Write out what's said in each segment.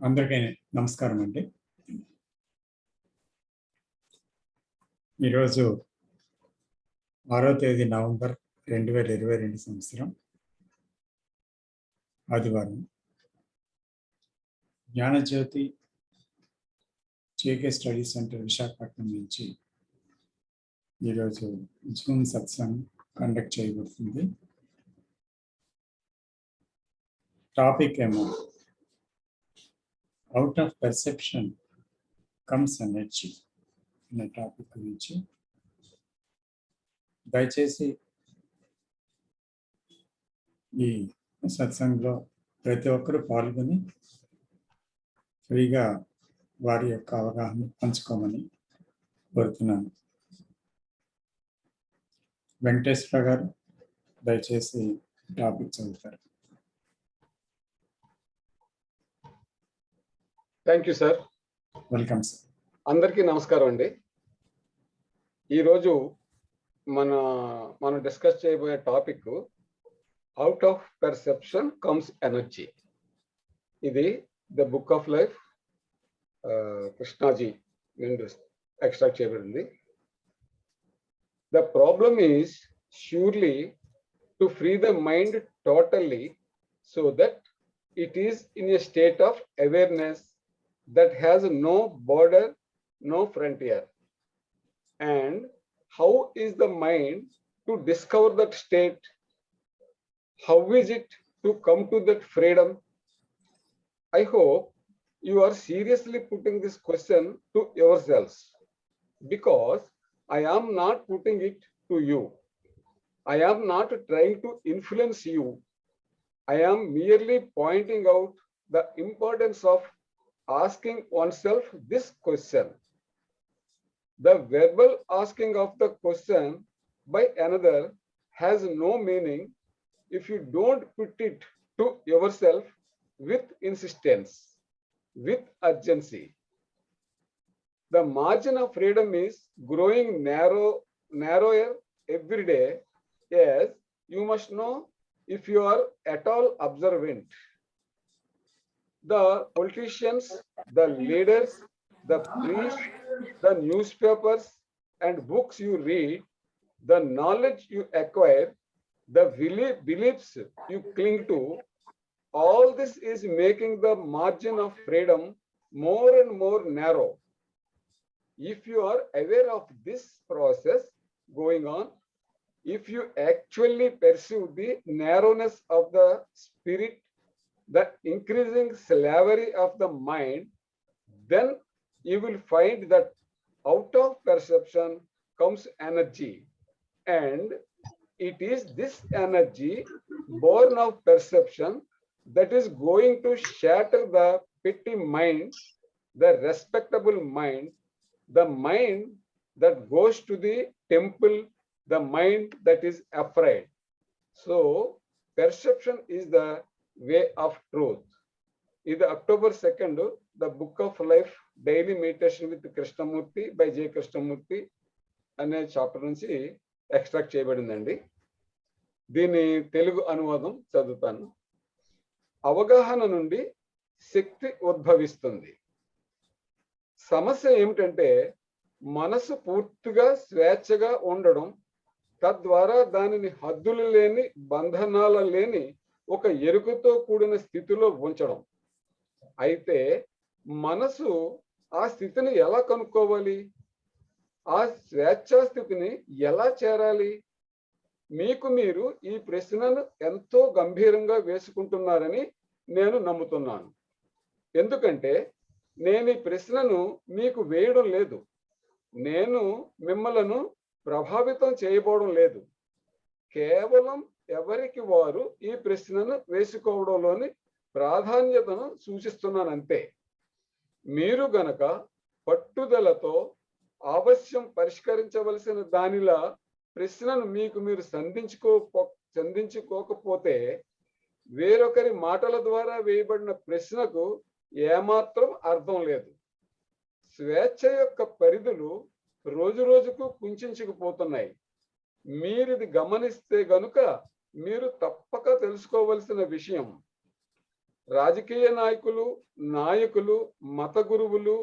అందరికీ నమస్కారం అండి. ఈరోజు 6వ తేదీ నవంబర్ 2022 సంవత్సరం ఆదివారం. Gnanajyothi JK study centre Visakhapatnam నుంచి ఈరోజు జూమ్ సత్సంగ్ కండక్ట్ చేయబడుతుంది. టాపిక్ ఏమో out of perception comes energy అనే టాపిక్ గురించి. దయచేసి ఈ సత్సంగంలో ప్రతి ఒక్కరూ పాల్గొని ఫ్రీగా వారి యొక్క అవగాహన పంచుకోమని కోరుతున్నాను. వెంకటేశ్వర గారు దయచేసి టాపిక్ చదువుతారు. Thank you sir. Welcome sir. అందరికీ నమస్కారం అండి. ఈరోజు మనం డిస్కస్ చేయబోయే topic out of perception comes energy. ఇది the book of life Krishnaji నుండి ఎక్స్ట్రాక్ట్ చేయబడింది. The problem is surely to free the mind totally so that it is in a state of awareness that has no border, no frontier. And how is the mind to discover that state? How is it to come to that freedom? I hope you are seriously putting this question to yourselves, because I am not putting it to you. I am not trying to influence you. I am merely pointing out the importance of asking oneself this question. The verbal asking of the question by another has no meaning if you don't put it to yourself with insistence, with urgency. The margin of freedom is growing narrower every day, as you must know if you are at all observant. The politicians, the leaders, the priests, the newspapers and books you read, the knowledge you acquire, the beliefs you cling to, all this is making the margin of freedom more and more narrow. If you are aware of this process going on, if you actually perceive the narrowness of the spirit, the increasing slavery of the mind, then you will find that out of perception comes energy. And it is this energy born of perception that is going to shatter the petty mind, the respectable mind, the mind that goes to the temple, the mind that is afraid. So perception is the way of truth. This October 2nd, the book of life daily meditation with Krishnamurti by J. Krishnamurti అనే chapter నుంచి extract చేయబడిందండి. దీని తెలుగు అనువాదం చదువుతాను. అవగాహన నుండి శక్తి ఉద్భవిస్తుంది. సమస్య ఏమిటంటే మనసు పూర్తిగా స్వేచ్ఛగా ఉండడం, తద్వారా దానిని హద్దులు లేని, బంధనాల లేని ఒక ఎరుకతో కూడిన స్థితిలో ఉంచడం. అయితే మనసు ఆ స్థితిని ఎలా కనుక్కోవాలి? ఆ స్వేచ్ఛా స్థితిని ఎలా చేరాలి? మీకు మీరు ఈ ప్రశ్నను ఎంతో గంభీరంగా వేసుకుంటున్నారని నేను నమ్ముతున్నాను. ఎందుకంటే నేను ఈ ప్రశ్నను మీకు వేయడం లేదు, నేను మిమ్మలను ప్రభావితం చేయబోవడం లేదు. కేవలం ఎవరికి వారు ఈ ప్రశ్నను వేసుకోవడంలోని ప్రాధాన్యతను సూచిస్తున్నానంతే. మీరు గనక పట్టుదలతో అవశ్యం పరిష్కరించవలసిన దానిలా ప్రశ్నను మీకు మీరు సంధించుకోకపోతే వేరొకరి మాటల ద్వారా వేయబడిన ప్రశ్నకు ఏమాత్రం అర్థం లేదు. స్వేచ్ఛ యొక్క పరిధులు రోజు రోజుకు కుంచుకుపోతున్నాయి. మీరిది గమనిస్తే గనుక మీరు తప్పక తెలుసుకోవలసిన విషయం, రాజకీయ నాయకులు, మత గురువులు,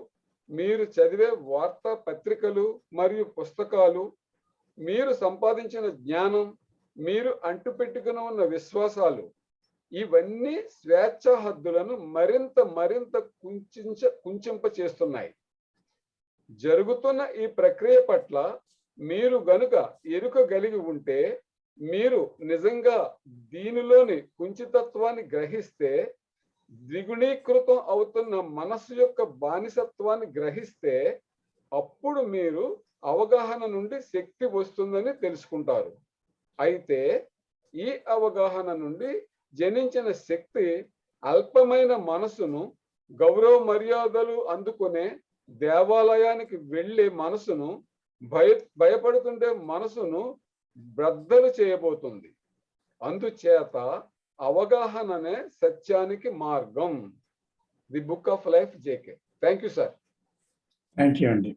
మీరు చదివే వార్తా పత్రికలు మరియు పుస్తకాలు, మీరు సంపాదించిన జ్ఞానం, మీరు అంటుపెట్టుకుని ఉన్న విశ్వాసాలు, ఇవన్నీ స్వేచ్ఛ హద్దులను మరింత కుంచింప చేస్తున్నాయి. జరుగుతున్న ఈ ప్రక్రియ పట్ల మీరు గనుక ఎరుక కలిగి ఉంటే, మీరు నిజంగా దీనిలోని కుంచితత్వాన్ని గ్రహిస్తే, ద్విగుణీకృతం అవుతున్న మనస్సు యొక్క బానిసత్వాన్ని గ్రహిస్తే, అప్పుడు మీరు అవగాహన నుండి శక్తి వస్తుందని తెలుసుకుంటారు. అయితే ఈ అవగాహన నుండి జనించిన శక్తి అల్పమైన మనసును, గౌరవ మర్యాదలు అందుకునే దేవాలయానికి వెళ్ళే మనసును, భయపడుతుంటే మనసును బ్రద్దలు చేయబోతుంది. అందుచేత అవగాహననే సత్యానికి మార్గం. The book of life, JK. Thank you sir. Thank you అండి.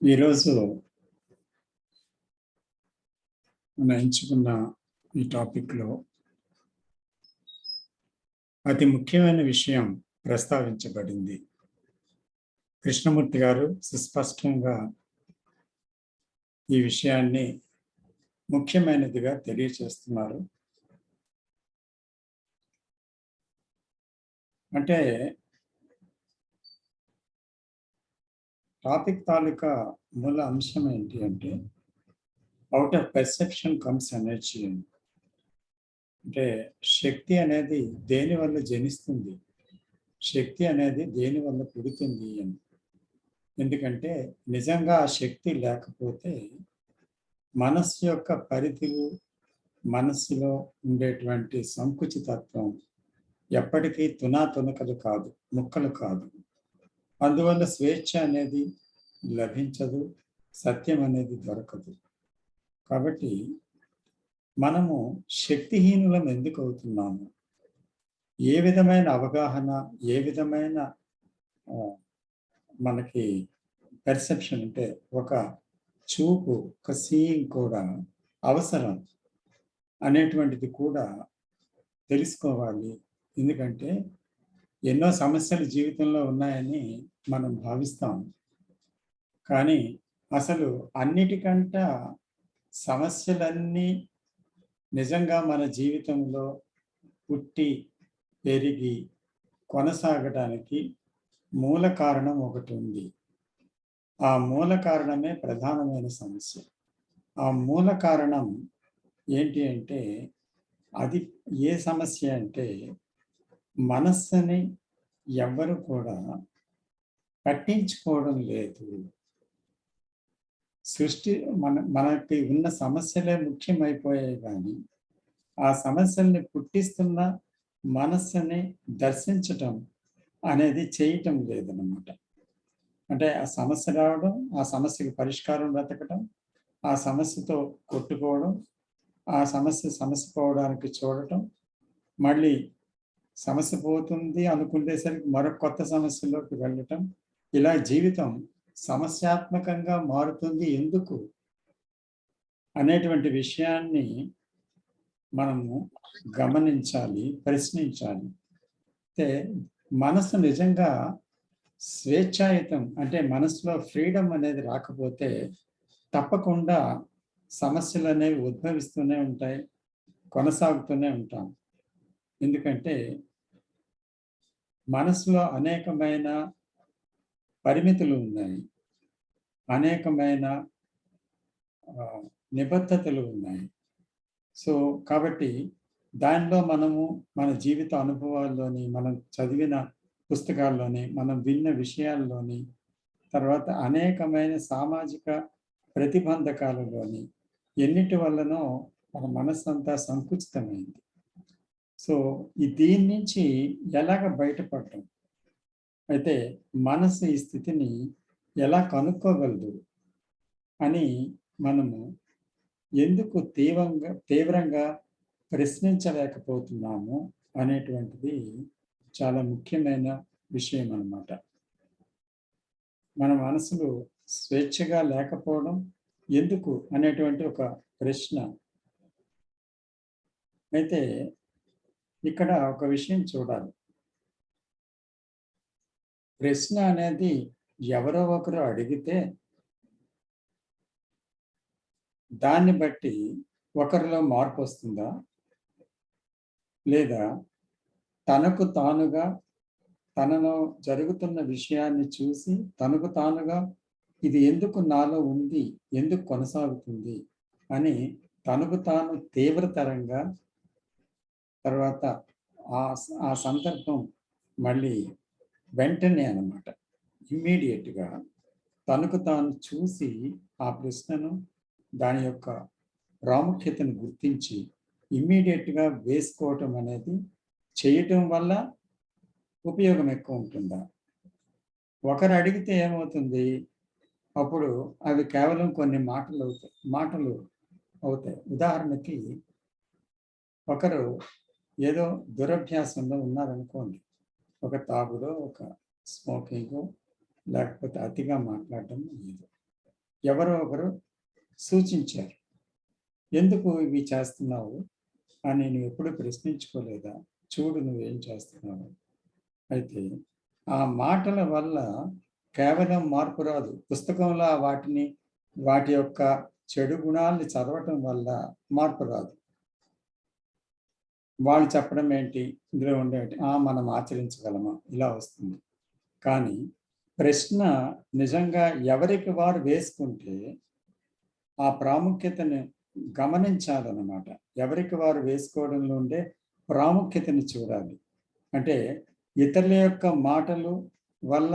ఈరోజు మనం ఎంచుకున్న ఈ టాపిక్లో అతి ముఖ్యమైన విషయం ప్రస్తావించబడింది. కృష్ణమూర్తి గారు సుస్పష్టంగా ఈ విషయాన్ని ముఖ్యమైనదిగా తెలియచేస్తున్నారు. అంటే టాపిక్ తాలూకా మూల అంశం ఏంటి అంటే, out of perception comes energy. అంటే శక్తి అనేది దేని వల్ల జనిస్తుంది, శక్తి అనేది దేని వల్ల పుడుతుంది అని. ఎందుకంటే నిజంగా ఆ శక్తి లేకపోతే మనస్సు యొక్క పరిధులు, మనస్సులో ఉండేటువంటి సంకుచితత్వం ఎప్పటికీ తునాతునకలు కాదు, ముక్కలు కాదు. అందువల్ల స్వేచ్ఛ అనేది లభించదు, సత్యం అనేది దొరకదు. కాబట్టి మనము శక్తిహీనులం ఎందుకు అవుతున్నాము? ఏ విధమైన అవగాహన, ఏ విధమైన మనకి పెర్సెప్షన్ అంటే ఒక చూపు, ఒక సీయింగ్ కూడా అవసరం అనేటువంటిది కూడా తెలుసుకోవాలి. ఎందుకంటే ఎన్నో సమస్యలు జీవితంలో ఉన్నాయని మనం భావిస్తాం. కానీ అసలు అన్నిటికంటే సమస్యలన్నీ నిజంగా మన జీవితంలో పుట్టి పెరిగి కొనసాగడానికి మూల కారణం ఒకటి ఉంది. ఆ మూల కారణమే ప్రధానమైన సమస్య. ఆ మూల కారణం ఏంటి అంటే, అది ఏ సమస్య అంటే, మనస్సుని ఎవ్వరు కూడా పట్టించుకోవడం లేదు. సృష్టి మనకి ఉన్న సమస్యలే ముఖ్యమైపోయాయి, కానీ ఆ సమస్యల్ని పుట్టిస్తున్న మనస్సుని దర్శించటం అనేది చేయటం లేదన్నమాట. అంటే ఆ సమస్య రావడం, ఆ సమస్యకి పరిష్కారం వెతకటం, ఆ సమస్యతో కొట్టుకోవడం, ఆ సమస్య పోవడానికి చూడటం, మళ్ళీ సమస్య పోతుంది అనుకునేసరికి మరొక కొత్త సమస్యలోకి వెళ్ళటం, ఇలా జీవితం సమస్యాత్మకంగా మారుతుంది ఎందుకు అనేటువంటి విషయాన్ని మనము గమనించాలి, ప్రశ్నించాలి. అంటే మనసు నిజంగా స్వేచ్ఛాయుతం అంటే మనసులో ఫ్రీడమ్ అనేది రాకపోతే తప్పకుండా సమస్యలు అనేవి ఉద్భవిస్తూనే ఉంటాయి, కొనసాగుతూనే ఉంటాం. ఎందుకంటే మనసులో అనేకమైన పరిమితులు ఉన్నాయి, అనేకమైన నిబద్ధతలు ఉన్నాయి. సో కాబట్టి దానిలో మనము మన జీవిత అనుభవాల్లోని, మనం చదివిన పుస్తకాల్లోని, మనం విన్న విషయాల్లోని, తర్వాత అనేకమైన సామాజిక ప్రతిబంధకాలలోని ఎన్నిటి వల్లనో మన మనస్సు అంతా సంకుచితమైంది. సో దీని నుంచి ఎలాగ బయటపడటం, అయితే మనసు ఈ స్థితిని ఎలా కనుక్కోగలదు అని మనము ఎందుకు తీవ్రంగా ప్రశ్నించలేకపోతున్నాము అనేటువంటిది చాలా ముఖ్యమైన విషయం అన్నమాట. మన మనసులు స్వేచ్ఛగా లేకపోవడం ఎందుకు అనేటువంటి ఒక ప్రశ్న. అయితే ఇక్కడ ఒక విషయం చూడాలి. ప్రశ్న అనేది ఎవరో ఒకరు అడిగితే దాన్ని బట్టి ఒకరిలో మార్పు వస్తుందా, లేదా తనకు తానుగా తనలో జరుగుతున్న విషయాన్ని చూసి తనకు తానుగా ఇది ఎందుకు నాలో ఉంది, ఎందుకు కొనసాగుతుంది అని తనకు తాను తీవ్రతరంగా తర్వాత ఆ సందర్భం మళ్ళీ వెంటనే అన్నమాట ఇమ్మీడియట్గా తనకు తాను చూసి ఆ ప్రశ్నను దాని యొక్క ప్రాముఖ్యతను గుర్తించి ఇమ్మీడియట్గా వేసుకోవటం అనేది చేయటం వల్ల ఉపయోగం ఎక్కువ ఉంటుందా? ఒకరు అడిగితే ఏమవుతుంది, అప్పుడు అవి కేవలం కొన్ని మాటలు అవుతాయి. ఉదాహరణకి ఒకరు ఏదో దురభ్యాసంలో ఉన్నారనుకోండి, ఒక తాగుడో ఒక స్మోకింగో లేకపోతే అతిగా మాట్లాడటం ఏదో ఎవరో ఒకరు సూచించారు, ఎందుకు ఇవి చేస్తున్నావు అని నువ్వు ఎప్పుడు ప్రశ్నించుకోలేదా, చూడు నువ్వేం చేస్తున్నావు. అయితే ఆ మాటల వల్ల కేవలం మార్పు రాదు. పుస్తకంలో వాటి యొక్క చెడు గుణాలని చదవటం వల్ల మార్పు రాదు. వాళ్ళు చెప్పడం ఏంటి, ఇందులో ఉండేటి మనం ఆచరించగలమా, ఇలా వస్తుంది. కానీ ప్రశ్న నిజంగా ఎవరికి వారు వేసుకుంటే ఆ ప్రాముఖ్యతను గమనించాలన్నమాట. ఎవరికి వారు వేసుకోవడంలో ఉండే ప్రాముఖ్యతను చూడాలి. అంటే ఇతరుల యొక్క మాటలు వల్ల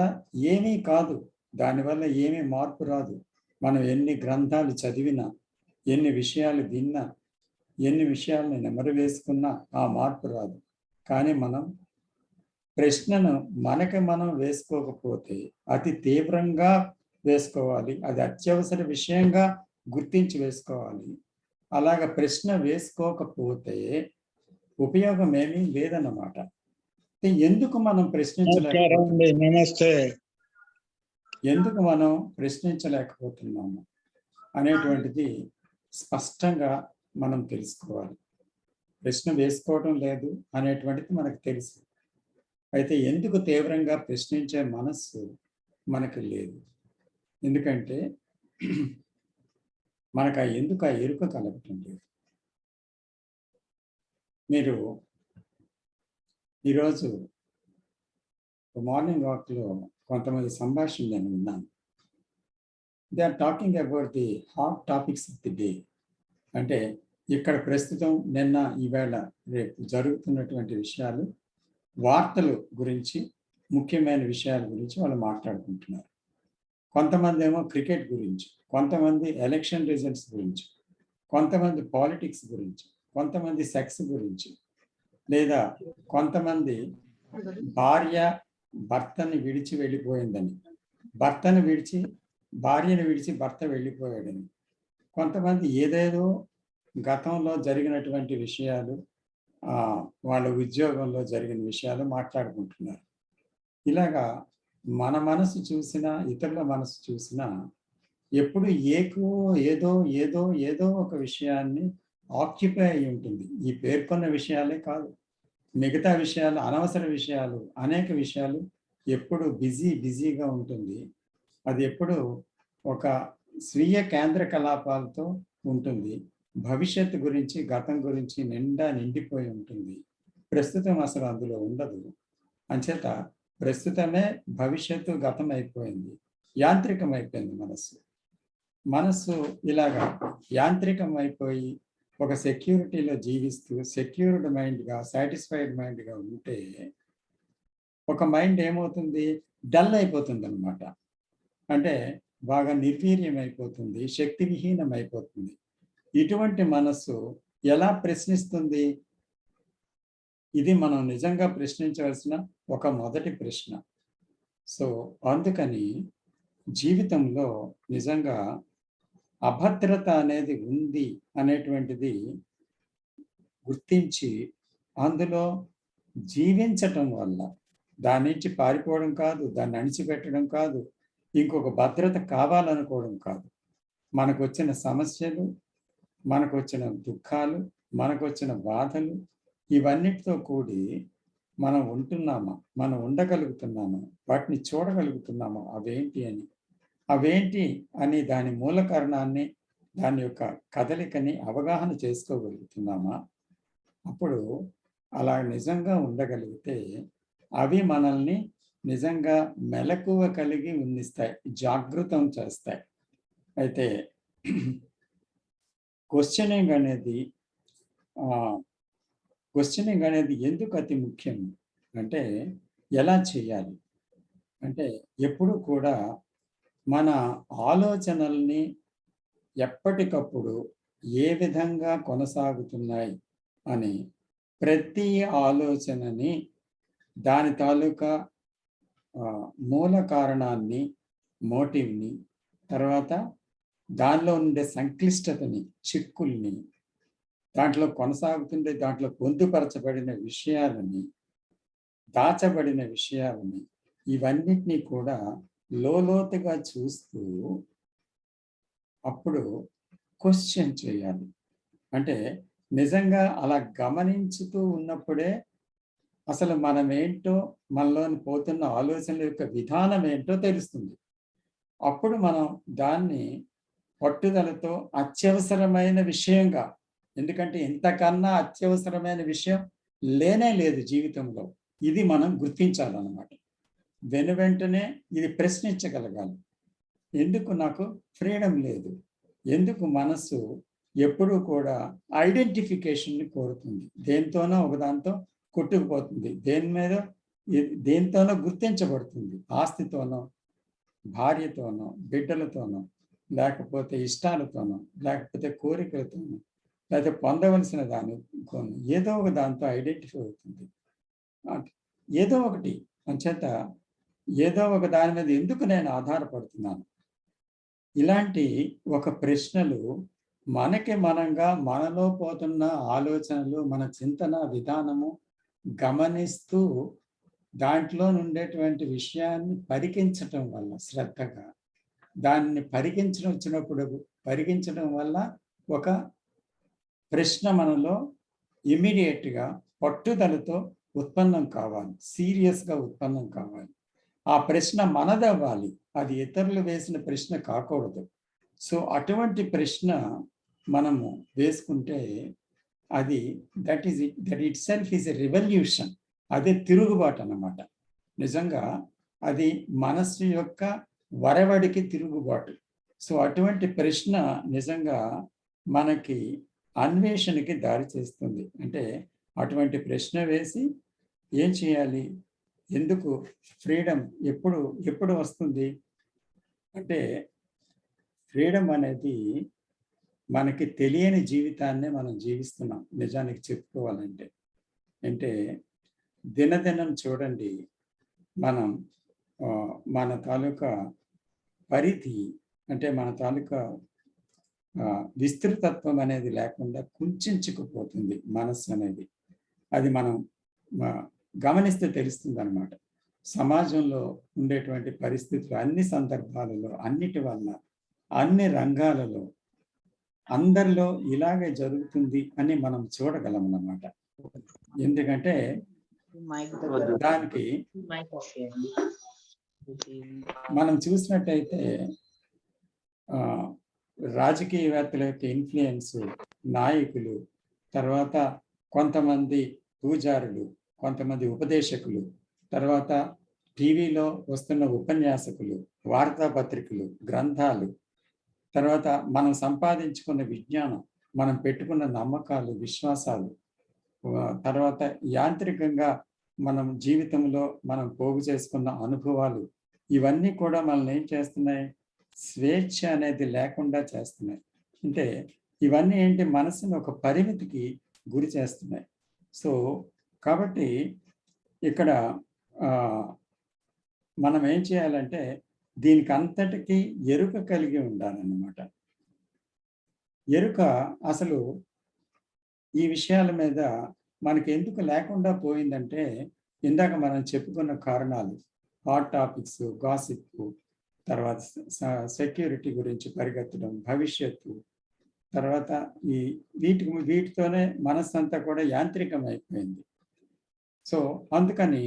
ఏమీ కాదు, దానివల్ల ఏమీ మార్పు రాదు. మనం ఎన్ని గ్రంథాలు చదివినా, ఎన్ని విషయాలు విన్నా, ఎన్ని విషయాలను నెమరు వేసుకున్నా ఆ మార్పు రాదు. కానీ మనం ప్రశ్నను మనం వేసుకోకపోతే అతి తీవ్రంగా వేసుకోవాలి, అది అత్యవసర విషయంగా గుర్తించి వేసుకోవాలి. అలాగ ప్రశ్న వేసుకోకపోతే ఉపయోగం ఏమీ లేదన్నమాట. ఎందుకు మనం ఎందుకు మనం ప్రశ్నించలేకపోతున్నాము అనేటువంటిది స్పష్టంగా మనం తెలుసుకోవాలి. ప్రశ్న వేసుకోవడం లేదు అనేటువంటిది మనకు తెలుసు. అయితే ఎందుకు తీవ్రంగా ప్రశ్నించే మనస్సు మనకు లేదు? ఎందుకంటే మనకు ఎందుకు ఆ ఎరుక కలగటం లేదు. మీరు ఈరోజు మార్నింగ్ వాక్లో కొంతమంది సంభాషణ నేను విన్నాను. They are talking about the hot topics of the day. అంటే ఇక్కడ ప్రస్తుతం నిన్న ఈవేళ రేపు జరుగుతున్నటువంటి విషయాలు, వార్తలు గురించి, ముఖ్యమైన విషయాల గురించి వాళ్ళు మాట్లాడుకుంటున్నారు. కొంతమంది ఏమో క్రికెట్ గురించి, కొంతమంది ఎలక్షన్ రిజల్ట్స్ గురించి, కొంతమంది పాలిటిక్స్ గురించి, కొంతమంది సెక్స్ గురించి, లేదా కొంతమంది భార్య భర్తని విడిచి వెళ్ళిపోయిందని, భర్తను విడిచి భార్యను విడిచి భర్త వెళ్ళిపోయాడని, కొంతమంది ఏదేదో గతంలో జరిగినటువంటి విషయాలు, వాళ్ళ ఉద్యోగంలో జరిగిన విషయాలు మాట్లాడుకుంటున్నారు. ఇలాగా మన మనసు చూసినా, ఇతరుల మనసు చూసినా ఎప్పుడు ఏదో ఏదో ఏదో ఒక విషయాన్ని ఆక్యుపై అయి ఉంటుంది. ఈ పేర్కొన్న విషయాలే కాదు, మిగతా విషయాలు, అనవసర విషయాలు, అనేక విషయాలు ఎప్పుడు బిజీగా ఉంటుంది. అది ఎప్పుడు ఒక స్వీయ కేంద్ర కలాపాలతో ఉంటుంది. భవిష్యత్తు గురించి, గతం గురించి నిండిపోయి ఉంటుంది. ప్రస్తుతం అసలు అందులో ఉండదు. అంచేత ప్రస్తుతమే భవిష్యత్తు గతం అయిపోయింది, యాంత్రికం అయిపోయింది మనస్సు ఇలాగా యాంత్రికం అయిపోయి ఒక సెక్యూరిటీలో జీవిస్తూ సెక్యూర్డ్ మైండ్గా, సాటిస్ఫైడ్ మైండ్గా ఉంటే ఒక మైండ్ ఏమవుతుంది, డల్ అయిపోతుంది అన్నమాట. అంటే బాగా నిర్వీర్యం అయిపోతుంది, శక్తి విహీనం అయిపోతుంది. ఇటువంటి మనస్సు ఎలా ప్రశ్నిస్తుంది? ఇది మనం నిజంగా ప్రశ్నించవలసిన ఒక మొదటి ప్రశ్న. సో అందుకని జీవితంలో నిజంగా అభద్రత అనేది ఉంది అనేటువంటిది గుర్తించి అందులో జీవించటం వల్ల, దాని నుంచి పారిపోవడం కాదు, దాన్ని అణిచిపెట్టడం కాదు, ఇంకొక భద్రత కావాలనుకోవడం కాదు. మనకు వచ్చిన సమస్యలు, మనకు వచ్చిన దుఃఖాలు, మనకు వచ్చిన బాధలు, ఇవన్నిటితో కూడి మనం ఉంటున్నామా, మనం ఉండగలుగుతున్నామా, వాటిని చూడగలుగుతున్నామా, అవేంటి అని, అవేంటి అని దాని మూల కారణాన్ని, దాని యొక్క కదలికని అవగాహన చేసుకోగలుగుతున్నామా? అప్పుడు అలా నిజంగా ఉండగలిగితే అవి మనల్ని నిజంగా మెలకువ కలిగి ఉండిస్తాయి, జాగృతం చేస్తాయి. అయితే క్వశ్చనింగ్ అనేది ఎందుకు అతి ముఖ్యం అంటే, ఎలా చేయాలి అంటే, ఎప్పుడు కూడా మన ఆలోచనల్ని ఎప్పటికప్పుడు ఏ విధంగా కొనసాగుతున్నాయి అని ప్రతి ఆలోచనని, దాని తాలూకా మూల కారణాన్ని, మోటివ్ని, తర్వాత దానిలో ఉండే సంక్లిష్టతని, చిక్కుల్ని, దాంట్లో కొనసాగుతుండే, దాంట్లో పొందుపరచబడిన విషయాలని, దాచబడిన విషయాలని, ఇవన్నిటినీ కూడా లోతుగా చూస్తూ అప్పుడు క్వశ్చన్ చేయాలి. అంటే నిజంగా అలా గమనించుతూ ఉన్నప్పుడే అసలు మనమేంటో, మనలోని పోతున్న ఆలోచనల యొక్క విధానం ఏంటో తెలుస్తుంది. అప్పుడు మనం దాన్ని పట్టుదలతో అత్యవసరమైన విషయంగా, ఎందుకంటే ఇంతకన్నా అత్యవసరమైన విషయం లేనే లేదు జీవితంలో, ఇది మనం గుర్తించాలన్నమాట. వెనువెంటనే ఇది ప్రశ్నించగలగాలి. ఎందుకు నాకు ఫ్రీడమ్ లేదు? ఎందుకు మనసు ఎప్పుడూ కూడా ఐడెంటిఫికేషన్ని కోరుతుంది? దేనితోనో ఒకదాంతో కొట్టుకుపోతుంది, దేనితోనో గుర్తించబడుతుంది. ఆస్తితోనో, భార్యతోనో, బిడ్డలతోనో, లేకపోతే ఇష్టాలతోనో, లేకపోతే కోరికలతోనో, లేకపోతే పొందవలసిన దానితోనో, ఏదో ఒక దాంతో ఐడెంటిఫై అవుతుంది. ఏదో ఒకటి అంచేత ఏదో ఒక దాని మీద ఎందుకు నేను ఆధారపడుతున్నాను? ఇలాంటి ఒక ప్రశ్నలు మనకి మనంగా, మనలో పోతున్న ఆలోచనలు, మన చింతన విధానము గమనిస్తూ దాంట్లో ఉండేటువంటి విషయాన్ని పరికించటం వల్ల, శ్రద్ధగా దాన్ని పరికించడం వల్ల ఒక ప్రశ్న మనలో ఇమ్మీడియట్గా పట్టుదలతో ఉత్పన్నం కావాలి, సీరియస్గా ఉత్పన్నం కావాలి. ఆ ప్రశ్న మనదవ్వాలి, అది ఇతరులు వేసిన ప్రశ్న కాకూడదు. సో అటువంటి ప్రశ్న మనము వేసుకుంటే అది that it self is a revolution. అదే తిరుగుబాటు అన్నమాట. నిజంగా అది మనస్సు యొక్క వరవడికి తిరుగుబాటు. సో అటువంటి ప్రశ్న నిజంగా మనకి అన్వేషణకి దారి చేస్తుంది. అంటే అటువంటి ప్రశ్న వేసి ఏం చేయాలి? ఎందుకు ఫ్రీడమ్ ఎప్పుడు వస్తుంది అంటే, ఫ్రీడమ్ అనేది మనకి తెలియని జీవితాన్నే మనం జీవిస్తున్నాం నిజానికి చెప్పుకోవాలంటే. అంటే దినదినం చూడండి, మనం మన తాలూకా పరిధి, అంటే మన తాలూకా విస్తృతత్వం అనేది లేకుండా కుంచుకుపోతుంది మనస్సు అనేది. అది మనం గమనిస్తే తెలుస్తుంది అన్నమాట. సమాజంలో ఉండేటువంటి పరిస్థితులు అన్ని సందర్భాలలో, అన్నిటి వల్ల, అన్ని రంగాలలో, అందరిలో ఇలాగే జరుగుతుంది అని మనం చూడగలం అన్నమాట. ఎందుకంటే దానికి మనం చూసినట్టయితే రాజకీయవేత్తల యొక్క ఇన్ఫ్లుయెన్స్, నాయకులు, తర్వాత కొంతమంది పూజారులు, కొంతమంది ఉపదేశకులు, తర్వాత టీవీలో వస్తున్న ఉపన్యాసకులు, వార్తాపత్రికలు, గ్రంథాలు, తర్వాత మనం సంపాదించుకున్న విజ్ఞానం, మనం పెట్టుకున్న నమ్మకాలు, విశ్వాసాలు, తర్వాత యాంత్రికంగా మనం జీవితంలో మనం పోగు చేసుకున్న అనుభవాలు, ఇవన్నీ కూడా మనల్ని ఏం చేస్తున్నాయి? స్వేచ్ఛ అనేది లేకుండా చేస్తున్నాయి. అంటే ఇవన్నీ ఏంటి? మనసుని ఒక పరిమితికి గురి చేస్తున్నాయి. సో కాబట్టి ఇక్కడ మనం ఏం చేయాలంటే దీనికి అంతటికీ ఎరుక కలిగి ఉండాలన్నమాట. ఎరుక అసలు ఈ విషయాల మీద మనకి ఎందుకు లేకుండా పోయిందంటే, ఇందాక మనం చెప్పుకున్న కారణాలు, హాట్ టాపిక్స్, గాసిప్, తర్వాత సెక్యూరిటీ గురించి పరిగెత్తడం, భవిష్యత్తు, తర్వాత వీటితోనే మనస్సు అంతా కూడా యాంత్రికం అయిపోయింది. సో అందుకని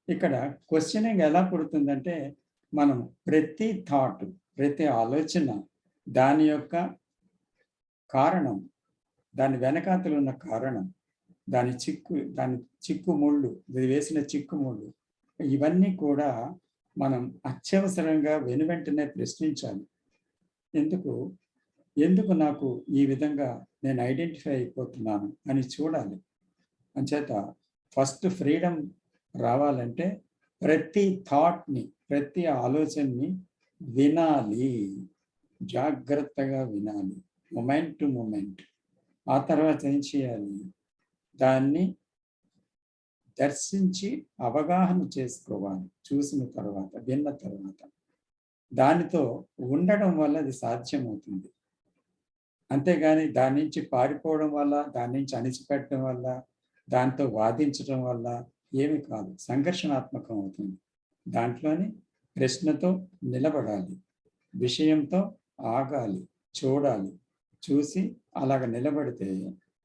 ఇక్కడ క్వశ్చనింగ్ ఎలా పుడుతుందంటే, మనం ప్రతి థాట్, ప్రతి ఆలోచన దాని యొక్క కారణం, దాని వెనకాతలు ఉన్న కారణం, దాని చిక్కుముళ్ళు, వేసిన చిక్కుముళ్ళు, ఇవన్నీ కూడా మనం అత్యవసరంగా వెనువెంటనే ప్రశ్నించాలి. ఎందుకు నాకు ఈ విధంగా నేను ఐడెంటిఫై అయిపోతున్నాను అని చూడాలి. అంచేత ఫస్ట్ ఫ్రీడమ్ రావాలంటే ప్రతి థాట్ని, ప్రతి ఆలోచనని వినాలి, జాగ్రత్తగా వినాలి, మొమెంట్ టు మొమెంట్. ఆ తర్వాత ఏం చేయాలి? దాన్ని దర్శించి అవగాహన చేసుకోవాలి. చూసిన తర్వాత, విన్న తర్వాత దానితో ఉండడం వల్ల అది సాధ్యమవుతుంది. అంతేగాని దాని నుంచి పారిపోవడం వల్ల, దాని నుంచి అణిచిపెట్టడం వల్ల, దాంతో వాదించడం వల్ల ఏమి కాదు, సంఘర్షణాత్మకం అవుతుంది. దాంట్లోని ప్రశ్నతో నిలబడాలి, విషయంతో ఆగాలి, చూడాలి. చూసి అలాగ నిలబడితే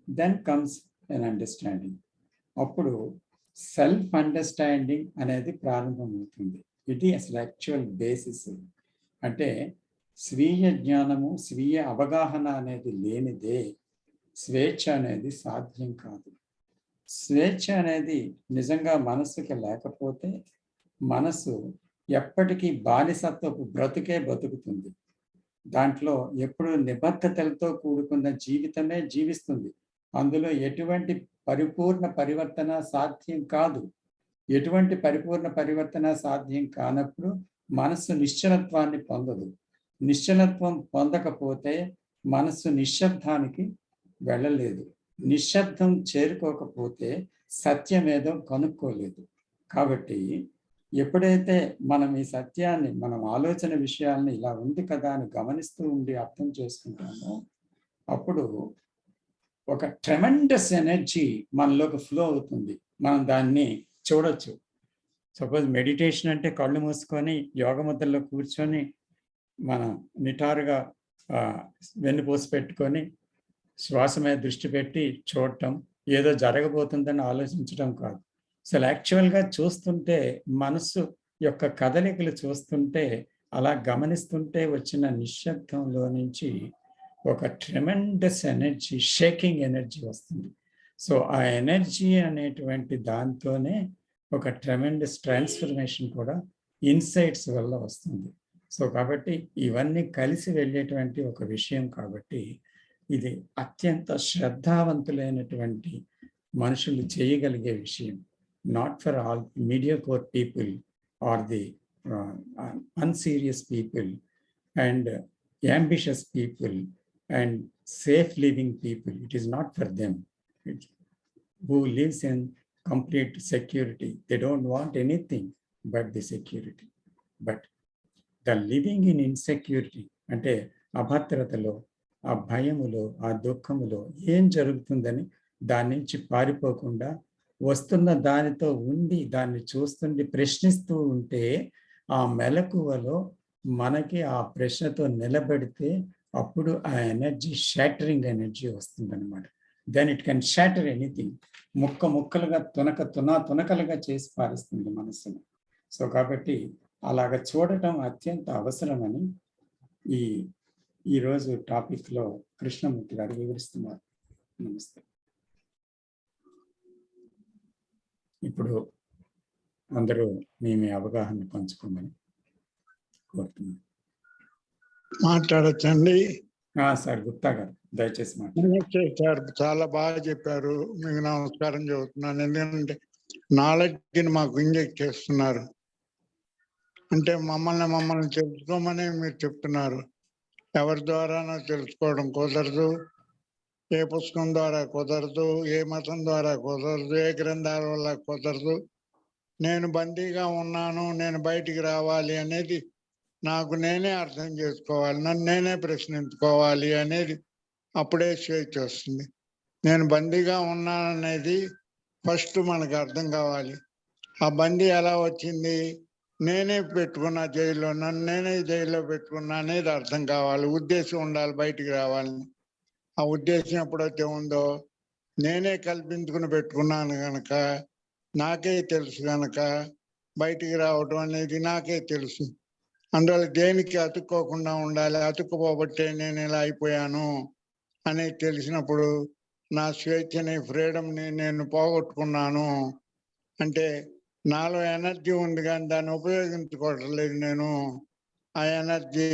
దెన్ కమ్స్ ఎన్ అండర్స్టాండింగ్. అప్పుడు సెల్ఫ్ అండర్స్టాండింగ్ అనేది ప్రారంభమవుతుంది. ఇది అసలు యాక్చువల్ బేసిస్. అంటే స్వీయ జ్ఞానము, స్వీయ అవగాహన అనేది లేనిదే స్వేచ్ఛ అనేది సాధ్యం కాదు. స్వేచ్ఛ అనేది నిజంగా మనస్సుకి లేకపోతే మనసు ఎప్పటికీ బానిసత్వపు బ్రతుకే బతుకుతుంది. దాంట్లో ఎప్పుడు నిబద్ధతలతో కూడుకున్న జీవితమే జీవిస్తుంది. అందులో ఎటువంటి పరిపూర్ణ పరివర్తన సాధ్యం కాదు. ఎటువంటి పరిపూర్ణ పరివర్తన సాధ్యం కానప్పుడు మనస్సు నిశ్చలత్వాన్ని పొందదు. నిశ్చలత్వం పొందకపోతే మనస్సు నిశ్శబ్దానికి వెళ్ళలేదు. నిశ్శబ్దం చేరుకోకపోతే సత్యమేదో కనుక్కోలేదు. కాబట్టి ఎప్పుడైతే మనం ఈ సత్యాన్ని, మనం ఆలోచన విషయాల్ని ఇలా ఉంది కదా అని గమనిస్తూ ఉండి అర్థం చేసుకుంటామో, అప్పుడు ఒక ట్రెమెండస్ ఎనర్జీ మనలోకి ఫ్లో అవుతుంది. మనం దాన్ని చూడొచ్చు. సపోజ్ మెడిటేషన్ అంటే కళ్ళు మూసుకొని యోగ ముద్రలో కూర్చొని మనం నిటారుగా వెన్నుపూసి పెట్టుకొని శ్వాస మీద దృష్టి పెట్టి చూడటం, ఏదో జరగబోతుందని ఆలోచించడం కాదు. అసలు యాక్చువల్గా చూస్తుంటే, మనసు యొక్క కదలికలు చూస్తుంటే, అలా గమనిస్తుంటే వచ్చిన నిశ్శబ్దంలో నుంచి ఒక ట్రెమెండస్ ఎనర్జీ, షేకింగ్ ఎనర్జీ వస్తుంది. సో ఆ ఎనర్జీ అనేటువంటి దాంతోనే ఒక ట్రెమెండస్ ట్రాన్స్ఫర్మేషన్ కూడా ఇన్సైట్స్ వల్ల వస్తుంది. సో కాబట్టి ఇవన్నీ కలిసి వెళ్ళేటువంటి ఒక విషయం. కాబట్టి ఇది అత్యంత శ్రద్ధావంతులైనటువంటి మనుషులు చేయగలిగే విషయం. Not for all mediocre people are the unserious people and ambitious people and safe living people. It is not for them. Who lives in complete security. They don't want anything but the security. But the living in insecurity, అంటే అభద్రతలో, ఆ భయములో, ఆ దుఃఖములో ఏం జరుగుతుందని దాని నుంచి పారిపోకుండా వస్తున్న దానితో ఉండి, దాన్ని చూస్తుండి ప్రశ్నిస్తూ ఉంటే, ఆ మెలకువలో మనకి ఆ ప్రశ్నతో నిలబడితే అప్పుడు ఆ ఎనర్జీ, షాటరింగ్ ఎనర్జీ వస్తుందన్నమాట. Then it can shatter anything. ముక్కలుగా తునకలుగా చేసి పారిస్తుంది మనస్సును. సో కాబట్టి అలాగ చూడటం అత్యంత అవసరమని ఈరోజు టాపిక్లో కృష్ణమూర్తి గారు వివరిస్తున్నారు. నమస్తే. ఇప్పుడు అందరూ మీ అవగాహన పంచుకోమని కోరుతున్నాను. మాట్లాడచ్చండి? సార్ గుప్తా గారు దయచేసి సార్, చాలా బాగా చెప్పారు. మీకు నమస్కారం చెబుతున్నాను. ఎందుకంటే నాలెడ్జ్ని మాకు ఇంజెక్ట్ చేస్తున్నారు. అంటే మమ్మల్ని తెలుసుకోమని మీరు చెప్తున్నారు. ఎవరి ద్వారానో తెలుసుకోవడం కుదరదు, ఏ పుస్తకం ద్వారా కుదరదు, ఏ మతం ద్వారా కుదరదు, ఏ గ్రంథాల వల్ల కుదరదు. నేను బందీగా ఉన్నాను, నేను బయటికి రావాలి అనేది నాకు నేనే అర్థం చేసుకోవాలి, నన్ను నేనే ప్రశ్నించుకోవాలి అనేది అప్పుడే స్వేచ్ఛ వస్తుంది. నేను బందీగా ఉన్నాననేది ఫస్ట్ మనకు అర్థం కావాలి. ఆ బందీ ఎలా వచ్చింది? నేనే పెట్టుకున్నా జైల్లో, నన్ను నేనే జైల్లో పెట్టుకున్నా అనేది అర్థం కావాలి. ఉద్దేశం ఉండాలి, బయటికి రావాలని. ఆ ఉద్దేశం ఎప్పుడైతే ఉందో, నేనే కల్పించుకుని పెట్టుకున్నాను గనక, నాకే తెలుసు గనక బయటికి రావడం అనేది నాకే తెలుసు. అందువల్ల దేనికి అతుక్కోకుండా ఉండాలి. అతుక్కుపోబట్టే నేను ఇలా అయిపోయాను అనేది తెలిసినప్పుడు నా స్వేచ్ఛని, ఫ్రీడమ్ని నేను పోగొట్టుకున్నాను. అంటే నాలో ఎనర్జీ ఉంది కానీ దాన్ని ఉపయోగించుకోవటం లేదు నేను. ఆ ఎనర్జీ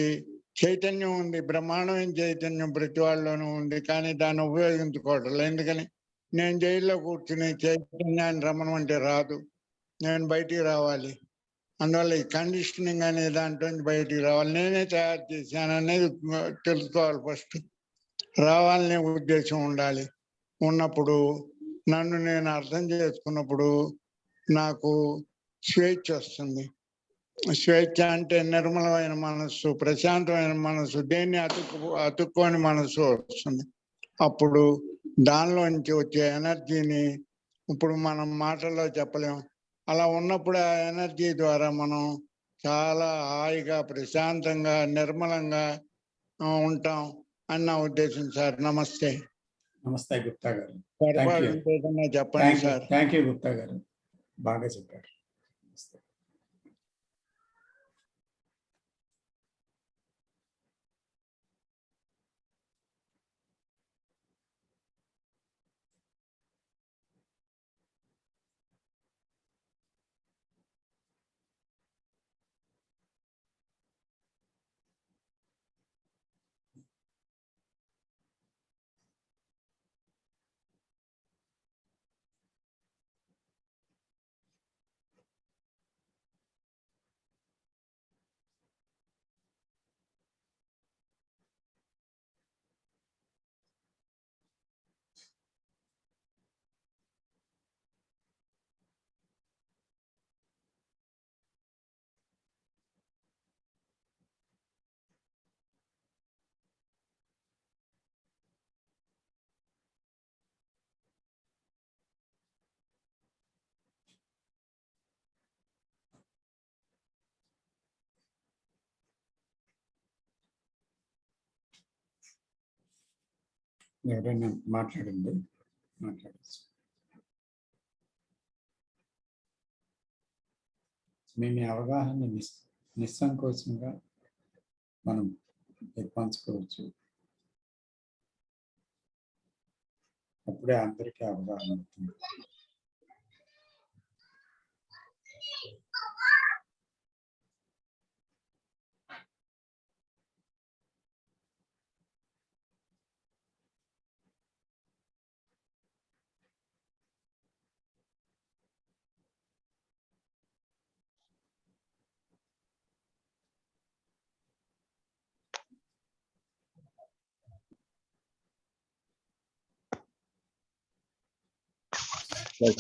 చైతన్యం ఉంది, బ్రహ్మాండమైన చైతన్యం ప్రతి వాళ్ళలోనూ ఉంది, కానీ దాన్ని ఉపయోగించుకోవటం లేదు. ఎందుకని? నేను జైల్లో కూర్చుని చైతన్యాన్ని రమ్మనమంటే రాదు, నేను బయటికి రావాలి. అందువల్ల ఈ కండిషనింగ్ అనే దాంట్లో బయటికి రావాలి. నేనే తయారు చేశాను అనేది తెలుసుకోవాలి ఫస్ట్. రావాలనే ఉద్దేశం ఉండాలి. ఉన్నప్పుడు నన్ను నేను అర్థం చేసుకున్నప్పుడు నాకు స్వేచ్ఛ వస్తుంది. స్వేచ్ఛ అంటే నిర్మలమైన మనస్సు, ప్రశాంతమైన మనస్సు, దేన్ని అతుక్కోని మనస్సు వస్తుంది. అప్పుడు దానిలోంచి వచ్చే ఎనర్జీని ఇప్పుడు మనం మాటల్లో చెప్పలేం. అలా ఉన్నప్పుడు ఆ ఎనర్జీ ద్వారా మనం చాలా హాయిగా, ప్రశాంతంగా, నిర్మలంగా ఉంటాం అని నా ఉద్దేశం సార్. నమస్తే. నమస్తే గుప్తా గారు. పొరపాటు ఏదన్నా చెప్పండి సార్. థ్యాంక్ యూ గుప్తా గారు, బాగా చెప్పారు. ఎవరైనా మాట్లాడండి, మాట్లాడచ్చు. మీ అవగాహన నిస్సంకోచంగా మనం పంచుకోవచ్చు. అప్పుడే అందరికీ అవగాహన అవుతుంది.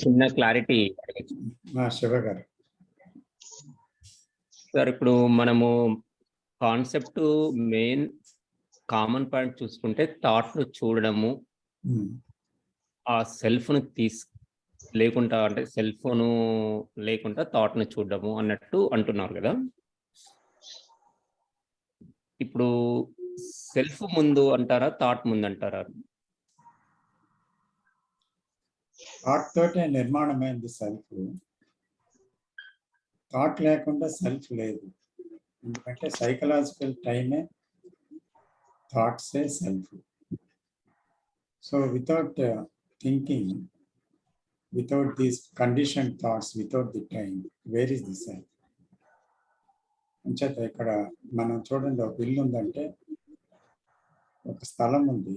చిన్న క్లారిటీ శివ గారు. సార్, ఇప్పుడు మనము కాన్సెప్ట్ మెయిన్ కామన్ పాయింట్ చూసుకుంటే థాట్ను చూడడము, ఆ సెల్ఫ్ను లేకుండా, అంటే సెల్ ఫోను లేకుండా థాట్ను చూడడము అన్నట్టు అంటున్నారు కదా. ఇప్పుడు సెల్ఫ్ ముందు అంటారా, థాట్ ముందు అంటారా? థాట్ తోటే నిర్మాణమైంది సెల్ఫ్. థాట్ లేకుండా సెల్ఫ్ లేదు. ఎందుకంటే సైకలాజికల్ టైమే థాట్సే self. So without thinking, without these conditioned thoughts, without the time, where is the self? అంచేత ఇక్కడ మనం చూడండి, ఒక ఇల్లు ఉందంటే ఒక స్థలం ఉంది,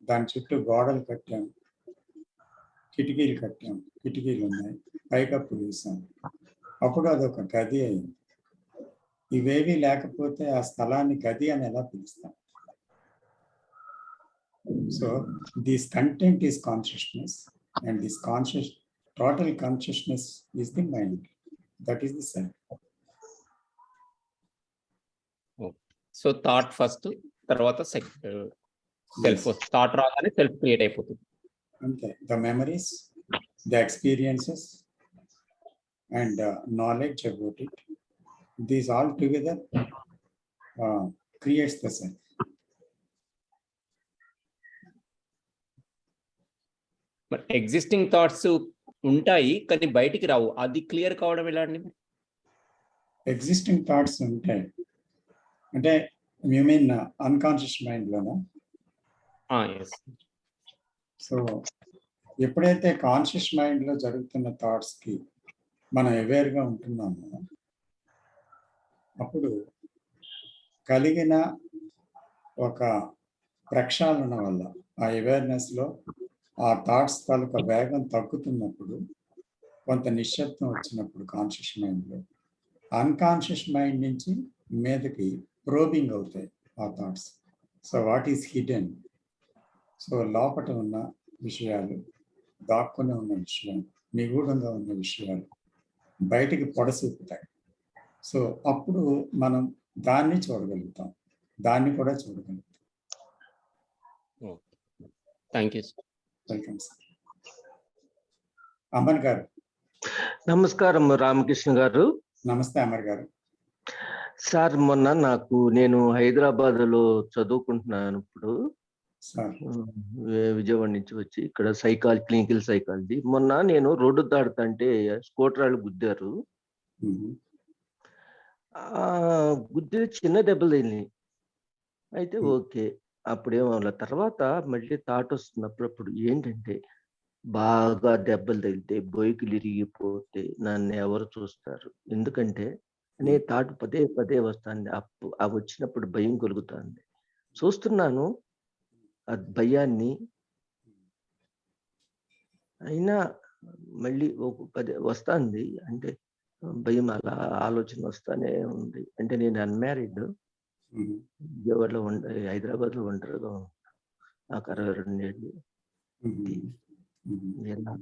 దాని చుట్టూ గోడలు కట్టాం, కిటికీలు కట్టాం, కిటికీలు ఉన్నాయి, పైకప్పు వేసాం, అప్పుడు అదొక గది అయింది. ఇవేవి లేకపోతే ఆ స్థలాన్ని గది అని ఎలా పిలుస్తాం? So this content is consciousness, and this total consciousness is the mind. That is the self. So thought first, తర్వాత సెల్ఫ్. థాట్ రాగానే సెల్ఫ్ క్రియేట్ అయిపోతుంది. Okay. The memories, the experiences, and knowledge about it. These all together creates the self. మరి existing thoughts ఉంటాయి కానీ బయటికి రావు, అది clear కావడం ఎలా అండి? ఎగ్జిస్టింగ్ థాట్స్ ఉంటాయి అంటే యూ మీన్ అన్కాన్షియస్ మైండ్లోనా? ఎస్. సో ఎప్పుడైతే కాన్షియస్ మైండ్లో జరుగుతున్న థాట్స్కి మనం అవేర్గా ఉంటున్నామో అప్పుడు కలిగిన ఒక ప్రక్షాళన వల్ల ఆ అవేర్నెస్లో ఆ థాట్స్ తాలూకా వేగం తగ్గుతున్నప్పుడు, కొంత నిశ్శబ్దం వచ్చినప్పుడు కాన్షియస్ మైండ్లో, అన్కాన్షియస్ మైండ్ నుంచి మీదకి ప్రోబింగ్ అవుతాయి ఆ thoughts. So what is hidden, so లోపట ఉన్న విషయాలు, దాక్కుని ఉన్న విషయాలు, నిగూఢంగా ఉన్న విషయాలు బయటికి పొడసూపుతాయి. సో అప్పుడు మనం దాన్ని చూడగలుగుతాం, దాన్ని కూడా చూడగలుగుతాం. Thank you. Welcome sir. Amar గారు. నమస్కారం రామకృష్ణ గారు. నమస్తే అమర్ గారు. సార్, మొన్న నేను హైదరాబాద్ లో చదువుకుంటున్నాను ఇప్పుడు, విజయవాడ నుంచి వచ్చి ఇక్కడ క్లినికల్ సైకాలజీ. మొన్న నేను రోడ్డు దాడుతుంటే స్కూటరాలు గుద్దారు. గుద్ది చిన్న దెబ్బలు తగిలినాయి. అయితే ఓకే, అప్పుడేమో తర్వాత మళ్ళీ థాట్ వస్తున్నప్పుడు ఏంటంటే, బాగా దెబ్బలు తగిలితే బొయ్యిలు ఇరిగిపోతే నన్ను ఎవరు చూస్తారు, ఎందుకంటే అనే థాట్ పదే పదే వస్తుంది. ఆ వచ్చినప్పుడు భయం కలుగుతుంది. చూస్తున్నాను ఆ భయాన్ని, అయినా మళ్ళీ పదే వస్తుంది. అంటే భయం అలా ఆలోచన వస్తానే ఉంది. అంటే నేను అన్మ్యారీడ్, విజయవాడలో హైదరాబాద్ లో ఒంటరిగా నాకు 62 ఏళ్ళు. ఎలా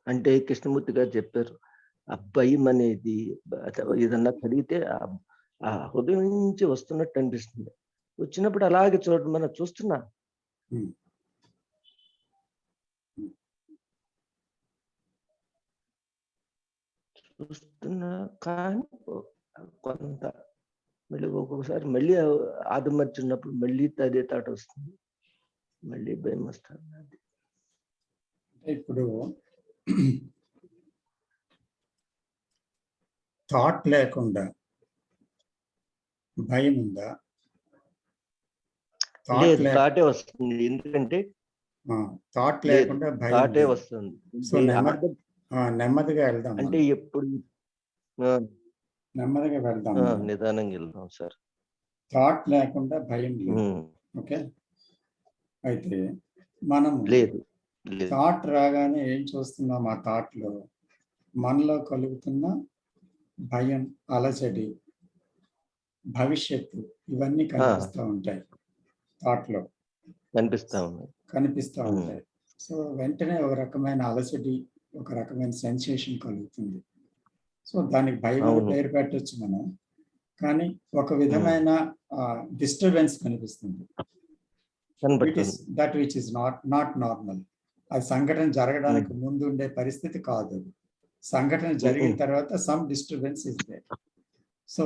అంటే కృష్ణమూర్తి గారు చెప్పారు, ఆ భయం అనేది ఏదన్నా కలిగితే ఆ హృదయం నుంచి వస్తున్నట్టు అనిపిస్తుంది. వచ్చినప్పుడు అలాగే మనం చూస్తున్నా కానీ కొంత మళ్ళీ ఒక్కొక్కసారి మళ్ళీ ఆదమర్చున్నప్పుడు మళ్ళీ అదే థాట్ వస్తుంది, మళ్ళీ భయం వస్తుంది. ఇప్పుడు థాట్ లేకుండా భయం ఉందా? థాటే వస్తుంది, ఎందుకంటే థాట్ లేకుండా భయం థాటే వస్తుంది. సో నెమ్మదిగా వెళ్దాం, అంటే ఎప్పుడు నెమ్మదిగా వెళ్దాం, నిదానంగా వెళ్దాం సార్. థాట్ లేకుండా భయం లేదు. ఓకే, అయితే మనం లేదు థాట్ రాగానే ఏం చూస్తున్నాం? ఆ థాట్లో మనలో కలుగుతున్న భయం, అలజడి, భవిష్యత్తు ఇవన్నీ కనిపిస్తూ ఉంటాయి, థాట్లో కనిపిస్తూ ఉంటాయి. సో వెంటనే ఒక రకమైన అలజడి, ఒక రకమైన సెన్సేషన్ కలుగుతుంది. సో దానికి భయం పేరు పెట్టవచ్చు మనం, కానీ ఒక విధమైన డిస్టర్బెన్స్ కనిపిస్తుంది. That which is not normal. అది సంఘటన జరగడానికి ముందు ఉండే పరిస్థితి కాదు, సంఘటన జరిగిన తర్వాత some disturbance is there. So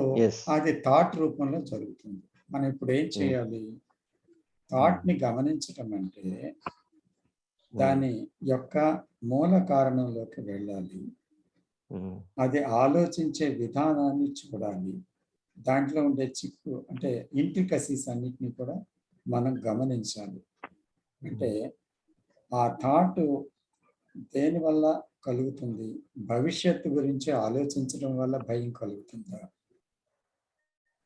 అది థాట్ రూపంలో జరుగుతుంది. మనం ఇప్పుడు ఏం చేయాలి? థాట్ ని గమనించటం అంటే దాని యొక్క మూల కారణంలోకి వెళ్ళాలి, అది ఆలోచించే విధానాన్ని చూడాలి, దాంట్లో ఉండే చిక్కు అంటే ఇంట్రికసీస్ అన్నిటిని కూడా మనం గమనించాలి. అంటే ఆ థాట్ దేనివల్ల కలుగుతుంది? భవిష్యత్తు గురించి ఆలోచించడం వల్ల భయం కలుగుతుందా,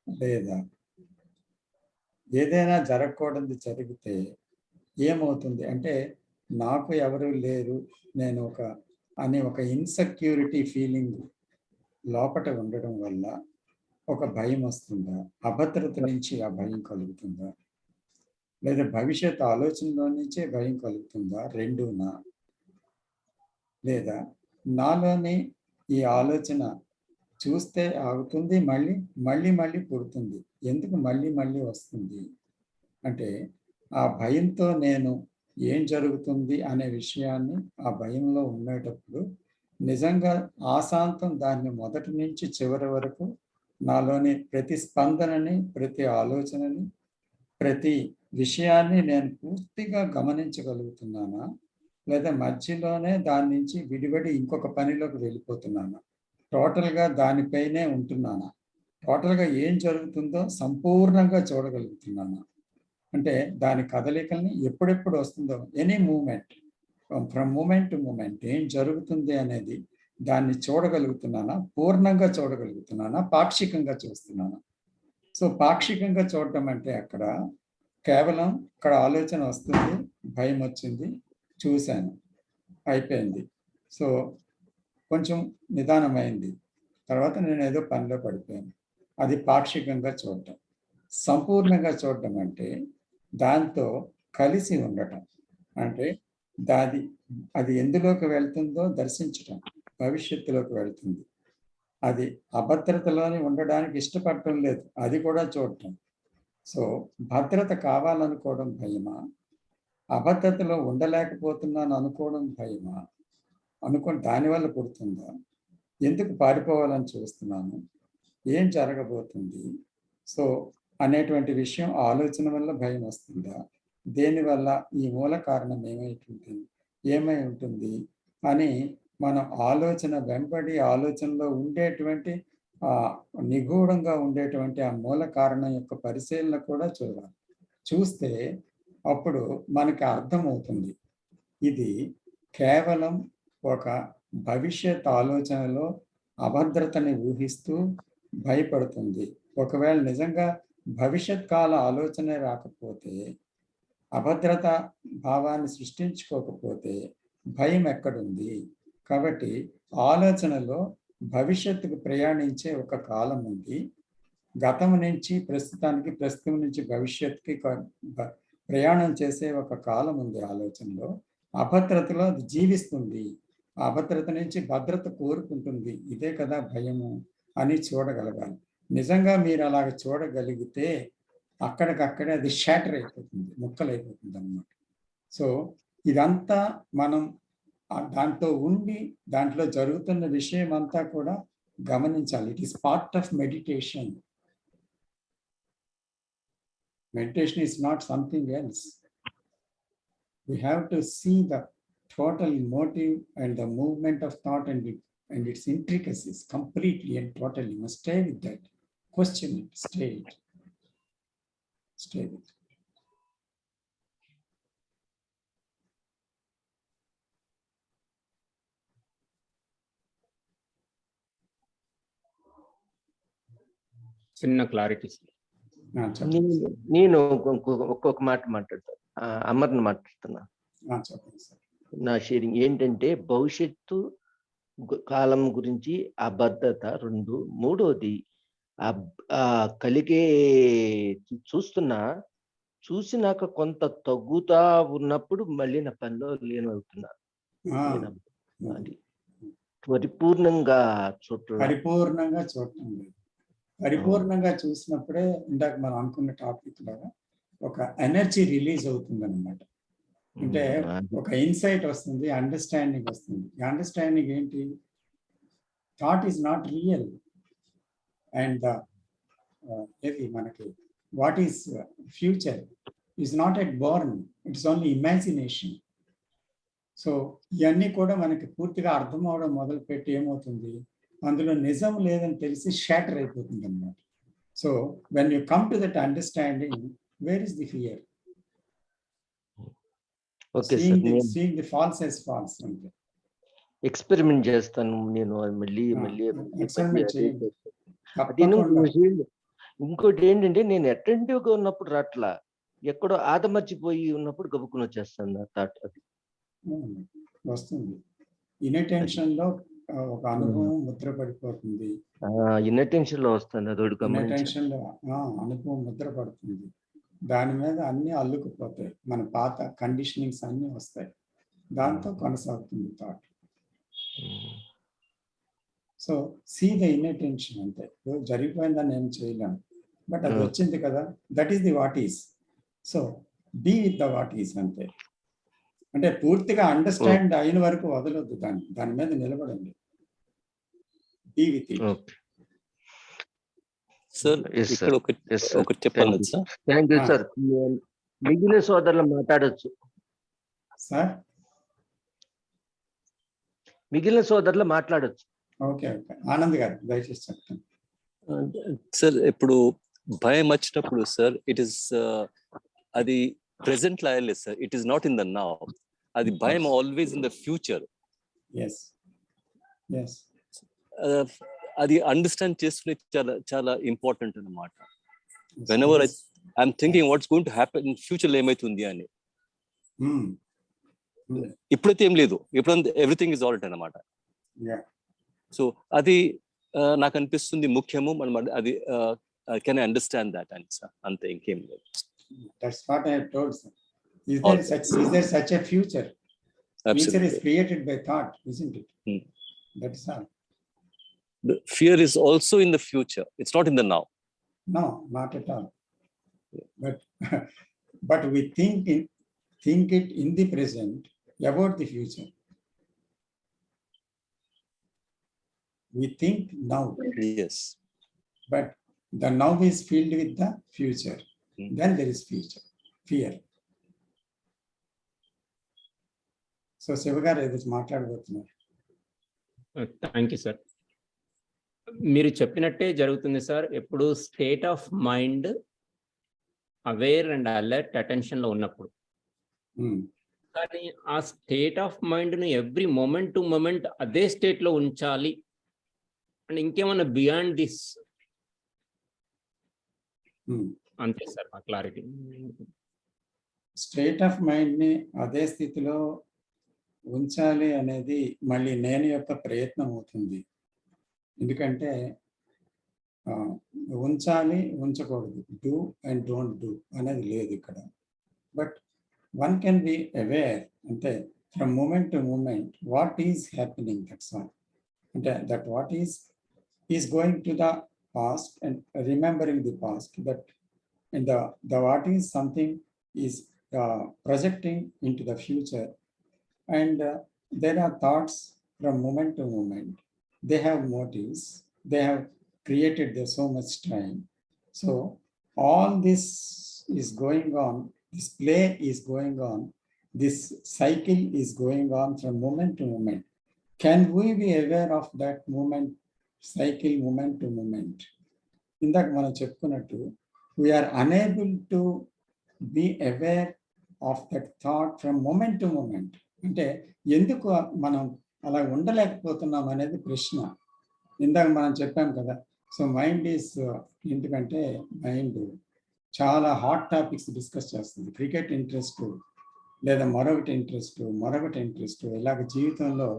లేదా ఏదైనా జరగకూడదు జరిగితే ఏమవుతుంది అంటే నాకు ఎవరు లేరు, నేను ఒక ఇన్సెక్యూరిటీ ఫీలింగ్ లోపట ఉండడం వల్ల ఒక భయం వస్తుందా? అభద్రత నుంచి ఆ భయం కలుగుతుందా? లేదా భవిష్యత్ ఆలోచనలో నుంచే భయం కలుగుతుందా? రెండూనా? లేదా నాలోని ఈ ఆలోచన చూస్తే ఆగుతుంది, మళ్ళీ మళ్ళీ మళ్ళీ పుడుతుంది, ఎందుకు మళ్ళీ మళ్ళీ వస్తుంది అంటే ఆ భయంతో నేను ఏం జరుగుతుంది అనే విషయాన్ని ఆ భయంలో ఉండేటప్పుడు నిజంగా ఆశాంతం దాన్ని మొదటి నుంచి చివరి వరకు నాలోని ప్రతి స్పందనని, ప్రతి ఆలోచనని, ప్రతి విషయాన్ని నేను పూర్తిగా గమనించగలుగుతున్నానా, లేదా మధ్యలోనే దాని నుంచి విడివడి ఇంకొక పనిలోకి వెళ్ళిపోతున్నానా, టోటల్గా దానిపైనే ఉంటున్నానా, టోటల్గా ఏం జరుగుతుందో సంపూర్ణంగా చూడగలుగుతున్నానా, అంటే దాని కదలికల్ని ఎప్పుడెప్పుడు వస్తుందో any moment from moment to moment ఏం జరుగుతుంది అనేది దాన్ని చూడగలుగుతున్నానా, పూర్ణంగా చూడగలుగుతున్నానా, పాక్షికంగా చూస్తున్నానా. సో పాక్షికంగా చూడటం అంటే అక్కడ కేవలం ఇక్కడ ఆలోచన వస్తుంది, భయం వచ్చింది, చూశాను, అయిపోయింది. సో కొంచెం నిదానమైంది, తర్వాత నేను ఏదో పనిలో పడిపోయాను. అది పాక్షికంగా చూడటం. సంపూర్ణంగా చూడటం అంటే దాంతో కలిసి ఉండటం, అంటే అది ఎందులోకి వెళ్తుందో దర్శించటం. భవిష్యత్తులోకి వెళ్తుంది, అది అభద్రతలోని ఉండడానికి ఇష్టపడటం లేదు, అది కూడా చూడటం. సో భద్రత కావాలనుకోవడం భయమా, అభద్రతలో ఉండలేకపోతున్నాను అనుకోవడం భయమా, దానివల్ల పుడుతుందా, ఎందుకు పారిపోవాలని చూస్తున్నాను, ఏం జరగబోతుంది, సో అనేటువంటి విషయం ఆలోచన వల్ల భయం వస్తుందా, దేనివల్ల, ఈ మూల కారణం ఏమై ఉంటుంది అని మనం ఆలోచన వెంబడి ఆలోచనలో ఉండేటువంటి నిగూఢంగా ఉండేటువంటి ఆ మూల కారణం యొక్క పరిశీలన కూడా చూడాలి. చూస్తే అప్పుడు మనకి అర్థమవుతుంది ఇది కేవలం ఒక భవిష్యత్ ఆలోచనలో అభద్రతని ఊహిస్తూ భయపడుతుంది. ఒకవేళ నిజంగా భవిష్యత్ కాల ఆలోచనే రాకపోతే, అభద్రత భావాన్ని సృష్టించుకోకపోతే భయం ఎక్కడుంది? కాబట్టి ఆలోచనలో భవిష్యత్తుకు ప్రయాణించే ఒక కాలం ఉంది, గతం నుంచి ప్రస్తుతానికి, ప్రస్తుతం నుంచి భవిష్యత్తుకి ప్రయాణం చేసే ఒక కాలం ఉంది. ఆలోచనలో అభద్రతలో అది జీవిస్తుంది, ఆ అభద్రత నుంచి భద్రత కోరుకుంటుంది. ఇదే కదా భయము అని చూడగలగాలి. నిజంగా మీరు అలాగ చూడగలిగితే అక్కడికక్కడే అది షాటర్ అయిపోతుంది, ముక్కలైపోతుంది అన్నమాట. సో ఇదంతా మనం దాంట్లో ఉండి దాంట్లో జరుగుతున్న విషయం అంతా కూడా గమనించాలి. It is part of meditation. Meditation is not something else. We have to see the total motive and the movement of thought and its intricacies completely and totally. You must stay with that. Question it, stay it. Stay with it. చిన్న clarity. నేను ఒక్కొక్క మాట మాట్లాడతాను. అమర్ని మాట్లాడుతున్నా. నా sharing ఏంటంటే భవిష్యత్తు కాలం గురించి అబద్ధత 2, మూడోది కలిగే చూసినాక కొంత తగ్గుతా ఉన్నప్పుడు మళ్ళీ నా పనిలో లీనమవుతున్నా. అది పరిపూర్ణంగా చూడటం. పరిపూర్ణంగా చూసినప్పుడే ఇందాక మనం అనుకున్న టాపిక్ లాగా ఒక ఎనర్జీ రిలీజ్ అవుతుంది అన్నమాట. అంటే ఒక ఇన్సైట్ వస్తుంది, అండర్స్టాండింగ్ వస్తుంది. అండర్స్టాండింగ్ ఏంటి? Thought is not real and ఏది మనకి what is future is not at Born, it's only imagination. So ఇవన్నీ కూడా మనకి పూర్తిగా అర్థం అవడం మొదలుపెట్టి ఏమవుతుంది, అందులో నిజం లేదని తెలిసి షాటర్ అయిపోతుంది అన్నమాట. So when you come to that understanding, where is the fear? Seeing the false as false. Experiment చేస్తాను నేను. మళ్ళీ ఇంకోటి ఏంటంటే నేను అటెంటివ్ గా ఉన్నప్పుడు రాట్లా, ఎక్కడో ఆదమర్చిపోయి ఉన్నప్పుడు గబుక్కుని వచ్చేస్తాను నా థాట్. అది వస్తుంది. ఇన్అటెన్షన్ లో ఒక అనుభవం ముద్ర పడిపోతుంది. ఇన్అటెన్షన్ లో వస్తుంది, అదొకటి గమనించాలి. ఇన్అటెన్షన్ లో అనుభవం ముద్ర పడుతుంది, దాని మీద అన్ని అల్లుకుపోతాయి, మన పాత కండిషనింగ్స్ అన్ని వస్తాయి, దాంతో కొనసాగుతుంది thought. So see the inattention. అంతే, జరిగిపోయిందని ఏం చేయలేము, బట్ అది వచ్చింది కదా, that is the what is. So be with the what is. అంతే. అంటే పూర్తిగా అండర్స్టాండ్ అయిన వరకు వదలొద్దు, దాని మీద నిలబడండి. Be with it. Sir Yes, ఇక్కడ sir. Yes, sir. ఒకటి చెప్పాలి సార్. Thank you sir. మిగిలిన సోదరులు మాట్లాడొచ్చు. సార్ మిగిలిన సోదరులు మాట్లాడొచ్చు. ఓకే ఓకే, ఆనంద్ గారు దయచేసి చెప్తాను. సార్ ఇప్పుడు భయం వచ్చినప్పుడు సార్ ఇట్ ఈస్ అది ప్రెసెంట్ లో లేదు sir, it is not in the now. అది భయం always in the future. Yes. Yes. అది అండర్స్టాండ్ చేసుకునే చాలా చాలా ఇంపార్టెంట్ అన్నమాట. When ever I'm thinking what's going to happen in future లో ఏమైతుంది అని. ఇప్పుడైతే ఏం లేదు, ఎప్పుడంతా ఎవ్రీథింగ్ ఇస్ ఆల్రెడీ అన్నమాట. సో అది నాకు అనిపిస్తుంది ముఖ్యము. మనం అది కెన్ ఐ అండర్స్టాండ్ దాట్ అని సార్, అంతే, ఇంకేం లేదు. That's what I have told, sir. Is there such a future? Future is created by thought, isn't it? That's all. The fear is also in the future. It's not in the now. No, not at all. But we think it in the present about the future. We think now. Yes. But the now is filled with the future. Then there is fear. So Sivagar is మాట్లాడబోతున్నారు. Thank you sir. మీరు చెప్పినట్టే జరుగుతుంది sir. ఎప్పుడు state of mind aware and alert attention లో ఉన్నప్పుడు. కానీ ఆ state of mind ను ఎవ్రీ మూమెంట్ టు మూమెంట్ అదే స్టేట్ లో ఉంచాలి అండ్ ఇంకేమన్నా బియాండ్ దిస్, అంతే సార్ మా క్లారిటీ. స్టేట్ ఆఫ్ మైండ్ ని అదే స్థితిలో ఉంచాలి అనేది మళ్ళీ నేను యొక్క ప్రయత్నం అవుతుంది. ఎందుకంటే ఉంచాలి, ఉంచకూడదు, డూ అండ్ డోంట్ డూ అనేది లేదు ఇక్కడ. But one can be aware, అంటే from moment to moment what is happening, that's all. అంటే that what is going to the past and remembering the past, that and the what is something is projecting into the future, and there are thoughts from moment to moment. They have motives, they have created there so much time. So all this is going on, this play is going on, this cycle is going on from moment to moment. Can we be aware of that moment, cycle, moment to moment? ఇందాక మనం చెప్పుకున్నట్టు we are unable to be aware of that thought from moment to moment. అంటే ఎందుకు మనం అలా ఉండలేకపోతున్నాం అనేది ప్రశ్న. ఇందాక మనం చెప్పాం కదా. సో మైండ్ ఈస్, ఎందుకంటే మైండ్ చాలా హాట్ టాపిక్స్ డిస్కస్ చేస్తుంది. క్రికెట్ ఇంట్రెస్ట్, లేదా మరొకటి ఇంట్రెస్ట్, ఇలాగ జీవితంలో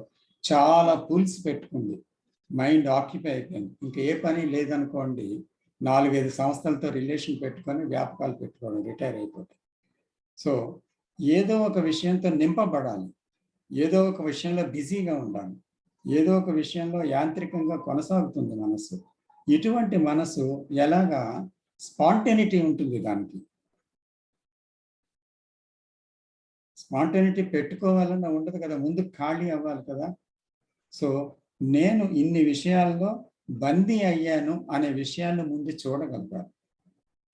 చాలా పుల్స్ పెట్టుకుంది. మైండ్ ఆక్యుపై అయిపోయింది. ఇంకా ఏ పని లేదనుకోండి, 4-5 సంస్థలతో రిలేషన్ పెట్టుకొని వ్యాపకాలు పెట్టుకోవడం, రిటైర్ అయిపోతాయి. సో ఏదో ఒక విషయంతో నింపబడాలి, ఏదో ఒక విషయంలో బిజీగా ఉండాలి, ఏదో ఒక విషయంలో యాంత్రికంగా కొనసాగుతుంది మనసు. ఇటువంటి మనసు ఎలాగా స్పాంటేనిటీ ఉంటుంది, దానికి స్పాంటేనిటీ పెట్టుకోవాలన్నా ఉండదు కదా, ముందు ఖాళీ అవ్వాలి కదా. సో నేను ఇన్ని విషయాల్లో బందీ అయ్యాను అనే విషయాన్ని ముందు చూడగలుగుతాను.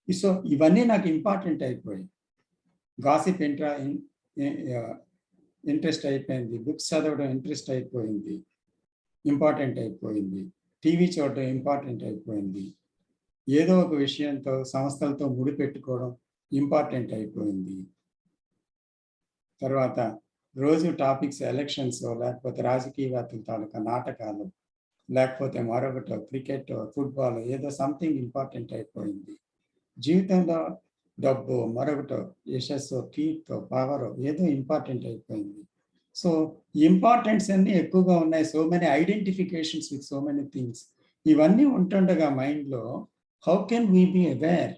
సో ఇవన్నీ నాకు ఇంపార్టెంట్ అయిపోయాయి. గాసిప్ ఇంట్రెస్ట్ అయిపోయింది, బుక్స్ చదవడం ఇంట్రెస్ట్ అయిపోయింది, ఇంపార్టెంట్ అయిపోయింది, టీవీ చూడడం ఇంపార్టెంట్ అయిపోయింది, ఏదో ఒక విషయంతో సంస్థలతో ముడిపెట్టుకోవడం ఇంపార్టెంట్ అయిపోయింది. తర్వాత రోజు టాపిక్స్ ఎలక్షన్స్, లేకపోతే రాజకీయవేత్తల తాలూకా నాటకాలు, లేకపోతే మరొకటో క్రికెట్, ఫుట్బాల్, ఏదో సంథింగ్ ఇంపార్టెంట్ అయిపోయింది. జీవితంలో డబ్బు, మరొకటో యశస్సు, కీర్తో, పవరో ఏదో ఇంపార్టెంట్ అయిపోయింది. సో ఇంపార్టెన్స్ అన్నీ ఎక్కువగా ఉన్నాయి. So many identifications with so many things. ఇవన్నీ ఉంటుండగా మైండ్లో how can we be aware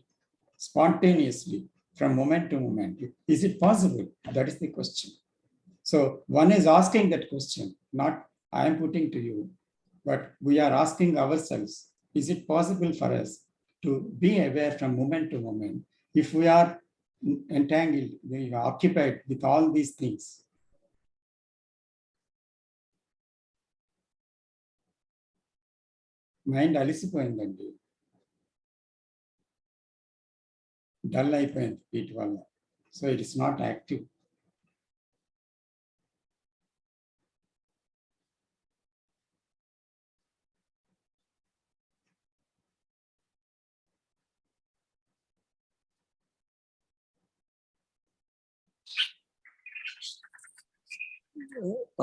spontaneously from moment to moment? Is it possible? That is the question. So one is asking that question, not I am putting to you, but we are asking ourselves, is it possible for us to be aware from moment to moment? If we are entangled, we are occupied with all these things, mind అలిసిపోయిందండి, dull అయిపోయింది వీటి వల్ల. So it is not active.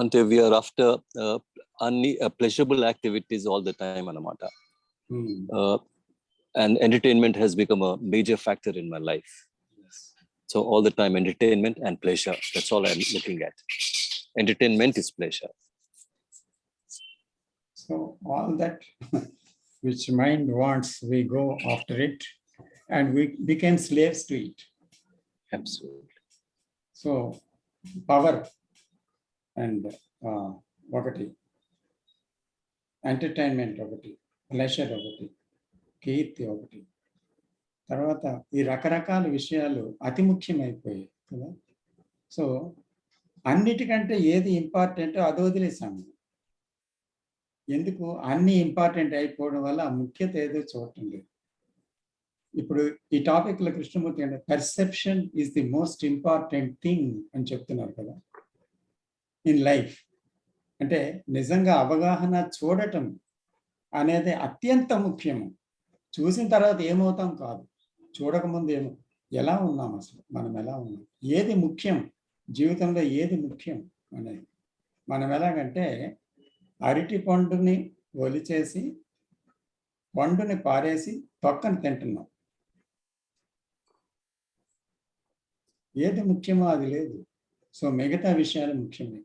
అంటే we are after అన్ని pleasurable activities all the time అన్నమాట. And entertainment has become a major factor in my life. Yes. So all the time entertainment and pleasure, that's all I'm looking at. Entertainment is pleasure. So all that which mind wants, we go after it and we became slaves to it. Absolutely. So power and ఒకటి, entertainment ఒకటి, pleasure ఒకటి, కీర్తి ఒకటి, తర్వాత ఈ రకరకాల విషయాలు అతి ముఖ్యమైపోయాయి కదా. సో అన్నిటికంటే ఏది ఇంపార్టెంటో అది వదిలేసాము. ఎందుకు? అన్ని ఇంపార్టెంట్ అయిపోవడం వల్ల ఆ ముఖ్యత ఏదో చూడటం లేదు. ఇప్పుడు ఈ టాపిక్లో కృష్ణమూర్తి అంటే perception is the most important thing అని చెప్తున్నారు కదా ఇన్ లైఫ్. అంటే నిజంగా అవగాహన చూడటం అనేది అత్యంత ముఖ్యము. చూసిన తర్వాత ఏమవుతాం కాదు, చూడకముందు ఎలా ఉన్నాం, అసలు మనం ఎలా ఉన్నాం, ఏది ముఖ్యం జీవితంలో, ఏది ముఖ్యం అనేది. మనం ఎలాగంటే అరటి పండుని ఒలిచేసి పండుని పారేసి తొక్కని తింటున్నాం. ఏది ముఖ్యమో అది లేదు. సో మిగతా విషయాలు ముఖ్యమే.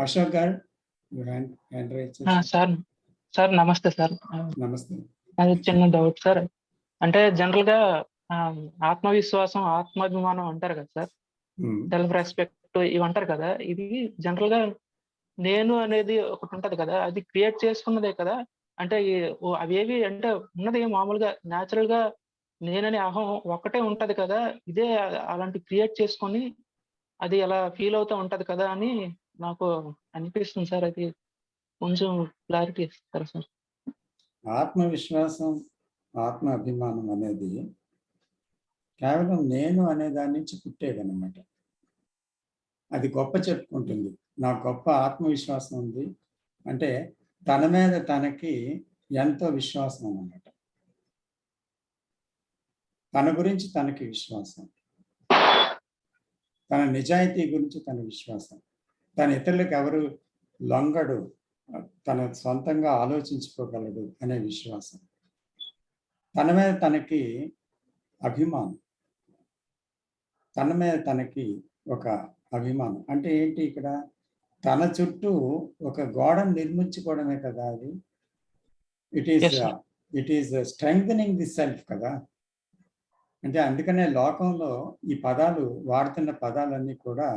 అశోక్ గారు సార్ నమస్తే సార్. నమస్తే. అది చిన్న డౌట్ సార్. అంటే జనరల్ గా ఆత్మవిశ్వాసం, ఆత్మాభిమానం అంటారు కదా సార్, సెల్ఫ్ రెస్పెక్ట్ ఇవి అంటారు కదా. ఇది జనరల్ గా నేను అనేది ఒకటి ఉంటది కదా, అది క్రియేట్ చేసుకున్నదే కదా. అంటే అవేవి అంటే ఉన్నది మామూలుగా న్యాచురల్ గా నేననే అహం ఒక్కటే ఉంటది కదా, ఇదే అలాంటి క్రియేట్ చేసుకొని అది అలా ఫీల్ అవుతూ ఉంటది కదా అని నాకు అనిపిస్తుంది సార్. అది కొంచెం క్లారిటీ ఇస్తారా సార్? ఆత్మవిశ్వాసం, ఆత్మ అభిమానం అనేది కేవలం నేను అనే దాని నుంచి పుట్టేదన్నమాట. అది గొప్ప చెప్పుకుంటుంది, నాకు గొప్ప ఆత్మవిశ్వాసం ఉంది అంటే తన మీద తనకి ఎంతో విశ్వాసం అన్నమాట. తన గురించి తనకి విశ్వాసం, తన నిజాయితీ గురించి తన విశ్వాసం, తన ఇతరులకు ఎవరు లొంగడు, తన సొంతంగా ఆలోచించుకోగలడు అనే విశ్వాసం, తన మీద తనకి అభిమానం, తన మీద తనకి ఒక అభిమానం. అంటే ఏంటి? ఇక్కడ తన చుట్టూ ఒక గోడను నిర్మించుకోవడమే కదా అది. It is strengthening the self కదా. అంటే అందుకనే లోకంలో ఈ పదాలు వాడుతున్న పదాలన్నీ కూడా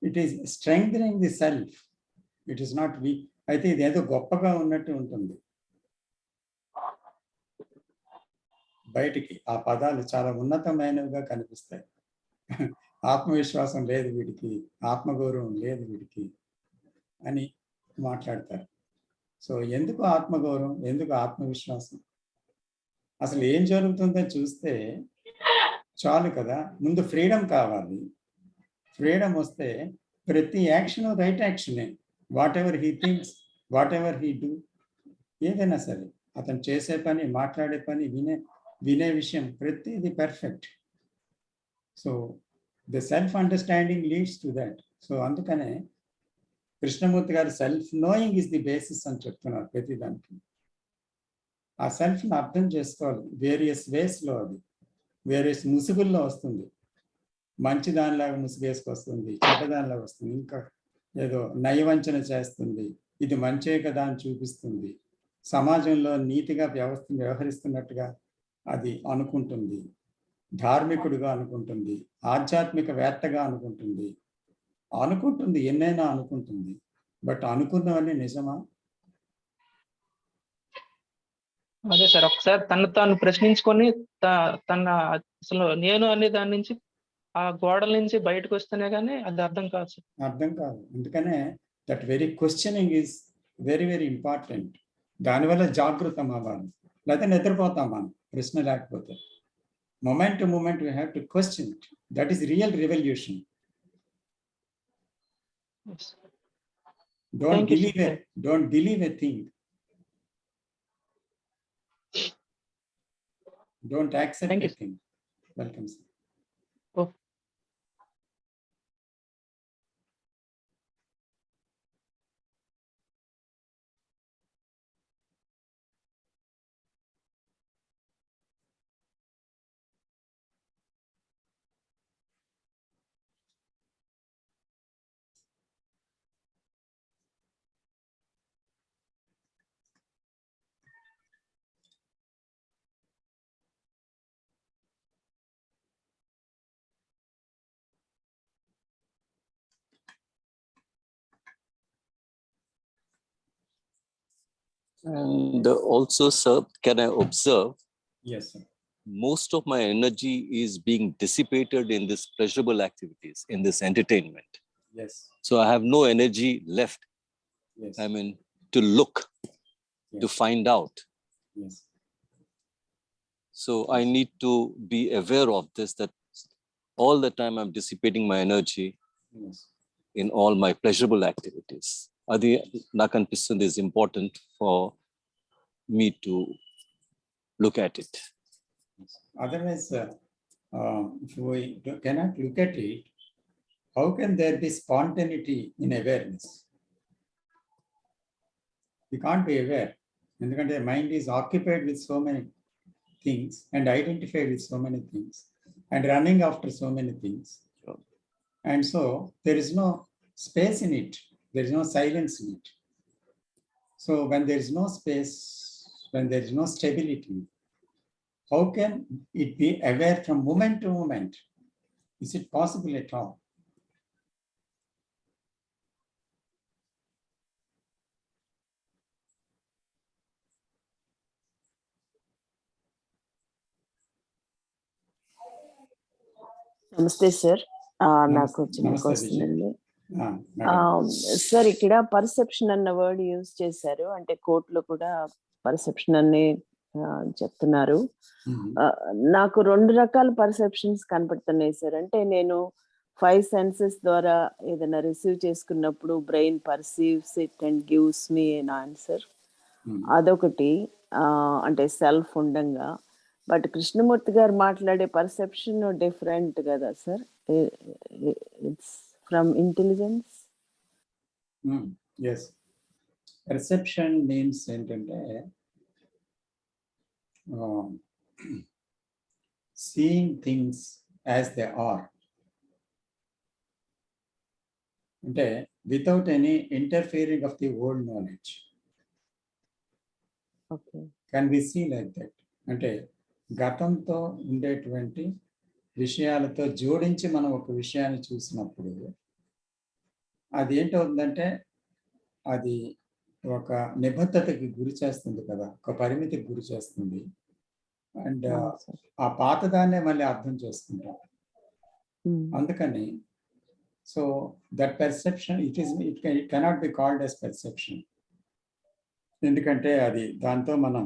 it is strengthening the self, it is not week. అయితే ఇది ఏదో గొప్పగా ఉన్నట్టు ఉంటుంది బయటికి, ఆ పదాలు చాలా ఉన్నతమైనవిగా కనిపిస్తాయి. ఆత్మవిశ్వాసం లేదు వీడికి, ఆత్మగౌరవం లేదు వీడికి అని మాట్లాడతారు. సో ఎందుకు ఆత్మగౌరవం, ఎందుకు ఆత్మవిశ్వాసం? అసలు ఏం జరుగుతుందో చూస్తే చాలు కదా. ముందు ఫ్రీడమ్ కావాలి. ఫ్రీడమ్ వస్తే ప్రతి యాక్షన్ రైట్ యాక్షనే. Whatever he thinks, whatever he do, ఏదైనా సరే అతను చేసే పని, మాట్లాడే పని, వినే విషయం ప్రతిది perfect. So the self understanding leads to that. So అందుకనే కృష్ణమూర్తి గారు self knowing is the basis అని చెప్తున్నారు ప్రతిదానికి. ఆ సెల్ఫ్ని అర్థం చేసుకోవాలి వేరియస్ వేస్లో. అది వేరియస్ ముసుగుల్లో వస్తుంది. మంచి దానిలాగా ముసుగేసుకొస్తుంది, చెడ్డదానిలాగా వస్తుంది, ఇంకా ఏదో నయవంచన చేస్తుంది, ఇది మంచే కదా అని చూపిస్తుంది, సమాజంలో నీతిగా వ్యవహరిస్తున్నట్టుగా అది అనుకుంటుంది, ధార్మికుడిగా అనుకుంటుంది, ఆధ్యాత్మికవేత్తగా అనుకుంటుంది, ఎన్నైనా అనుకుంటుంది. బట్ అనుకున్నవన్నీ నిజమా? అదే సార్, ఒకసారి తాను ప్రశ్నించుకొని తన అసలు నేను అనే దాని నుంచి, ఆ గోడల నుంచి బయటకు వస్తేనే కానీ అది అర్థం కాదు సార్. అర్థం కాదు. అందుకనే that very questioning is very very important. దానివల్ల జాగృతం అవ్వాలి, లేకపోతే నిద్రపోతాం మనం ప్రశ్న లేకపోతే. Moment to moment we have to question it. That is real revolution. Yes. Don't Thank you, believe sir. it. Don't believe a thing. Don't accept Thank a you, sir. thing. Welcome, sir. Oh. And also, sir, can I observe? Yes, sir. Most of my energy is being dissipated in this pleasurable activities, in this entertainment. Yes. So I have no energy left. Yes. I mean, to look, Yes. to find out. Yes. So I need to be aware of this, that all the time I'm dissipating my energy Yes. in all my pleasurable activities. Adi నాకు అనిపిస్తుంది is important for me to look at it. Otherwise, if we cannot look at it, how can there be spontaneity in awareness? We can't be aware. Because the mind is occupied with so many things and identified with so many things and running after so many things. Sure. And so there is no space in it. There is no silence in it. So when there is no space, when there is no stability, how can it be aware from moment to moment? Is it possible at all? నమస్తే sir. నాకు చిన్న నమస్తే, question అండి. Madam. Sir, ఇక్కడ perception అన్న word use చేశారు, అంటే కోర్టులో కూడా పర్సెప్షన్ అని చెప్తున్నారు. నాకు 2 రకాల పర్సెప్షన్స్ కనపడుతున్నాయి సార్. అంటే నేను 5 సెన్సెస్ ద్వారా ఏదైనా రిసీవ్ చేసుకున్నప్పుడు brain perceives it and gives me an answer. అదొకటి, అంటే సెల్ఫ్ ఉండంగా. బట్ కృష్ణమూర్తి గారు మాట్లాడే పర్సెప్షన్ డిఫరెంట్ కదా సార్? It's from intelligence. Yes, perception means ఏంటంటే seeing things as they are, అంటే without any interfering of the old knowledge. Okay, can we see like that? అంటే గతంతో ఉండేటువంటి విషయాలతో జోడించి మనం ఒక విషయాన్ని చూసినప్పుడు అది ఏంటవుతుందంటే అది ఒక నిబద్ధతకి గురి చేస్తుంది కదా, ఒక పరిమితికి గురి చేస్తుంది. అండ్ ఆ పాతదాన్నే మళ్ళీ అర్థం చేసుకుంటాం. అందుకని so that perception it cannot be called as perception. ఎందుకంటే అది దాంతో మనం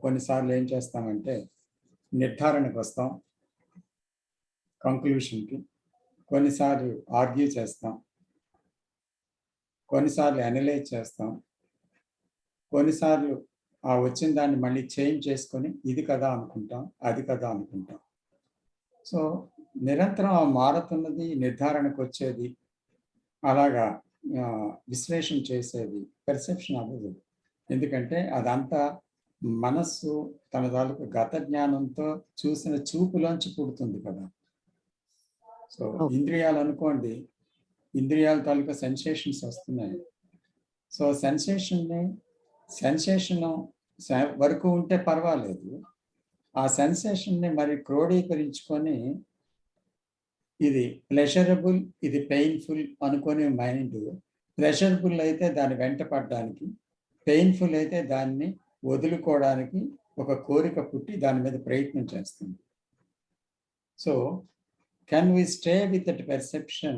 కొన్నిసార్లు ఏం చేస్తామంటే నిర్ధారణకు వస్తాం, కంక్లూషన్కి. కొన్నిసార్లు ఆర్గ్యూ చేస్తాం, కొన్నిసార్లు అనలైజ్ చేస్తాం, కొన్నిసార్లు ఆ వచ్చిన దాన్ని మళ్ళీ చేంజ్ చేసుకొని ఇది కదా అనుకుంటాం, అది కదా అనుకుంటాం. సో నిరంతరం ఆ మారుతున్నది, నిర్ధారణకు వచ్చేది, అలాగా విశ్లేషణ చేసేది పెర్సెప్షన్ అవ్వదు. ఎందుకంటే అదంతా మనస్సు తన తాలూకు గత జ్ఞానంతో చూసిన చూపులోంచి పుడుతుంది కదా. సో ఇంద్రియాలు అనుకోండి, ఇంద్రియాల తాలూకా సెన్సేషన్స్ వస్తున్నాయి. సో సెన్సేషన్ వరకు ఉంటే పర్వాలేదు, ఆ సెన్సేషన్ని మరి క్రోడీకరించుకొని ఇది ప్లెజరబుల్, ఇది పెయిన్ఫుల్ అనుకునే మైండ్ ప్లెజరబుల్ అయితే దాన్ని వెంట పడడానికి, పెయిన్ఫుల్ అయితే దాన్ని వదులుకోవడానికి ఒక కోరిక పుట్టి దాని మీద ప్రయత్నం చేస్తుంది. So can we stay with that perception,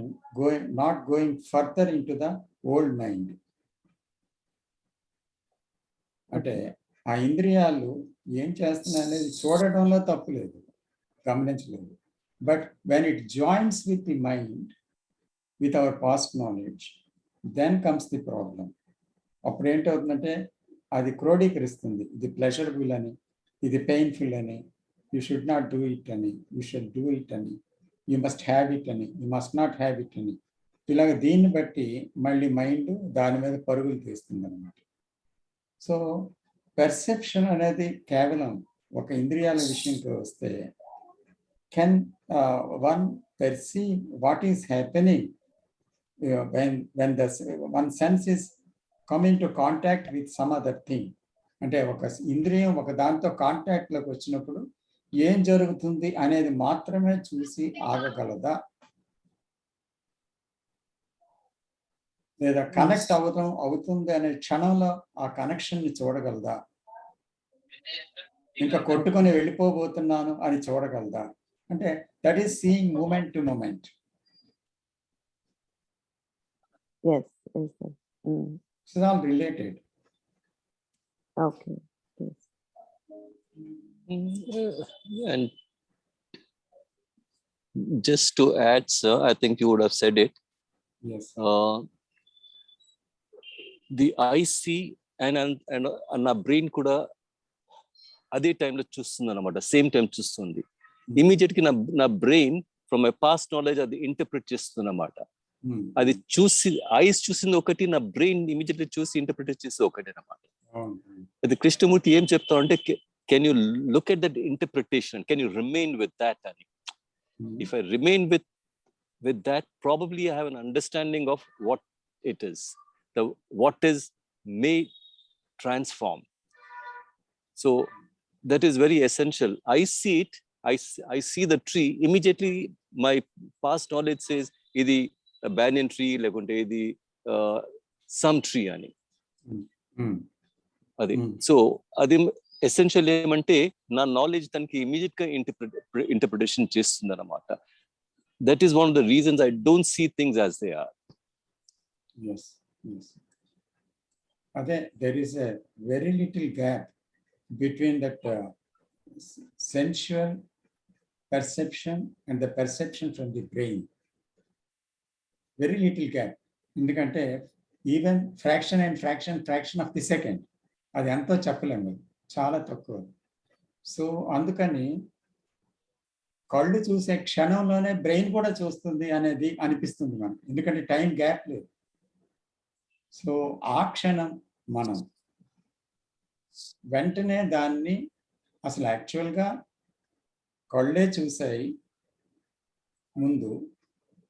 not going further into the old mind? అంటే ఆ ఇంద్రియాలు ఏం చేస్తున్నాయి అనేది చూడటంలో తప్పు లేదు, గమనించలేదు. But when it joins with the mind, with our past knowledge, then comes the problem. అప్పుడు ఏంటవుతుందంటే అది క్రోడీకరిస్తుంది, ఇది ప్లెజరబుల్ అని, ఇది పెయిన్ఫుల్ అని, you should not do it అని, యూ షుడ్ డూ ఇట్ అని, యూ మస్ట్ హ్యావ్ ఇట్ అని, you must not have it అని, ఇలాగ దీన్ని బట్టి మళ్ళీ మైండ్ దాని మీద పరుగులు తీస్తుంది అనమాట. సో పెర్సెప్షన్ అనేది కేవలం ఒక ఇంద్రియాల విషయంకి వస్తే, can one perceive what is happening when the one sense is coming to contact with some other thing. అంటే ఒక ఇంద్రియం ఒక దాంతో కాంటాక్ట్లోకి వచ్చినప్పుడు ఏం జరుగుతుంది అనేది మాత్రమే చూసి ఆగగలదా, లేదా కనెక్ట్ అవుతుంది అనే క్షణంలో ఆ కనెక్షన్ని చూడగలదా, ఇంకా కొట్టుకొని వెళ్ళిపోబోతున్నాను అని చూడగలదా? అంటే that is seeing moment to moment. Yes, yes, sir. It's all related. Okay. Yes. And just to add, sir, I think you would have said it. Yes. The I see and నా brain కూడా అదే టైంలో చూస్తుంది అనమాట, same time చూస్తుంది. Immediate గా నా brain from my past knowledge అది ఇంటర్ప్రిట్ చేస్తుంది అనమాట. అది చూసి ఐస్ చూసింది ఒకటి, నా బ్రెయిన్ ఇమీడియట్లీ చూసి ఇంటర్ప్రిట్ చేసేది ఒకటి అనమాట. అది కృష్ణమూర్తి ఏం చెప్తా అంటే, can you look at that interpretation, can you remain with that అని. If I remain with that, probably I have an understanding of what it is, what is may transform. So that is very essential. I see it, I see the tree, immediately my past knowledge says idi a banyan tree, lekunte idi some tree ani. Adi so adi essentially emante na knowledge tanki immediate ga interpretation chestundi anamata. That is one of the reasons I don't see things as they are. Yes, yes. There is a very little gap between that sensual perception and the perception from the brain. Very little gap. Endukante even fraction of the second, అది ఎంతో చెప్పలేము, చాలా తక్కువ. So అందుకని కళ్ళు చూసే క్షణంలోనే brain కూడా చూస్తుంది అనేది అనిపిస్తుంది మనకు, ఎందుకంటే టైం గ్యాప్ లేదు. సో ఆ క్షణం మనం వెంటనే దాన్ని అసలు యాక్చువల్గా కళ్ళే చూసాయి ముందు,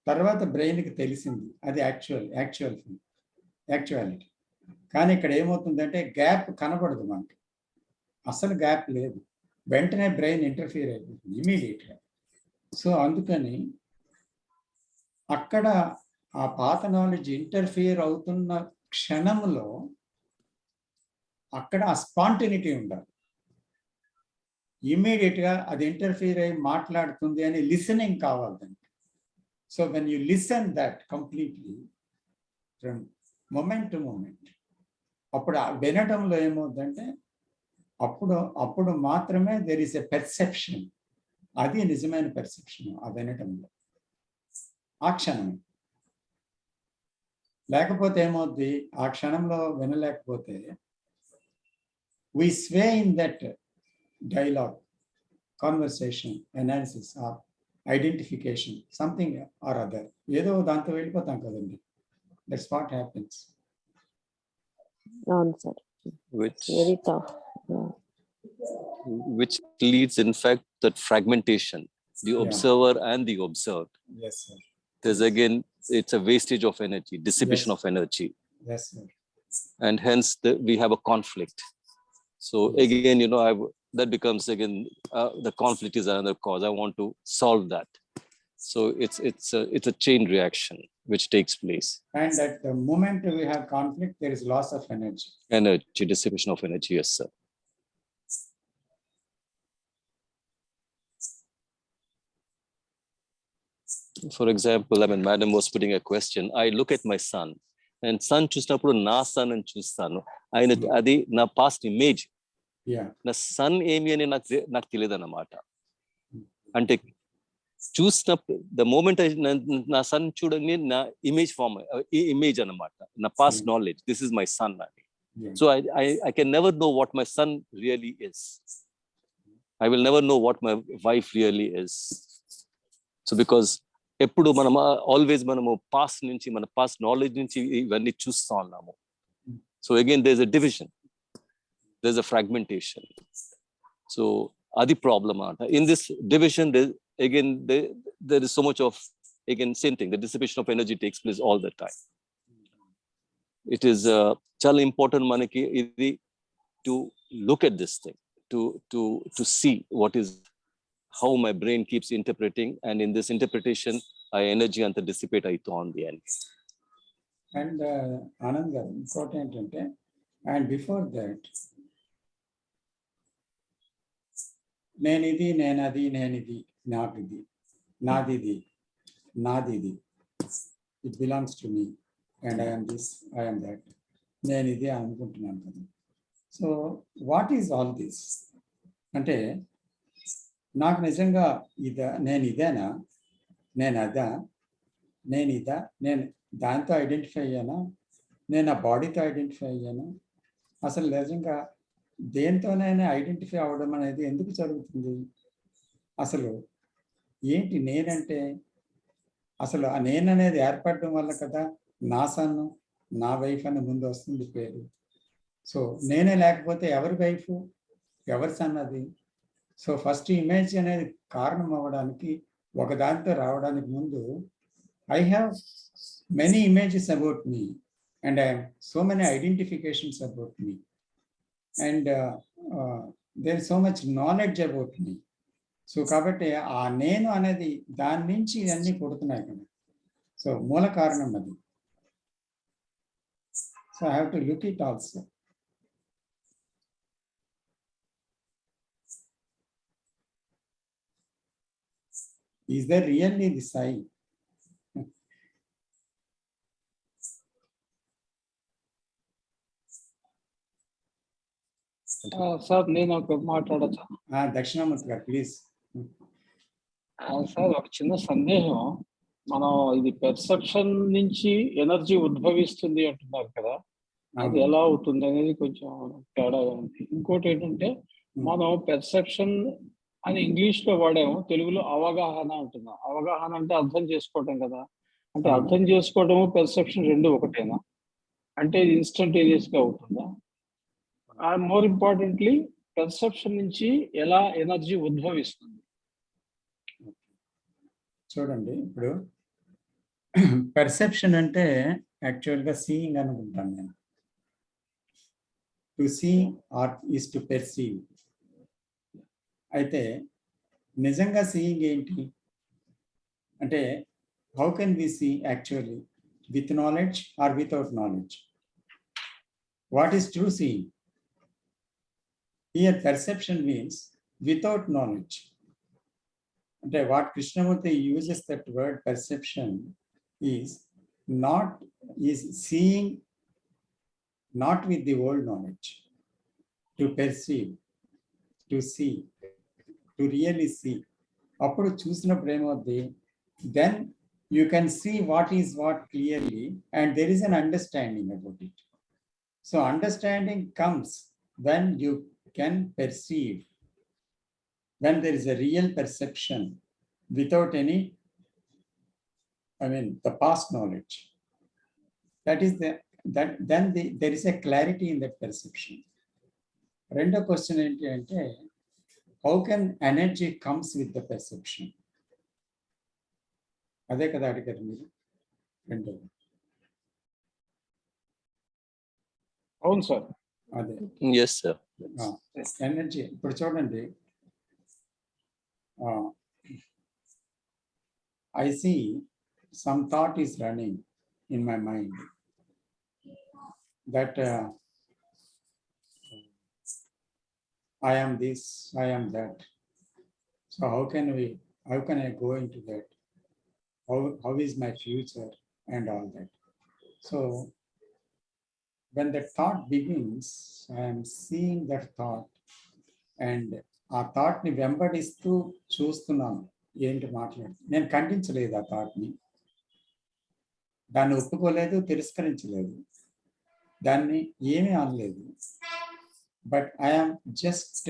తర్వాత బ్రెయిన్కి తెలిసింది అది యాక్చువాలిటీ. కానీ ఇక్కడ ఏమవుతుందంటే గ్యాప్ కనబడదు మనకి, అసలు గ్యాప్ లేదు, వెంటనే బ్రెయిన్ ఇంటర్ఫియర్ అయిపోతుంది ఇమీడియట్గా. సో అందుకని అక్కడ ఆ పాత నాలెడ్జ్ ఇంటర్ఫియర్ అవుతున్న క్షణంలో అక్కడ ఆ స్పాంటినిటీ ఉండాలి. ఇమీడియట్గా అది ఇంటర్ఫియర్ అయ్యి మాట్లాడుతుంది అని లిసనింగ్ కావాలి దానికి. So when you listen that completely from moment to moment, అప్పుడు ఆ వినటంలో ఏమవుతుందంటే అప్పుడు మాత్రమే దెర్ ఈస్ ఎ పెర్సెప్షన్. అది నిజమైన పెర్సెప్షన్ ఆ వినటంలో, ఆ క్షణం. లేకపోతే ఏమవుద్ది, ఆ క్షణంలో వినలేకపోతే we sway in that dialogue, conversation, analysis or identification, something or other. ఏదో దాంతో వెళ్ళిపోతాం కదండి. That's what happens. అవును sir, very tough. Which leads in fact that fragmentation, the observer and the observed. Yes sir. There's again, it's a wastage of energy, dissipation of energy. Yes sir. And hence we have a conflict. So again, that becomes again the conflict is another cause. I want to solve that. So it's a chain reaction which takes place. And at the moment we have conflict, there is loss of energy, dissipation of energy. Yes sir. For example, madam was putting a question. I look at my son and son చూసినప్పుడు నా sun అని చూస్తాను. ఆయన అది నా past image. నా sun ఏమి అని నాకు తెలియదు అన్నమాట. అంటే చూసినప్పుడు ద మూమెంట్ నా సన్ చూడండి, నా ఇమేజ్ ఫామ్, ఈ ఇమేజ్ అన్నమాట, నా past knowledge, this is my son అని. So I can never know what my son really is. I will never know what my wife really is. So because ఎప్పుడు మనం always మనము past నుంచి, మన past knowledge నుంచి ఇవన్నీ చూస్తా ఉన్నాము. So again there is a division, there is a fragmentation. So అది ప్రాబ్లమ్ అన్నమాట. In this division again there is so much of, again, same thing, the dissipation of energy takes place all the time. It is చాలా important manaki idi to look at this thing, to see what is, how my brain keeps interpreting, and in this interpretation I energy anta dissipate aitu on the end. And Anand garu inkote entante, and before that నేనిది, నేనది, నేనిది, నాకిది, నాదిది, నాదిది, it belongs to me, and I am this, I am that, నేను ఇది అనుకుంటున్నాను కదా. So what is all this అంటే, నాకు నిజంగా నేను ఇదేనా, నేను అదా, నేను ఇదా, నేను దాంతో ఐడెంటిఫై అయ్యానా, నేను ఆ బాడీతో ఐడెంటిఫై అయ్యానా, అసలు నిజంగా దేంతోనైనా ఐడెంటిఫై అవ్వడం అనేది ఎందుకు జరుగుతుంది? అసలు ఏంటి నేనంటే? అసలు ఆ నేను అనేది ఏర్పడడం వల్ల కదా నా సన్ను, నా వైఫ్ అని ముందు వస్తుంది పేరు. సో నేనే లేకపోతే ఎవరి వైఫ్, ఎవరి సన్ అది? సో ఫస్ట్ ఇమేజ్ అనేది కారణం అవ్వడానికి, ఒక దాంతో రావడానికి ముందు I have many images about me, and I have so many identifications about me, and there is so much knowledge about me. So కాబట్టి ఆ నేను అనేది దాని నుంచి ఇవన్నీ పుడుతున్నాయి కదా. సో మూల కారణం అది. So I have to look it also. Is there really this I? Sir నేను ఒక మాట్లాడచ్చా? దక్షిణామూర్తి గారు ప్లీజ్. సార్ ఒక చిన్న సందేహం. మనం ఇది పెర్సెప్షన్ నుంచి ఎనర్జీ ఉద్భవిస్తుంది అంటున్నారు కదా, అది ఎలా అవుతుంది అనేది కొంచెం తేడాగా ఉంది. ఇంకోటి ఏంటంటే, మనం పెర్సెప్షన్ అని ఇంగ్లీష్ లో వాడాము, తెలుగులో అవగాహన అంటున్నాం. అవగాహన అంటే అర్థం చేసుకోవటం కదా. అంటే అర్థం చేసుకోవడము పెర్సెప్షన్ రెండు ఒకటేనా? అంటే ఇది ఇన్స్టంటేనియస్ గా అవుతుందా? మోర్ ఇంపార్టెంట్లీ, పెర్సెప్షన్ నుంచి ఎలా ఎనర్జీ ఉద్భవిస్తుంది? చూడండి, ఇప్పుడు పెర్సెప్షన్ అంటే యాక్చువల్గా సీయింగ్ అనుకుంటాను నేను. To see or is to perceive. అయితే నిజంగా సీయింగ్ ఏంటి అంటే, how can we see actually, with knowledge or without knowledge? What is true seeing? Here perception means without knowledge. And what Krishnamurti uses that word perception is seeing not with the old knowledge. To perceive, to see, to really see. Appudu chusinapudu emavuddi, then you can see what is what clearly, and there is an understanding about it. So understanding comes when you can perceive, when there is a real perception without any, the past knowledge. That is there is a clarity in that perception. Rendo question enti ante, how can energy comes with the perception? Ade kada adigaru meeru. Rendo. అవును sir. అదే. Yes sir. Energy ఇప్పుడు చూడండి, I see some thought is running in my mind that I am this, I am that. So how can I go into that? How is my future and all that? So when the thought begins, I am seeing that thought and ఆ థాట్ని వెంబడిస్తూ చూస్తున్నాను. ఏంటి మాట్లాడు, నేను ఖండించలేదు ఆ థాట్ని, దాన్ని ఒప్పుకోలేదు, తిరస్కరించలేదు, దాన్ని ఏమీ అనలేదు. But I'm just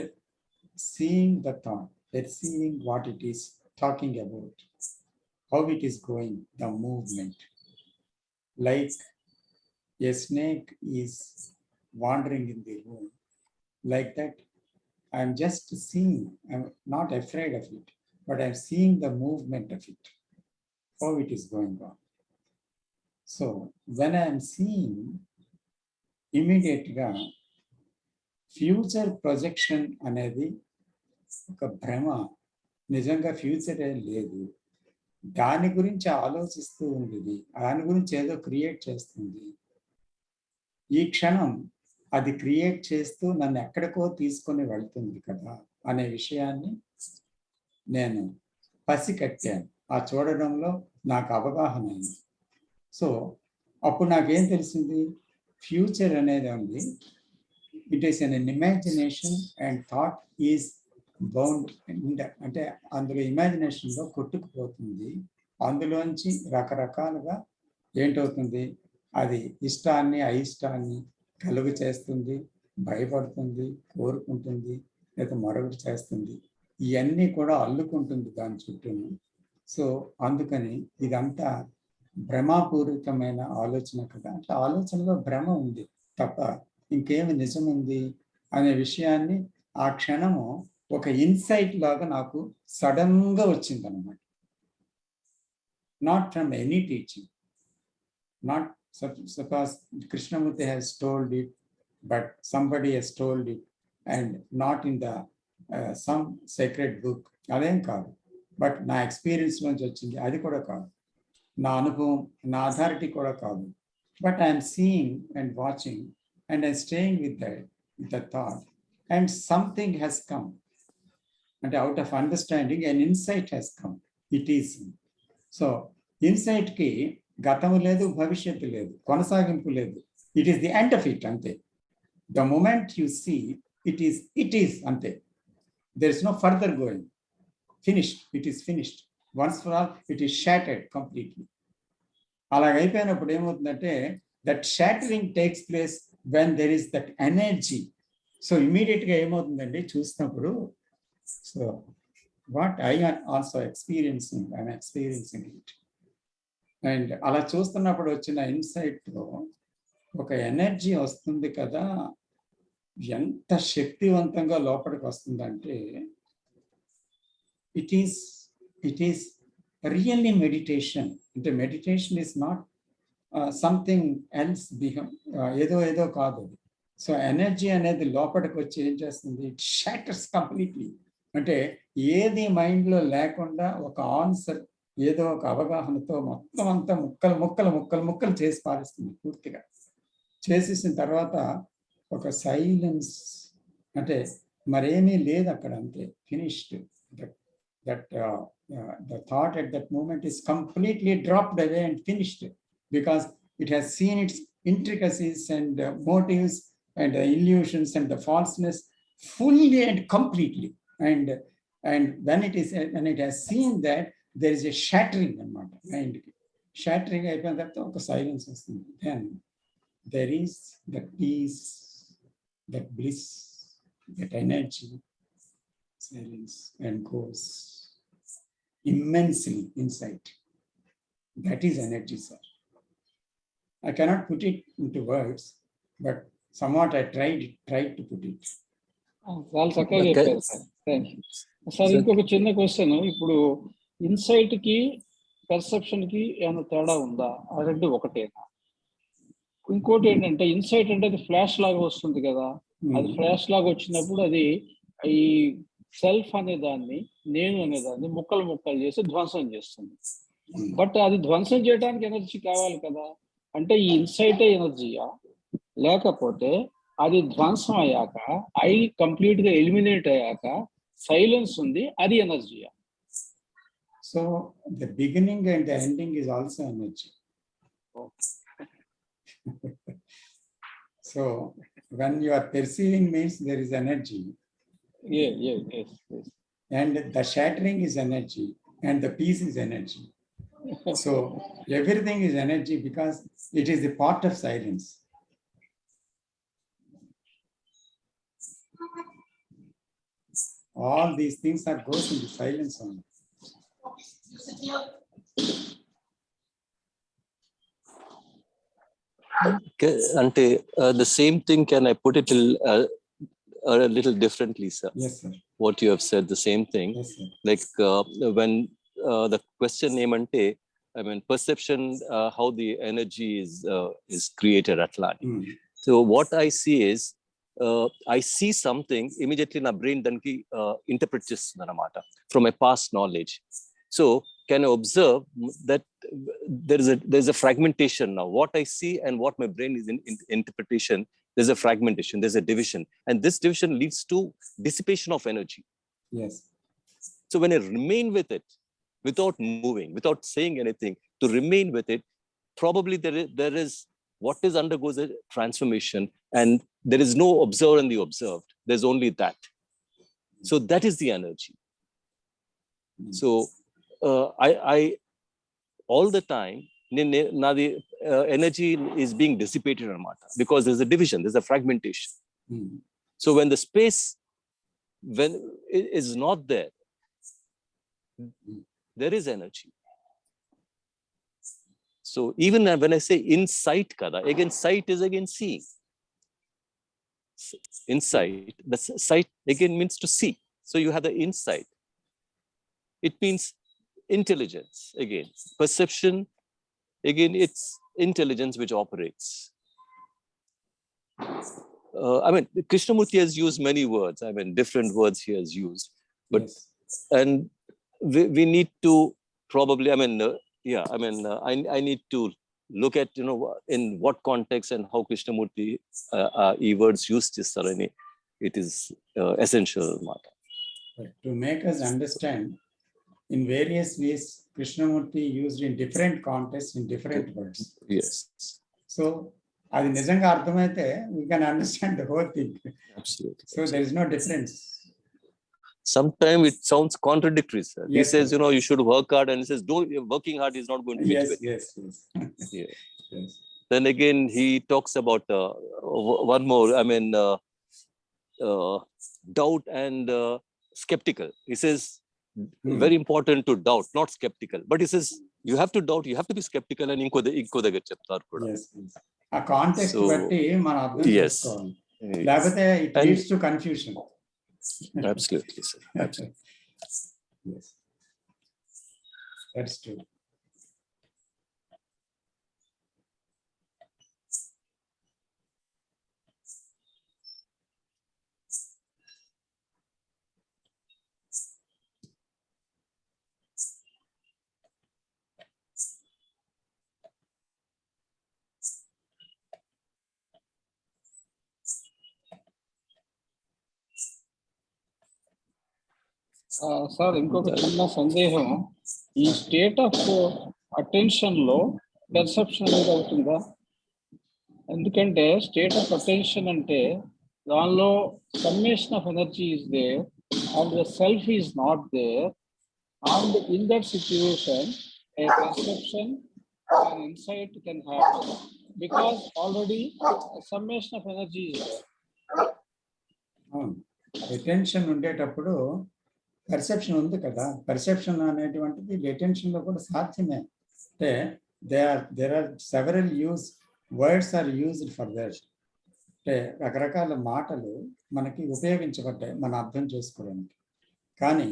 seeing the thought, perceiving what it is talking about, how it is going, the movement. Like a snake is wandering in the room, like that I'm just seeing, I'm not afraid of it, but I'm seeing the movement of it, how it is going on. So when I'm seeing, immediately future projection అనేది ఒక భ్రమ, నిజంగా ఫ్యూచరే లేదు, దాని గురించి ఆలోచిస్తూ ఉంది, దాని గురించి ఏదో క్రియేట్ చేస్తుంది. ఈ క్షణం అది క్రియేట్ చేస్తూ నన్ను ఎక్కడికో తీసుకొని వెళ్తుంది కదా అనే విషయాన్ని నేను పసికట్టాను. ఆ చూడడంలో నాకు అవగాహన అయింది. సో అప్పుడు నాకేం తెలిసింది, ఫ్యూచర్ అనేది ఉంది, it is an imagination and thought is bound, అంటే అందులో ఇమాజినేషన్లో కొట్టుకుపోతుంది, అందులోంచి రకరకాలుగా ఏంటవుతుంది, అది ఇష్టాన్ని అయిష్టాన్ని కలుగు చేస్తుంది, భయపడుతుంది, కోరుకుంటుంది, లేదా మరొకటి చేస్తుంది, ఇవన్నీ కూడా అల్లుకుంటుంది దాని చుట్టూను. సో అందుకని ఇదంతా భ్రమాపూరితమైన ఆలోచన కదా, అంటే ఆలోచనలో భ్రమ ఉంది తప్ప ఇంకేమి నిజం ఉంది అనే విషయాన్ని ఆ క్షణము ఒక ఇన్సైట్ లాగా నాకు సడన్గా వచ్చింది అనమాట. Not from any teaching, not suppose Krishnamurti has told it, but somebody has told it, and not in the some sacred book. అదేం కాదు, బట్ నా ఎక్స్పీరియన్స్ నుంచి వచ్చింది, అది కూడా కాదు, నా అనుభవం, నా అథారిటీ కూడా కాదు. But I'm seeing and watching and I'm staying with the thought, and something has come, అంటే out of understanding and insight has come. It is so ఇన్సైట్కి గతము లేదు, భవిష్యత్తు లేదు, కొనసాగింపు లేదు. It is the end of it, అంతే. The moment you see it is అంతే. There is no further going. Finished, it is finished once for all, it is shattered completely. అలాగైపోయినప్పుడు ఏమవుతుందంటే that shattering takes place when there is that energy. So ఇమీడియట్గా ఏమవుతుందండి చూసినప్పుడు, so what I also experiencing, I'm experiencing it. And అలా చూస్తున్నప్పుడు వచ్చిన ఇన్సైట్లో ఒక energy వస్తుంది కదా, ఎంత శక్తివంతంగా లోపలికి వస్తుందంటే ఇట్ ఈస్ రియల్లీ మెడిటేషన్. అంటే meditation is not something else ఏదో కాదు. సో ఎనర్జీ అనేది లోపలికి వచ్చి ఏం చేస్తుంది, ఇట్ షాటర్స్ కంప్లీట్లీ. అంటే ఏది మైండ్లో లేకుండా ఒక ఆన్సర్, ఏదో ఒక అవగాహనతో మొత్తం అంతా ముక్కలు ముక్కలు ముక్కలు ముక్కలు చేసి పారిస్తుంది పూర్తిగా. చేసేసిన తర్వాత ఒక సైలెన్స్, అంటే మరేమీ లేదు అక్కడ, అంతే, finished. That the thought at that moment is completely dropped away and finished, because it has seen its intricacies and motives and illusions and the falseness fully and completely. And when it has seen that, there is a shattering అన్నమాట మైండ్కి. Shattering అయిపోయిన తర్వాత ఒక silence వస్తుంది. Then there is that peace, that bliss, that energy, silence and goes immensely inside. That is energy, sir. I cannot put it into words, but somewhat I tried to put it. చాలా చక్కగా చెప్పారు sir. Thank you sir. ఇంకొక చిన్న question, ఇప్పుడు insight కి perception కి ఏమైనా తేడా ఉందా? ఆ రెండు ఒకటేనా? ఇంకోటి ఏంటంటే ఇన్సైట్ అంటే అది ఫ్లాష్ లాగా వస్తుంది కదా, అది ఫ్లాష్ లాగా వచ్చినప్పుడు అది ఈ సెల్ఫ్ అనే దాన్ని, నేను అనేదాన్ని ముక్కలు ముక్కలు చేసి ధ్వంసం చేస్తుంది. బట్ అది ధ్వంసం చేయడానికి ఎనర్జీ కావాలి కదా, అంటే ఈ ఇన్సైటే ఎనర్జీయా, లేకపోతే అది ధ్వంసం అయ్యాక, ఐ కంప్లీట్ గా ఎలిమినేట్ అయ్యాక సైలెన్స్ ఉంది, అది ఎనర్జీయా? So the beginning and the ending is also energy. So when you are perceiving means there is energy. Yes. And the shattering is energy, and the peace is energy. So everything is energy because it is a part of silence. All these things are goes into silence only. Ante, the same thing, can I put it a little differently, sir? Yes, sir. What you have said, the same thing. Yes, sir. Like when the question name ante, I mean perception, how the energy is created at large. So what I see is, I see something immediately na brain danki interpret chestunda anamata from my past knowledge. So can I observe that there's a fragmentation now? What I see and what my brain is in interpretation, there's a fragmentation, there's a division, and this division leads to dissipation of energy. Yes. So when I remain with it, without moving, without saying anything, to remain with it, probably there is what is undergoes a transformation, and there is no observer and the observed. There's only that. So that is the energy. So I all the time, the energy is being dissipated because there's a division, there's a fragmentation. So when the space, when it is not there, there is energy. So even when I say insight, kada, again, sight is again seeing. Insight, the sight again means to see. So you have the insight. It means intelligence again. Perception, again, it's intelligence which operates. I mean, Krishnamurti has used many words. I mean, different words he has used. But yes. And we need to probably, I mean, I need to look at, in what context and how Krishnamurti words used this, Sarani. It is essential matter. To make us understand, in various ways, Krishnamurti used in different contexts, in different words. Yes. So, అది నిజంగా అర్థమైతే we can understand the whole thing. Absolutely. So there is no difference. Sometimes it sounds contradictory, sir. Yes, he says, sir. You should work hard, and he says, working hard is not going to Yes, get you. yes. Yeah. Yes. Then again, he talks about one more, I mean, doubt and skeptical. He says, very important to doubt, not skeptical. But he says, you have to doubt, you have to be skeptical, and inko dagar cheptaru kuda. Yes. A context బట్టి మన అర్థం చేసుకోవాలి. లేకపోతే it leads to confusion. Absolutely, sir. Absolutely. Yes. That's true. Sir ఇంకొక చిన్న సందేహం, ఈ state of attention లో పెర్సెప్షన్ అనేది అవుతుందా? ఎందుకంటే స్టేట్ ఆఫ్ అటెన్షన్ అంటే దానిలో summation of energy is there and the self is not there, and in that situation a perception an insight can happen because already summation of energy is there. Attention ఉండేటప్పుడు perception ఉంది కదా, perception అనేటువంటిది attention లో కూడా సాధ్యమే. అంటే there are several words are used for that. అంటే రకరకాల మాటలు మనకి ఉపయోగించబడ్డాయి మన అర్థం చేసుకోవడానికి. కానీ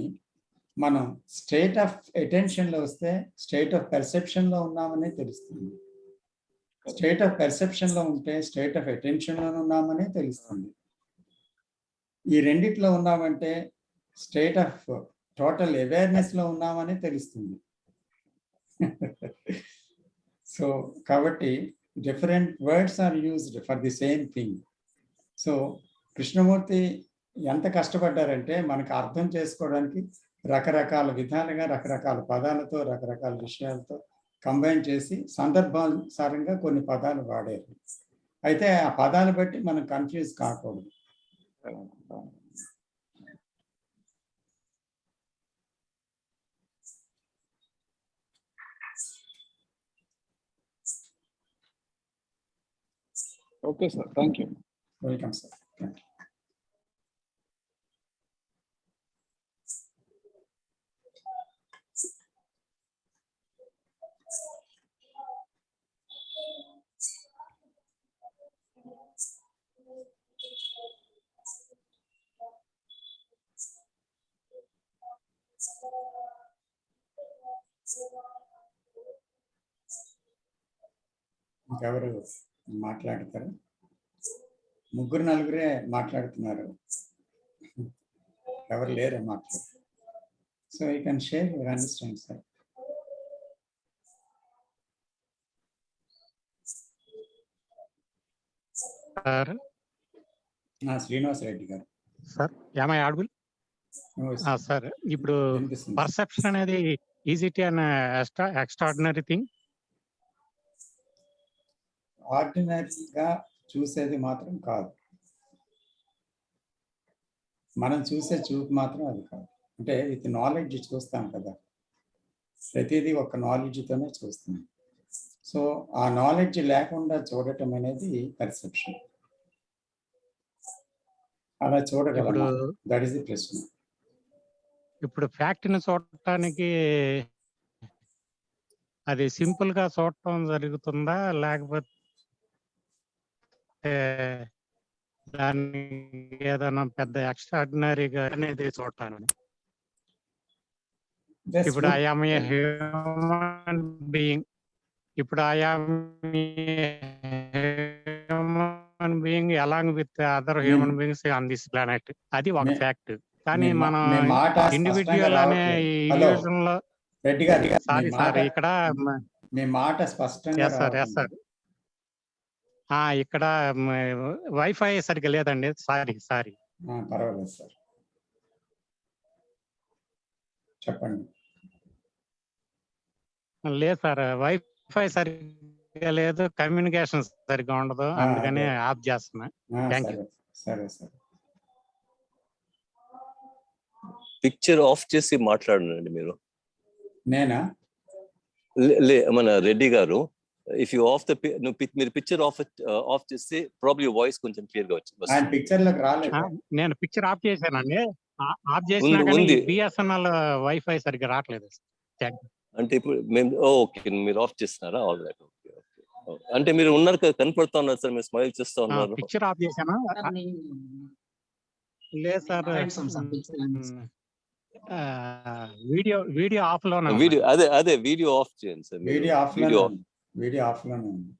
మనం స్టేట్ ఆఫ్ అటెన్షన్లో వస్తే స్టేట్ ఆఫ్ పెర్సెప్షన్లో ఉన్నామని తెలుస్తుంది. స్టేట్ ఆఫ్ పెర్సెప్షన్లో ఉంటే స్టేట్ ఆఫ్ అటెన్షన్లో ఉన్నామని తెలుస్తుంది. ఈ రెండిట్లో ఉన్నామంటే స్టేట్ ఆఫ్ టోటల్ అవేర్నెస్లో ఉన్నామని తెలుస్తుంది. సో కాబట్టి different words are used for the same thing. So Krishnamurti ఎంత కష్టపడ్డారంటే మనకు అర్థం చేసుకోవడానికి రకరకాల విధాలుగా రకరకాల పదాలతో రకరకాల విషయాలతో కంబైన్ చేసి సందర్భానుసారంగా కొన్ని పదాలు వాడారు. అయితే ఆ పదాలు బట్టి మనం కన్ఫ్యూజ్ కాకూడదు. Okay sir, thank you. Welcome sir. Thank you. ఇంకెవరు మాట్లాడతారు? ముగ్గురు నలుగురే మాట్లాడుతున్నారు, ఎవరు లేరు మాట్లాడు. So you can share your understanding sir. Sir Srinivas Reddy garu. Sir am I audible sir, ఇప్పుడు పర్సెప్షన్ అనేది is it an extraordinary thing? ఆర్డినరీగా చూసేది మాత్రం కాదు, మనం చూసే చూపు మాత్రం అది కాదు. అంటే విత్ నాలెడ్జ్ చూస్తాం కదా, ప్రతిదీ ఒక నాలెడ్జ్తోనే చూస్తున్నాం. సో ఆ నాలెడ్జ్ లేకుండా చూడటం అనేది పర్సెప్షన్. అలా చూడగలమా? దట్ ఈస్ ది ప్రశ్న. ఇప్పుడు ఫ్యాక్ట్ ని చూడటానికి అది సింపుల్ గా చూడటం జరుగుతుందా, లేకపోతే దాన్ని ఏదైనా పెద్ద ఎక్స్ట్రాడినరీగా అనేది చూడటాను? ఇప్పుడు I am a human being, ఇప్పుడు I am human being along with other human beings on this planet, అది ఒక ఫ్యాక్ట్. కానీ మనం ఇండివిజువల్ అనే ఇల్యూజన్ లో సారీ ఇక్కడ మీ మాట స్పష్టంగా సార్ ఇక్కడ వైఫై సరిగ్గా లేదండి, సారీ. పర్వాలేదు సార్, చెప్పండి. లేదు సార్, వైఫై సరిగ్గా లేదు, కమ్యూనికేషన్ సరిగ్గా ఉండదు, అందుకని ఆఫ్ చేస్తున్నా. Thank you. సరే సార్. పిక్చర్ ఆఫ్ చేసి మాట్లాడండి మీరు. నేనా? మన రెడ్డి గారు, ఇఫ్ యూ ఆఫ్ మీరు పిక్చర్ ఆఫ్ చేస్తే ప్రాబ్లీ వాయిస్ కొంచెం క్లియర్ గా వచ్చింది. పిక్చర్ లోకి రాలేదు. నేను పిక్చర్ ఆఫ్ చేశానండి, ఆఫ్ చేసినా కానీ బిఎస్ఎన్ఎల్ వైఫై సరిగ్గా రావట్లేదు. అంటే ఇప్పుడు మేము ఓకే, మీరు ఆఫ్ చేస్తున్నారా? All right. అంటే మీరు ఉన్నారు కదా, కనపడుతూ ఉన్నారు సార్, మీరు స్మైల్ చేస్తూ ఉన్నారు. పిక్చర్ ఆఫ్ చేశాను. లేదు సార్, వీడియో ఆఫ్ లో. అదే వీడియో ఆఫ్ చేయండి సార్. వీడియో ఆఫ్ లోనే ఉంది,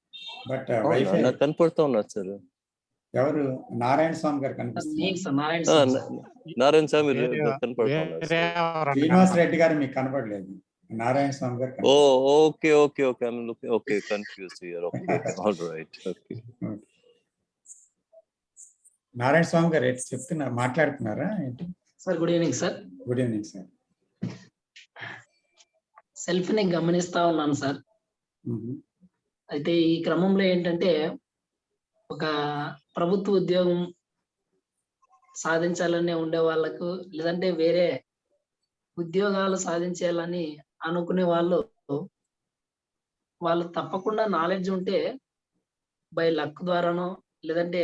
బట్ వైఫై కనపడుతూ ఉన్నారు సార్. ఎవరు? నారాయణ స్వామి గారు కనిపిస్తున్నారు. నారాయణ స్వామి కనపడుతూ ఉన్నారు. శ్రీనివాస్ రెడ్డి గారు మీకు కనపడలేదు, Narayana Swamy garu. Okay confuse here. Okay all right. Okay Narayana Swamy garu చెప్తున్నారు, మాట్లాడుతున్నారా ఏంటి sir? Good evening sir. Good evening sir. Self ని గమనిస్తా ఉన్నాను సార్. అయితే ఈ క్రమంలో ఏంటంటే, ఒక ప్రభుత్వ ఉద్యోగం సాధించాలనే ఉండే వాళ్ళకు, లేదంటే వేరే ఉద్యోగాలు సాధించాలని అనుకునే వాళ్ళు తప్పకుండా నాలెడ్జ్ ఉంటే బై లక్ ద్వారానో, లేదంటే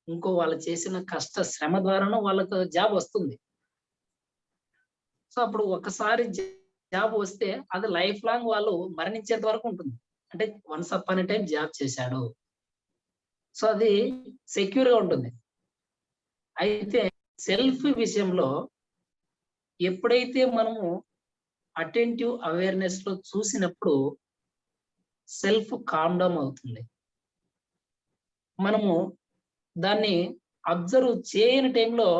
ఇంకో వాళ్ళు చేసిన కష్ట శ్రమ ద్వారానో వాళ్ళకు జాబ్ వస్తుంది. సో అప్పుడు ఒకసారి జాబ్ వస్తే అది లైఫ్ లాంగ్ వాళ్ళు మరణించేంత వరకు ఉంటుంది. అంటే once upon a time job చేశాడు, సో అది సెక్యూర్ గా ఉంటుంది. అయితే సెల్ఫ్ విషయంలో ఎప్పుడైతే మనము అటెంటివ్ అవేర్నెస్ లో చూసినప్పుడు సెల్ఫ్ కామ్ డౌన్ అవుతుంది. మనము దాన్ని అబ్జర్వ్ చేయని టైంలో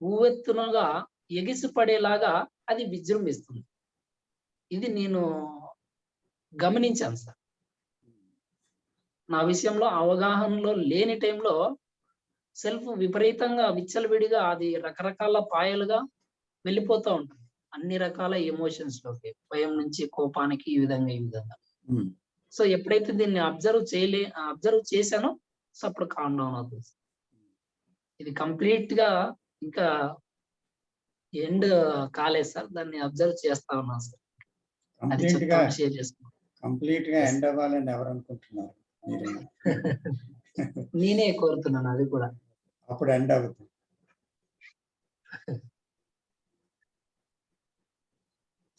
ఉవ్వెత్తునగా ఎగిసిపడేలాగా అది విజృంభిస్తుంది. ఇది నేను గమనించాను సార్. నా విషయంలో అవగాహనలో లేని టైంలో సెల్ఫ్ విపరీతంగా విచ్చలవిడిగా అది రకరకాల పాయలుగా వెళ్ళిపోతూ ఉంటుంది, అన్ని రకాల ఎమోషన్స్ లోకి, భయం నుంచి కోపానికి, ఈ విధంగా. సో ఎప్పుడైతే దీన్ని అబ్జర్వ్ చేశానో సో అప్పుడు కామ్ డౌన్ అవుతుంది. ఇది కంప్లీట్ గా ఇంకా ఎండ్ కాలేదు సార్, దాన్ని అబ్జర్వ్ చేస్తా ఉన్నాను సార్. అది చెప్తాను, షేర్ చేసుకున్నాను. కంప్లీట్ గా ఎండ్ అవ్వాలని ఎవరు అనుకుంటున్నారు? నేనే కోరుతున్నాను అది కూడా. అప్పుడు ఎండ్ అవుతుంది.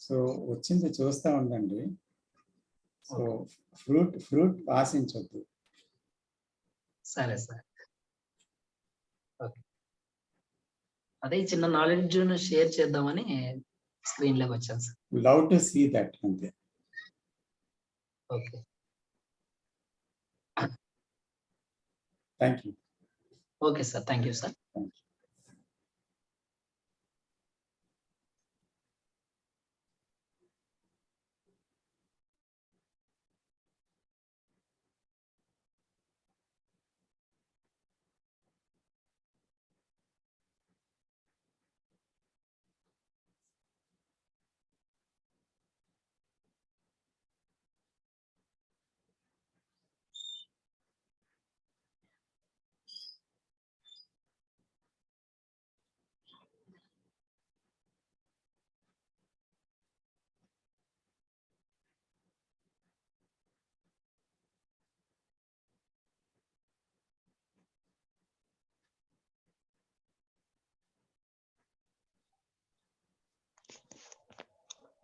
సో వచ్చింది చూస్తూ ఉండండి. సో ఫ్రూట్ ఆశించొద్దు. సరే సార్. అదే చిన్న నాలెడ్జ్ షేర్ చేద్దామని స్క్రీన్ లోకి వచ్చాను sir. Love to see that అంతే. Okay, thank you. Okay sir, thank you sir.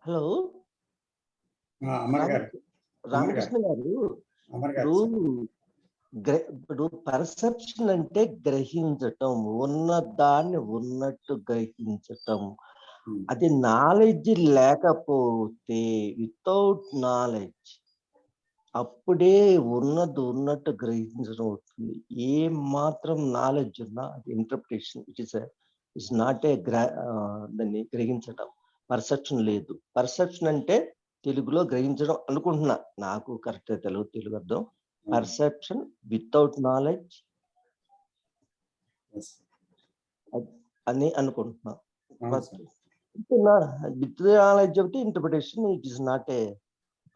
Hello Amar garu, Ramakrishna గారు, ఇప్పుడు పర్సెప్షన్ అంటే గ్రహించటం, ఉన్నదాన్ని ఉన్నట్టు గ్రహించటం. అది నాలెడ్జ్ లేకపోతే, వితౌట్ నాలెడ్జ్ అప్పుడే ఉన్నది ఉన్నట్టు గ్రహించడం అవుతుంది. ఏ మాత్రం నాలెడ్జ్ ఉన్నా అది ఇంటర్ప్రిటేషన్, ఇట్స్ నాట్ ఏ దాన్ని గ్రహించటం. పర్సెప్షన్ లేదు. పర్సెప్షన్ అంటే తెలుగులో గ్రహించడం అనుకుంటున్నా, నాకు కరెక్ట్ తెలుగు అర్థం. పర్సెప్షన్ వితౌట్ నాలెడ్జ్ అని అనుకుంటున్నా. విత్ నాలెడ్జ్ ఒకటి interpretation, it is not a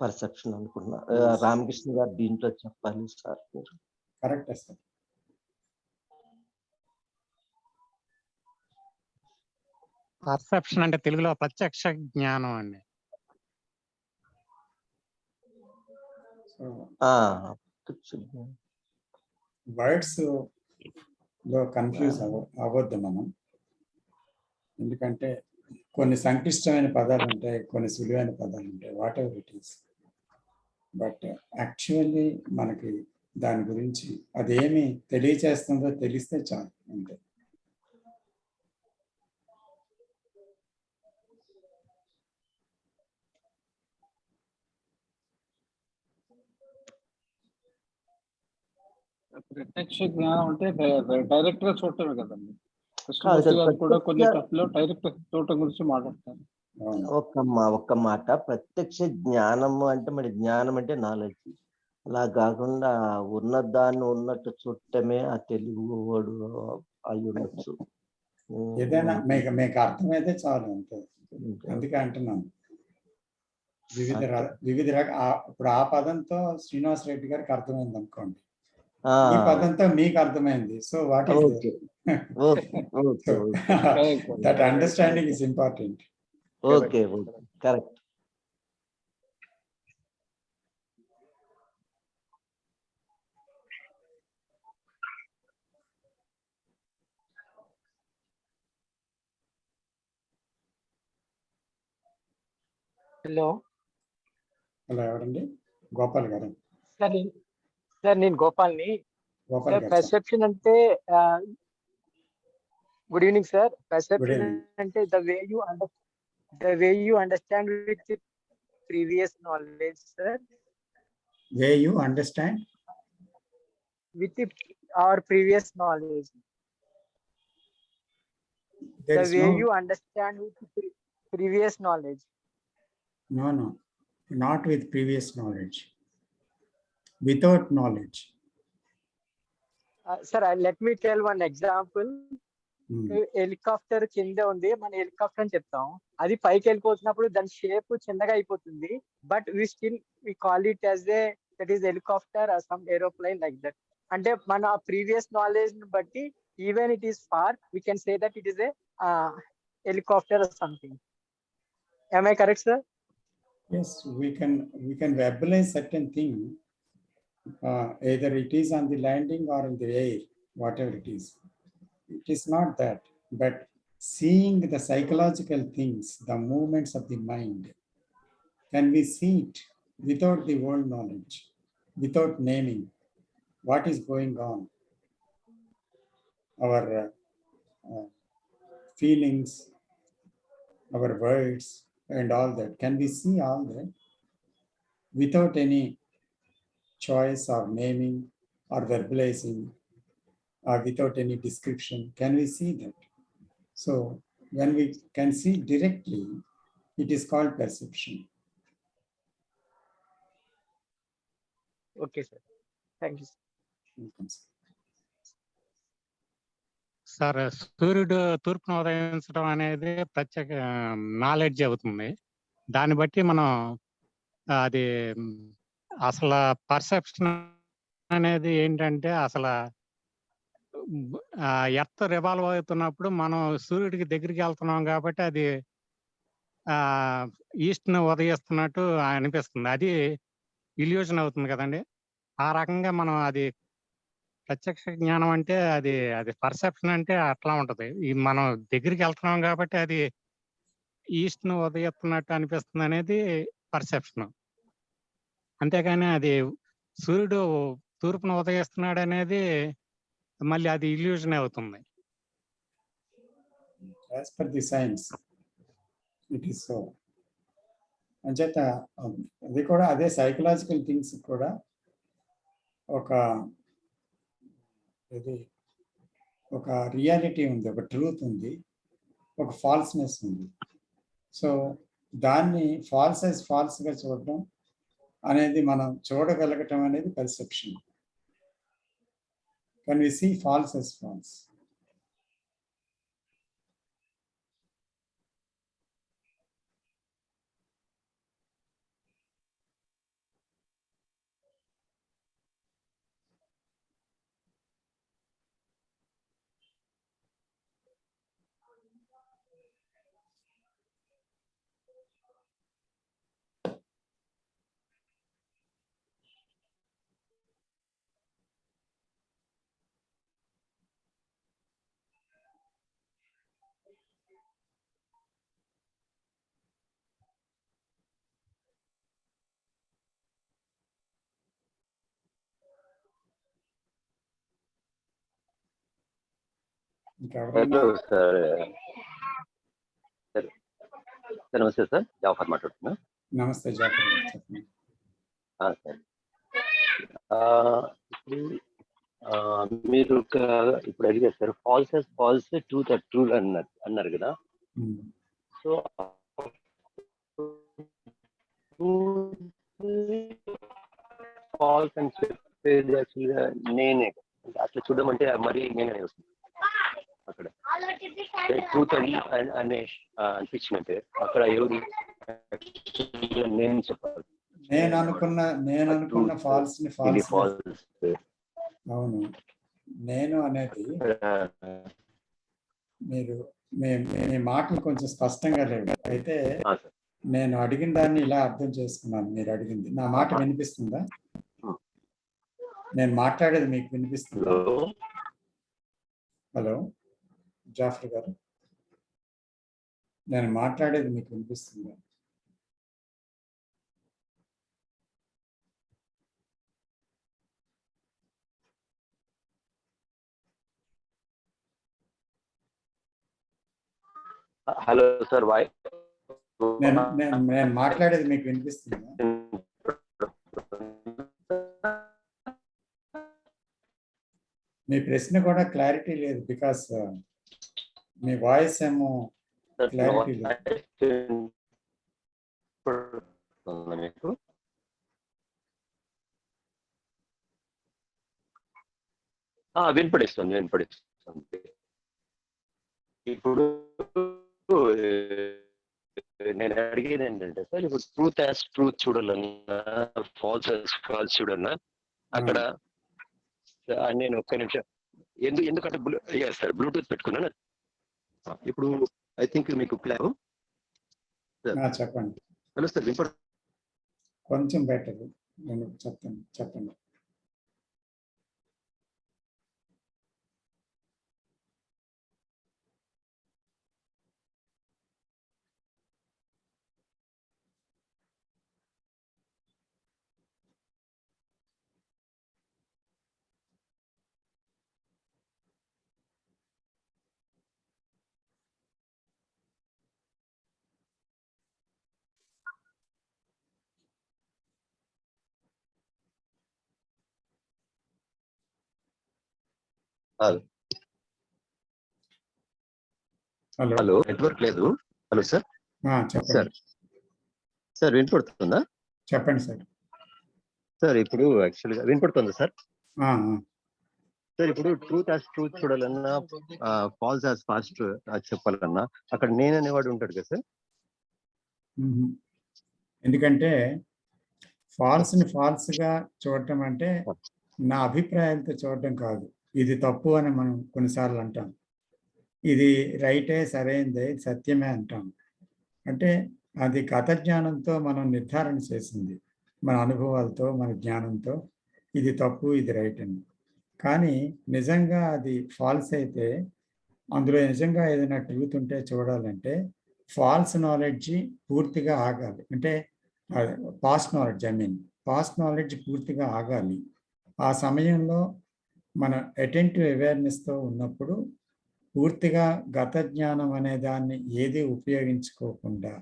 perception అనుకుంటున్నా. రామకృష్ణ గారు దీంట్లో చెప్పాలి సార్ మీరు. Correct sir. పర్సెప్షన్ అంటే తెలుగులో ప్రత్యక్ష జ్ఞానం అండి. వర్డ్స్ లో కన్ఫ్యూజ్ అవ్వద్దు మనం. ఎందుకంటే కొన్ని సంక్లిష్టమైన పదాలు ఉంటాయి, కొన్ని సులువైన పదాలు ఉంటాయి, what ever it is. But actually మనకి దాని గురించి అదేమి తెలియచేస్తుందో తెలిస్తే చాలు అంతే. ప్రత్యక్ష జ్ఞానం అంటే డైరెక్ట్ గా చూడటమే కదండి. కృష్ణమూర్తి గారు కూడా కొన్ని తప్పులో డైరెక్ట్ చూడటం గురించి మాట్లాడతారు. ఒక్క మాట, ప్రత్యక్ష జ్ఞానము అంటే మరి జ్ఞానం అంటే నాలెడ్జ్. అలా కాకుండా ఉన్నదాన్ని ఉన్నట్టు చూడటమే ఆ తెలుగు వాడు అయి ఉండొచ్చు. ఏదైనా మీకు అర్థమైతే చాలు అంతే. అందుకే అంటున్నాను వివిధ ఇప్పుడు ఆ పదంతో శ్రీనివాస్ రెడ్డి గారికి అర్థమైంది అనుకోండి, ఈ పదంతో మీకు అర్థమైంది. So what is that understanding is important. Okay, correct. Hello ఎవరండి? గోపాల్ గారు. సార్ నేను గోపాల్ని. సార్ పర్సెప్షన్ అంటే, గుడ్ ఈవినింగ్ సార్. పర్సెప్షన్ అంటే the way you understand with previous knowledge sir. Way you understand with our previous knowledge. The way you understand with previous knowledge. No, not with previous knowledge. Without knowledge. Sir, let me tell one example. Helicopter కింద ఉంది, మన helicopter అని చెప్తాం. అది పైకి వెళ్ళిపోతున్నప్పుడు దాని shape చిన్నగా అయిపోతుంది. But we call it as a that is helicopter or some aeroplane like that. And మన previous knowledge batti, even it is far, we can say that it is a helicopter or something. Am I correct, sir? Yes, we can verbalize certain thing. Either it is on the landing or in the air, whatever it is. It is not that, but seeing the psychological things, the movements of the mind, can we see it without the world knowledge, without naming what is going on? Our feelings, our words, and all that. Can we see all that without any choice or naming or verbalizing or without any description? Can we see that? So when we can see directly, it is called perception. Okay, sir. Thank you, sir. Welcome, sir. Sir సూర్యుడు తూర్పును ఉదయించడం అనేది ప్రత్యేక knowledge అవుతుంది. దాన్ని బట్టి మనం అది అసలు perception అనేది ఏంటంటే అసలు ఎర్త్ రివాల్వ్ అవుతున్నప్పుడు మనం సూర్యుడికి దగ్గరికి వెళ్తున్నాం కాబట్టి అది ఈస్ట్ను ఉదయిస్తున్నట్టు అనిపిస్తుంది. అది ఇల్యూషన్ అవుతుంది కదండి. ఆ రకంగా మనం అది ప్రత్యక్ష జ్ఞానం అంటే అది పర్సెప్షన్ అంటే అట్లా ఉంటది. మనం దగ్గరికి వెళ్తున్నాం కాబట్టి అది ఈస్ట్ను ఉదయిస్తున్నట్టు అనిపిస్తుంది అనేది పర్సెప్షన్. అంతేగాని అది సూర్యుడు తూర్పును ఉదయిస్తున్నాడు అనేది మళ్ళీ అది ఇల్యూషన్ అవుతుంది. As per the science, it is so. అంచేత అది కూడా అదే సైకలాజికల్ థింగ్స్ కూడా ఒక రియాలిటీ ఉంది, ఒక ట్రూత్ ఉంది, ఒక ఫాల్స్నెస్ ఉంది. సో దాన్ని ఫాల్స్ యాజ్ ఫాల్స్గా చూడటం అనేది మనం చూడగలగటం అనేది perception. Can we see false as false? Hello sir. నమస్తే సార్, జాఫర్ మాట్లాడుతున్నా. నమస్తే జాఫర్ గారు, చెప్పండి. సార్, మీరు ఇప్పుడు అడిగారు sir, false as false, truth as truth అన్నారు కదా. సో ఫాల్స్ అని చెప్పేది యాక్చువల్గా నేనే అట్లా చూడడం అంటే మరి నేనే వస్తుంది అక్కడ. ట్రూత్ అనే అనిపించినట్టే అక్కడ ఎవరు నేను చెప్పాలి. నేను అనుకున్న ఫాల్స్ ని ఫాల్స్. అవును, నేను అనేది మీరు మీ మాటలు కొంచెం స్పష్టంగా లేవు. అయితే నేను అడిగిన దాన్ని ఇలా అర్థం చేసుకున్నాను. మీరు అడిగింది నా మాట వినిపిస్తుందా? నేను మాట్లాడేది మీకు వినిపిస్తుందా? హలో జాఫర్ గారు, నేను మాట్లాడేది మీకు వినిపిస్తుందా? హలో సార్, నేను మాట్లాడేది మీకు వినిపిస్తుందా? మీ ప్రశ్న కూడా క్లారిటీ లేదు, బికాస్ మీ వాయిస్ ఏమో క్లారిటీ లేదు. వినపడిస్తుంది. ఇప్పుడు నేను అడిగేది ఏంటంటే సార్, ఇప్పుడు ట్రూత్ యాజ్ ట్రూత్ చూడాలన్నా, ఫాల్స్ యాజ్ ఫాల్స్ చూడాలన్నా అక్కడ నేను ఒక్క నిమిషం ఎందుకంటే సార్ బ్లూటూత్ పెట్టుకున్నాను. ఇప్పుడు ఐ థింక్ మీకు చెప్పండి. హలో సార్, వినపడు కొంచెం బెటర్. నేను చెప్పండి. హలో, నెట్వర్క్ లేదు. Hello sir. సార్ వినపడుతుందా? చెప్పండి సార్. సార్ ఇప్పుడు యాక్చువల్గా వినపడుతుందా సార్? సార్ ఇప్పుడు ట్రూత్ యాజ్ ట్రూత్ చూడాలన్నా, ఫాల్స్ యాజ్ ఫాస్ట్ చెప్పాలన్నా అక్కడ నేను అనేవాడు ఉంటాడు కదా సార్. ఎందుకంటే ఫాల్స్ని ఫాల్స్గా చూడటం అంటే నా అభిప్రాయాలతో చూడటం కాదు. ఇది తప్పు అని మనం కొన్నిసార్లు అంటాం, ఇది రైటే, సరైనదే, సత్యమే అంటాం. అంటే అది గత జ్ఞానంతో మనం నిర్ధారణ చేసింది, మన అనుభవాలతో, మన జ్ఞానంతో ఇది తప్పు, ఇది రైట్ అని. కానీ నిజంగా అది ఫాల్స్ అయితే, అందులో నిజంగా ఏదైనా ట్రూత్ ఉంటే చూడాలంటే ఫాల్స్ నాలెడ్జ్ పూర్తిగా ఆగాలి. అంటే పాస్ట్ నాలెడ్జ్ పూర్తిగా ఆగాలి. ఆ సమయంలో మన అటెంటివ్ అవేర్నెస్తో ఉన్నప్పుడు పూర్తిగా గత జ్ఞానం అనే దాన్ని ఏది ఉపయోగించుకోకుండా,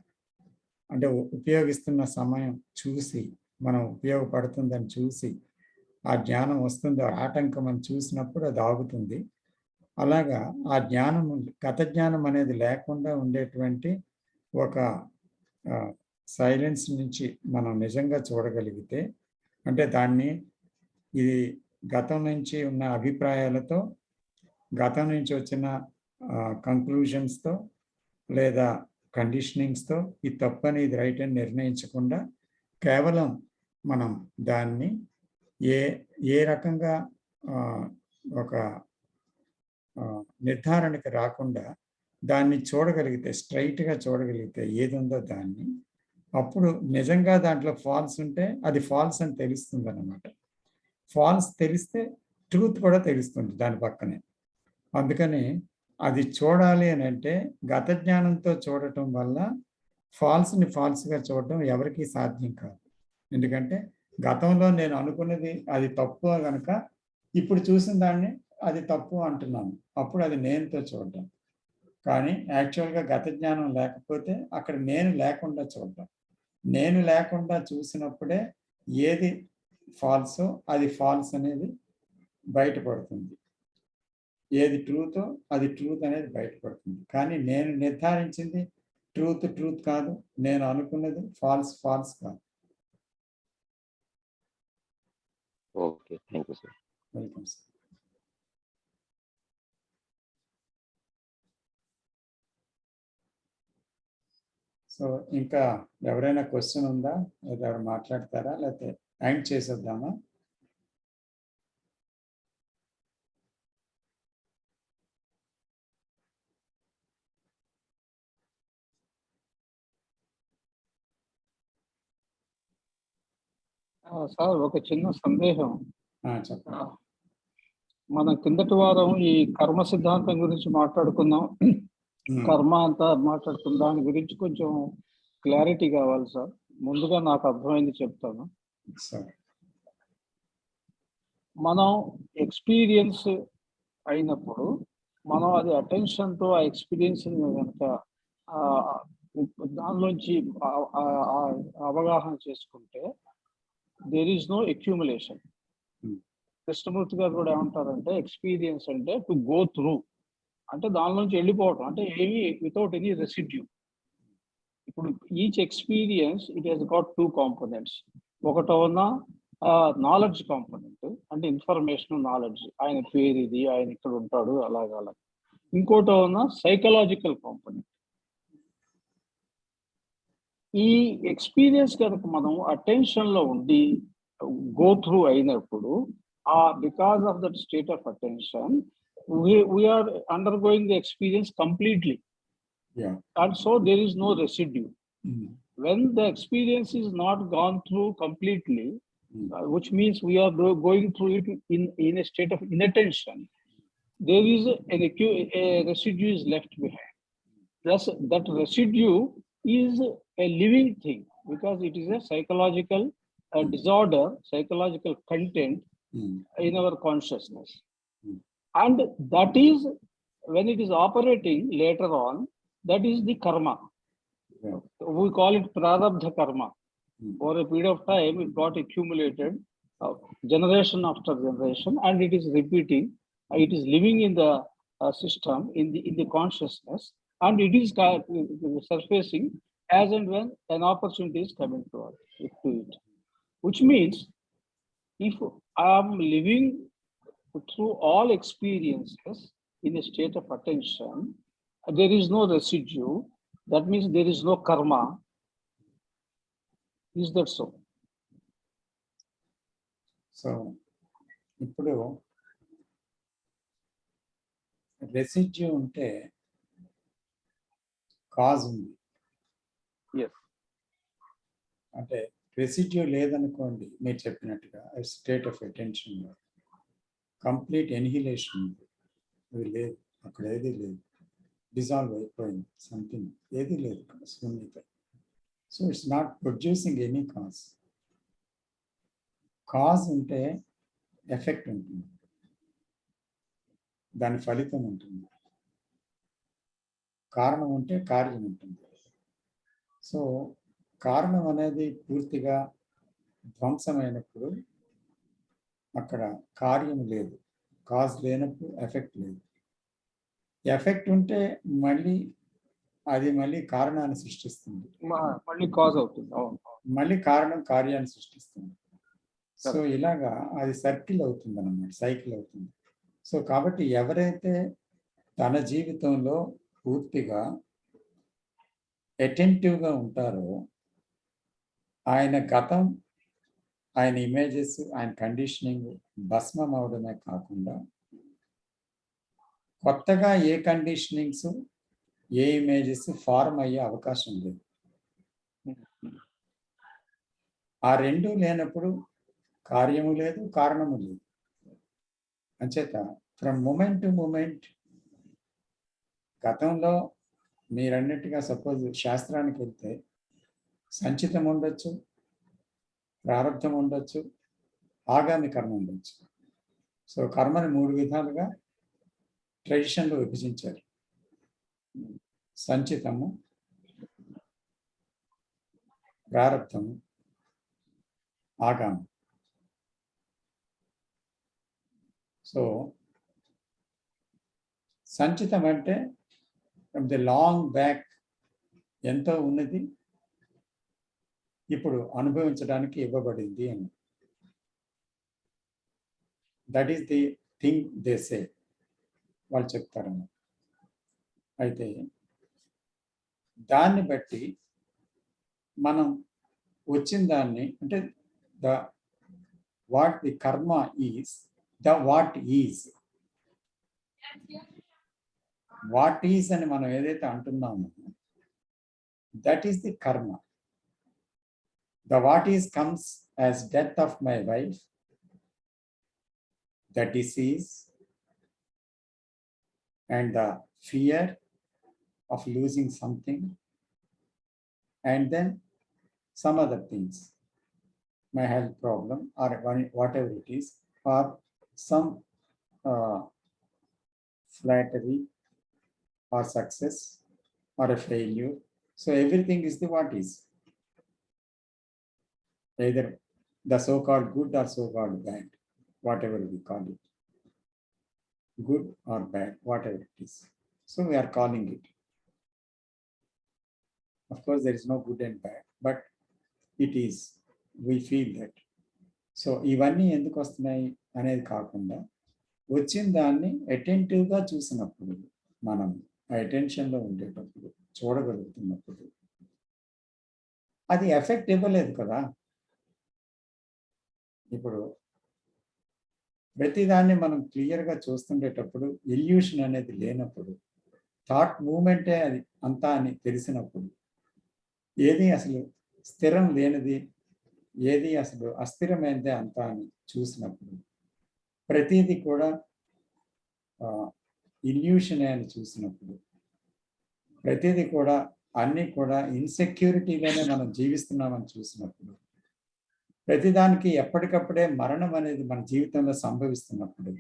అంటే ఉపయోగిస్తున్న సమయం చూసి, మనం ఉపయోగపడుతుందని చూసి, ఆ జ్ఞానం వస్తుందో ఆటంకం అని చూసినప్పుడు అది ఆగుతుంది. అలాగా ఆ జ్ఞానం, గత జ్ఞానం అనేది లేకుండా ఉండేటువంటి ఒక సైలెన్స్ నుంచి మనం నిజంగా చూడగలిగితే, అంటే దాన్ని ఇది గతం నుంచి ఉన్న అభిప్రాయాలతో, గతం నుంచి వచ్చిన కంక్లూషన్స్తో లేదా కండిషనింగ్స్తో ఇది తప్పని, ఇది రైట్ అని నిర్ణయించకుండా కేవలం మనం దాన్ని ఏ రకంగా ఒక నిర్ధారణకి రాకుండా దాన్ని చూడగలిగితే, స్ట్రైట్గా చూడగలిగితే ఏది ఉందో దాన్ని, అప్పుడు నిజంగా దాంట్లో ఫాల్స్ ఉంటే అది ఫాల్స్ అని తెలుస్తుంది అన్నమాట. ఫాల్స్ తెలిస్తే ట్రూత్ కూడా తెలుస్తుంది దాని పక్కనే. అందుకని అది చూడాలి అని అంటే గత జ్ఞానంతో చూడటం వల్ల ఫాల్స్ని ఫాల్స్గా చూడటం ఎవరికీ సాధ్యం కాదు. ఎందుకంటే గతంలో నేను అనుకున్నది అది తప్పు కనుక ఇప్పుడు చూసిన దాన్ని అది తప్పు అంటున్నాను, అప్పుడు అది నేనుతో చూడటం. కానీ యాక్చువల్గా గత జ్ఞానం లేకపోతే అక్కడ నేను లేకుండా చూడటం. నేను లేకుండా చూసినప్పుడే ఏది ఫాల్సో అది ఫాల్స్ అనేది బయటపడుతుంది, ఏది ట్రూతో అది ట్రూత్ అనేది బయటపడుతుంది. కానీ నేను నిర్ధారించింది ట్రూత్ కాదు, నేను అనుకున్నది ఫాల్స్ కాదు. Okay, thank you sir. Welcome sir. So ఇంకా ఎవరైనా క్వశ్చన్ ఉందా? లేదా ఎవరు మాట్లాడతారా, లేకపోతే ఎండ్ చేసేద్దామా? సార్ ఒక చిన్న సందేహం. చెప్పండి. మనం కిందటి వారం ఈ కర్మ సిద్ధాంతం గురించి మాట్లాడుకున్నాం, కర్మ అంతా మాట్లాడుకున్న దాని గురించి కొంచెం క్లారిటీ కావాలి సార్. ముందుగా నాకు అర్థమైంది చెప్తాను. మనం ఎక్స్పీరియన్స్ అయినప్పుడు మనం అది అటెన్షన్తో ఆ ఎక్స్పీరియన్స్ కనుక దానిలోంచి అవగాహన చేసుకుంటే there is no accumulation. Krishnamurti గారు కూడా ఏమంటారంటే ఎక్స్పీరియన్స్ అంటే టు గో త్రూ, అంటే దానిలోంచి వెళ్ళిపోవటం, అంటే ఏమి వితౌట్ ఎనీ రెసిడ్యూ. ఇప్పుడు each experience it has got two components. ఒకటో ఉన్న నాలెడ్జ్ కాంపోనెంట్, అంటే ఇన్ఫర్మేషన్ నాలెడ్జ్, ఆయన పేరు ఇది, ఆయన ఇక్కడ ఉంటాడు, అలాగా. ఇంకోటో ఉన్న సైకలాజికల్ కాంపోనెంట్. ఈ ఎక్స్పీరియన్స్ కనుక మనం అటెన్షన్ లో ఉండి గో త్రూ అయినప్పుడు because of that state of attention we're undergoing the experience completely and so there is no residue. When the experience is not gone through completely, which means we are going through it in a state of inattention, there is a residue is left behind. Thus, that residue is a living thing because it is a psychological disorder, psychological content in our consciousness. And that is, when it is operating later on, that is the karma. We call it prarabdha karma. For a period of time, it got accumulated generation after generation, and it is repeating. It is living in the system, in the consciousness, and it is surfacing as and when an opportunity is coming to it. Which means, if I am living through all experiences in a state of attention, there is no residue. That means there is no karma. Is that so? So, ఇప్పుడు residue ఉంటే cause ఉంది. అంటే residue లేదనుకోండి, మీరు చెప్పినట్టుగా state of attention complete annihilation ఉంది, అది లేదు, అక్కడ ఏది లేదు, డిజాల్వ్ అయిపోయింది, సంథింగ్ ఏది లేదు, శూన్యత. So it's not producing any cause. Cause ఉంటే ఎఫెక్ట్ ఉంటుంది, దాని ఫలితం ఉంటుంది. కారణం ఉంటే కార్యం ఉంటుంది. సో కారణం అనేది పూర్తిగా ధ్వంసమైనప్పుడు అక్కడ కార్యం లేదు, కాజ్ లేనప్పుడు ఎఫెక్ట్ లేదు. ఎఫెక్ట్ ఉంటే మళ్ళీ కారణాన్ని సృష్టిస్తుంది, మళ్ళీ కాజ్ అవుతుంది, మళ్ళీ కారణం కార్యాన్ని సృష్టిస్తుంది. సో ఇలాగా అది సర్కిల్ అవుతుంది అన్నమాట, సైకిల్ అవుతుంది. సో కాబట్టి ఎవరైతే తన జీవితంలో పూర్తిగా అటెంటివ్గా ఉంటారో, ఆయన గతం, ఆయన ఇమేజెస్, ఆయన కండిషనింగ్ భస్మం అవడమే కాకుండా కొత్తగా ఏ కండిషనింగ్స్, ఏ ఇమేజెస్ ఫార్మ్ అయ్యే అవకాశం లేదు. ఆ రెండు లేనప్పుడు కార్యము లేదు, కారణము లేదు. అంచేత ఫ్రమ్ మూమెంట్ టు మూమెంట్, గతంలో మీరన్నట్టుగా సపోజ్ శాస్త్రానికి వెళ్తే సంచితం ఉండొచ్చు, ప్రారంధం ఉండొచ్చు, ఆగామి కర్మ ఉండొచ్చు. సో కర్మని 3 విధాలుగా ట్రెడిషన్లో విభజించారు: సంచితము, ప్రారంధము, ఆగామి. సో సంచితం అంటే ఫ్రమ్ ది లాంగ్ బ్యాక్ ఎంతో ఉన్నది, ఇప్పుడు అనుభవించడానికి ఇవ్వబడింది అని. That is the thing they say, వాళ్ళు చెప్తారన్న. అయితే దాన్ని బట్టి మనం వచ్చిన దాన్ని, అంటే వాట్ ది కర్మ ఈజ్, వాట్ ఈజ్ అని మనం ఏదైతే అంటున్నామో, దట్ ఈస్ ది కర్మ. The what is comes as death of my wife, the disease, and the fear of losing something, and then some other things, my health problem or whatever it is, or some flattery or success or a failure. So everything is the what is. Either the so-called good or so-called bad, whatever we call it, good or bad, whatever it is. So we are calling it. Of course, there is no good and bad, but it is. We feel that. So ఇవన్నీ ఎందుకు వస్తున్నాయి అనేది కాకుండా, వచ్చిన దాన్ని అటెంటివ్గా చూసినప్పుడు, మనం ఆ అటెన్షన్లో ఉండేటప్పుడు, చూడగలుగుతున్నప్పుడు, అది ఎఫెక్ట్ ఇవ్వలేదు కదా. ఇప్పుడు ప్రతిదాన్ని మనం క్లియర్గా చూస్తుండేటప్పుడు ఇల్యూషన్ అనేది లేనప్పుడు, థాట్ మూమెంటే అది అంతా అని తెలిసినప్పుడు, ఏది అసలు స్థిరం లేనిది, ఏది అసలు అస్థిరమైనదే అంతా అని చూసినప్పుడు, ప్రతిదీ కూడా ఇల్యూషనే అని చూసినప్పుడు, ప్రతిదీ కూడా అన్నీ కూడా ఇన్సెక్యూరిటీలోనే మనం జీవిస్తున్నామని చూసినప్పుడు, ప్రతిదానికి ఎప్పటికప్పుడే మరణం అనేది మన జీవితంలో సంభవిస్తున్నప్పుడు,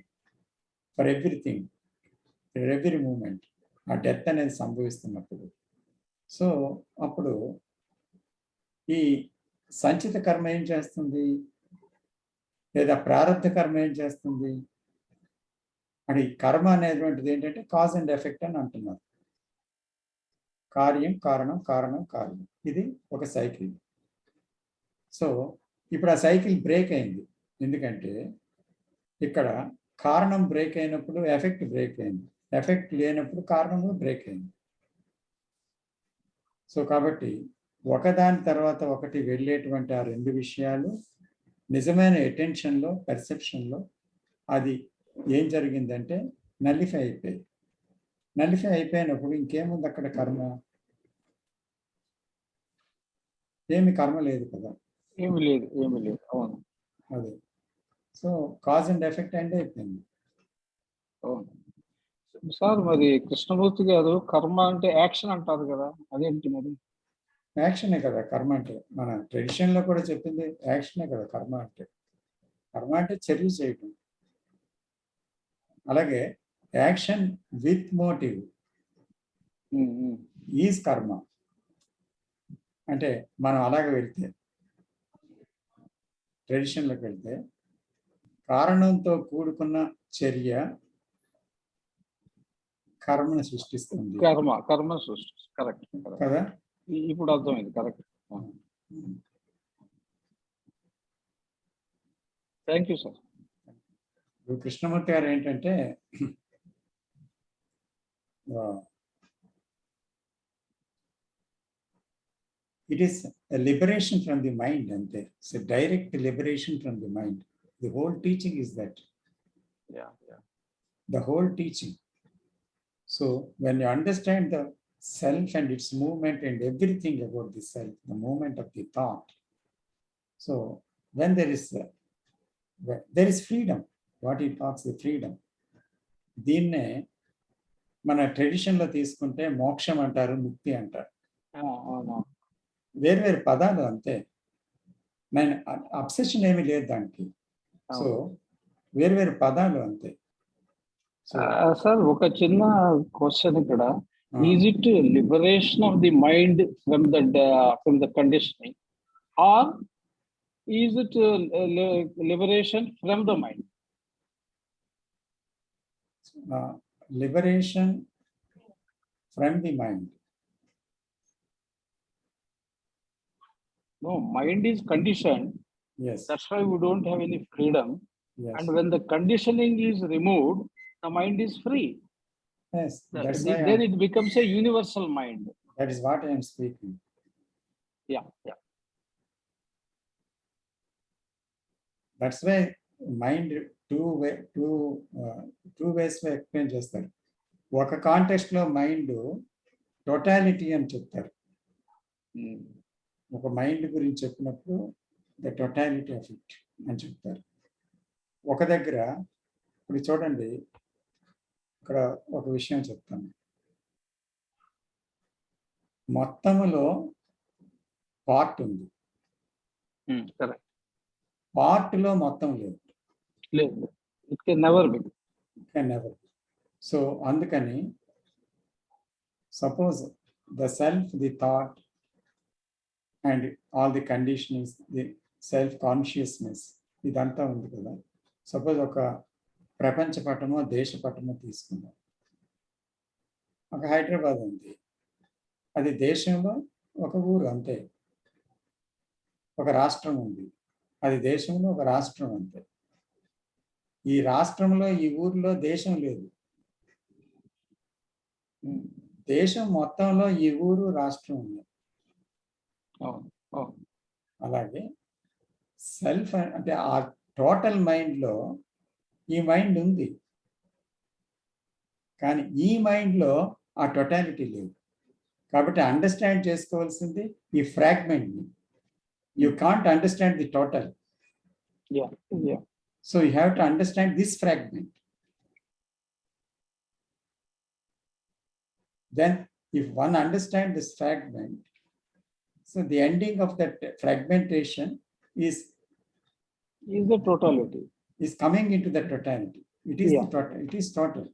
for everything, for every moment ఆ డెత్ అనేది సంభవిస్తున్నప్పుడు, సో అప్పుడు ఈ సంచిత కర్మ ఏం చేస్తుంది, లేదా ప్రారంభ కర్మ ఏం చేస్తుంది అని, కర్మ అనేటువంటిది ఏంటంటే కాజ్ అండ్ ఎఫెక్ట్ అని అంటున్నారు. కార్యం కారణం, కారణం కార్యం, ఇది ఒక సైకిల్. సో ఇప్పుడు ఆ సైకిల్ బ్రేక్ అయింది. ఎందుకంటే ఇక్కడ కారణం బ్రేక్ అయినప్పుడు ఎఫెక్ట్ బ్రేక్ అయింది, ఎఫెక్ట్ లేనప్పుడు కారణం బ్రేక్ అయింది. సో కాబట్టి ఒకదాని తర్వాత ఒకటి వెళ్ళేటువంటి ఆ రెండు విషయాలు నిజమైన అటెన్షన్లో, పెర్సెప్షన్లో అది ఏం జరిగిందంటే నల్లిఫై అయిపోయాయి. నల్లిఫై అయిపోయినప్పుడు ఇంకేముంది అక్కడ కర్మ? ఏమి కర్మ లేదు కదా. ఏమి లేదు, ఏమి లేదు. అవును, అదే. So cause and effect end అయిపోయింది. అవును సార్. మరి కృష్ణమూర్తి గారు కర్మ అంటే యాక్షన్ అంటారు కదా, అదేంటి మరి? యాక్షనే కదా కర్మ అంటే. మన ట్రెడిషన్లో కూడా చెప్పింది యాక్షనే కదా కర్మ అంటే. కర్మ అంటే చర్య చేయటం. అలాగే యాక్షన్ విత్ మోటివ్ ఈజ్ కర్మ. అంటే మనం అలాగే వెళ్తే, ట్రెడిషన్లోకి వెళ్తే, కారణంతో కూడుకున్న చర్య కర్మను సృష్టిస్తుంది. కర్మ సృష్టి, కరెక్ట్ కదా. ఇప్పుడు అర్థమైంది, correct. Thank you sir. Krishnamurthy గారు ఏంటంటే it is a liberation from the mind, and it's a direct liberation from the mind. The whole teaching is that. Yeah. The whole teaching. So when you understand the self and its movement and everything about the self, the movement of the thought, so when there is freedom. What he talks the freedom. దీన్నే మన ట్రెడిషన్లో తీసుకుంటే మోక్షం అంటారు, ముక్తి అంటారు. వేరు పదాలు అంతే. నేను అబ్సెషన్ ఏమీ లేదు దానికి. సో వేరు పదాలు అంతే. సార్ ఒక చిన్న క్వశ్చన్ ఇక్కడ. Is it liberation of the mind from the conditioning, or is it liberation from the mind? Liberation from the mind. No, mind is conditioned. Yes. That's why we don't have any freedom. Yes. And when the conditioning is removed, the mind is free. Yes. That's Then it becomes a universal mind. That is what I am speaking. Yeah. That's why mind two ways explain చేస్తారు. ఒక context లో mind totality అని చెప్తారు. ఒక mind గురించి చెప్పినప్పుడు the totality of it అని చెప్తారు. ఒక దగ్గర ఇప్పుడు చూడండి, ఇక్కడ ఒక విషయం చెప్తాను. మొత్తములో పార్ట్ ఉంది, పార్ట్లో మొత్తం లేదు. It can never be. So అందుకని suppose the self, the thought and all the conditionings, the self consciousness, ఇదంతా ఉంది కదా. సపోజ్ ఒక ప్రపంచ పటమో దేశ పటమో తీసుకుందాం. ఒక హైదరాబాద్ ఉంది, అది దేశంలో ఒక ఊరు అంతే. ఒక రాష్ట్రం ఉంది, అది దేశంలో ఒక రాష్ట్రం అంతే. ఈ రాష్ట్రంలో, ఈ ఊర్లో దేశం లేదు. దేశం మొత్తంలో ఈ ఊరు రాష్ట్రం ఉంది. అలాగే సెల్ఫ్ అంటే ఆ టోటల్ మైండ్లో ఈ మైండ్ ఉంది, కానీ ఈ మైండ్లో ఆ టోటాలిటీ లేదు. కాబట్టి అండర్స్టాండ్ చేసుకోవాల్సింది ఈ ఫ్రాగ్మెంట్ని. You can't understand the total. So you have to understand this fragment. Then if one understands this fragment, so the ending of that fragmentation is the totality. Is coming into the totality. It is the total. It is total.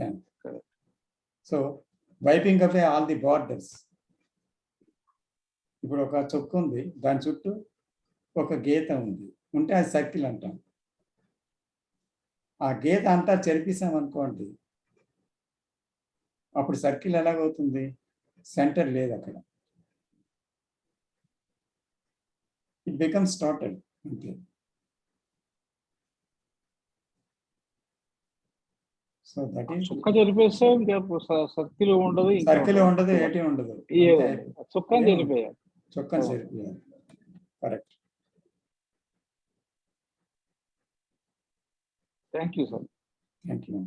Then. Correct. So wiping away all the borders. ఇప్పుడు ఒక చొక్కు ఉంది, దాని చుట్టూ ఒక గీత ఉంది, ఉంటే అది circle అంటాం. ఆ గీత అంతా చెరిపేసామనుకోండి, అప్పుడు సర్కిల్ ఎలాగవుతుంది? సెంటర్ లేదు అక్కడ. ఇట్ బికమ్స్ టోటల్ అంతే. సో దట్ ఈస్ చుక్క చెరిపేస్తే సర్కిల్ ఉండదు, సర్కిల్ ఉండదు, ఏటీ ఉండదు. చుక్కని చెరిపేయాలి. చుక్కని చెరిపేయాలి. Correct. Thank you sir. Thank you.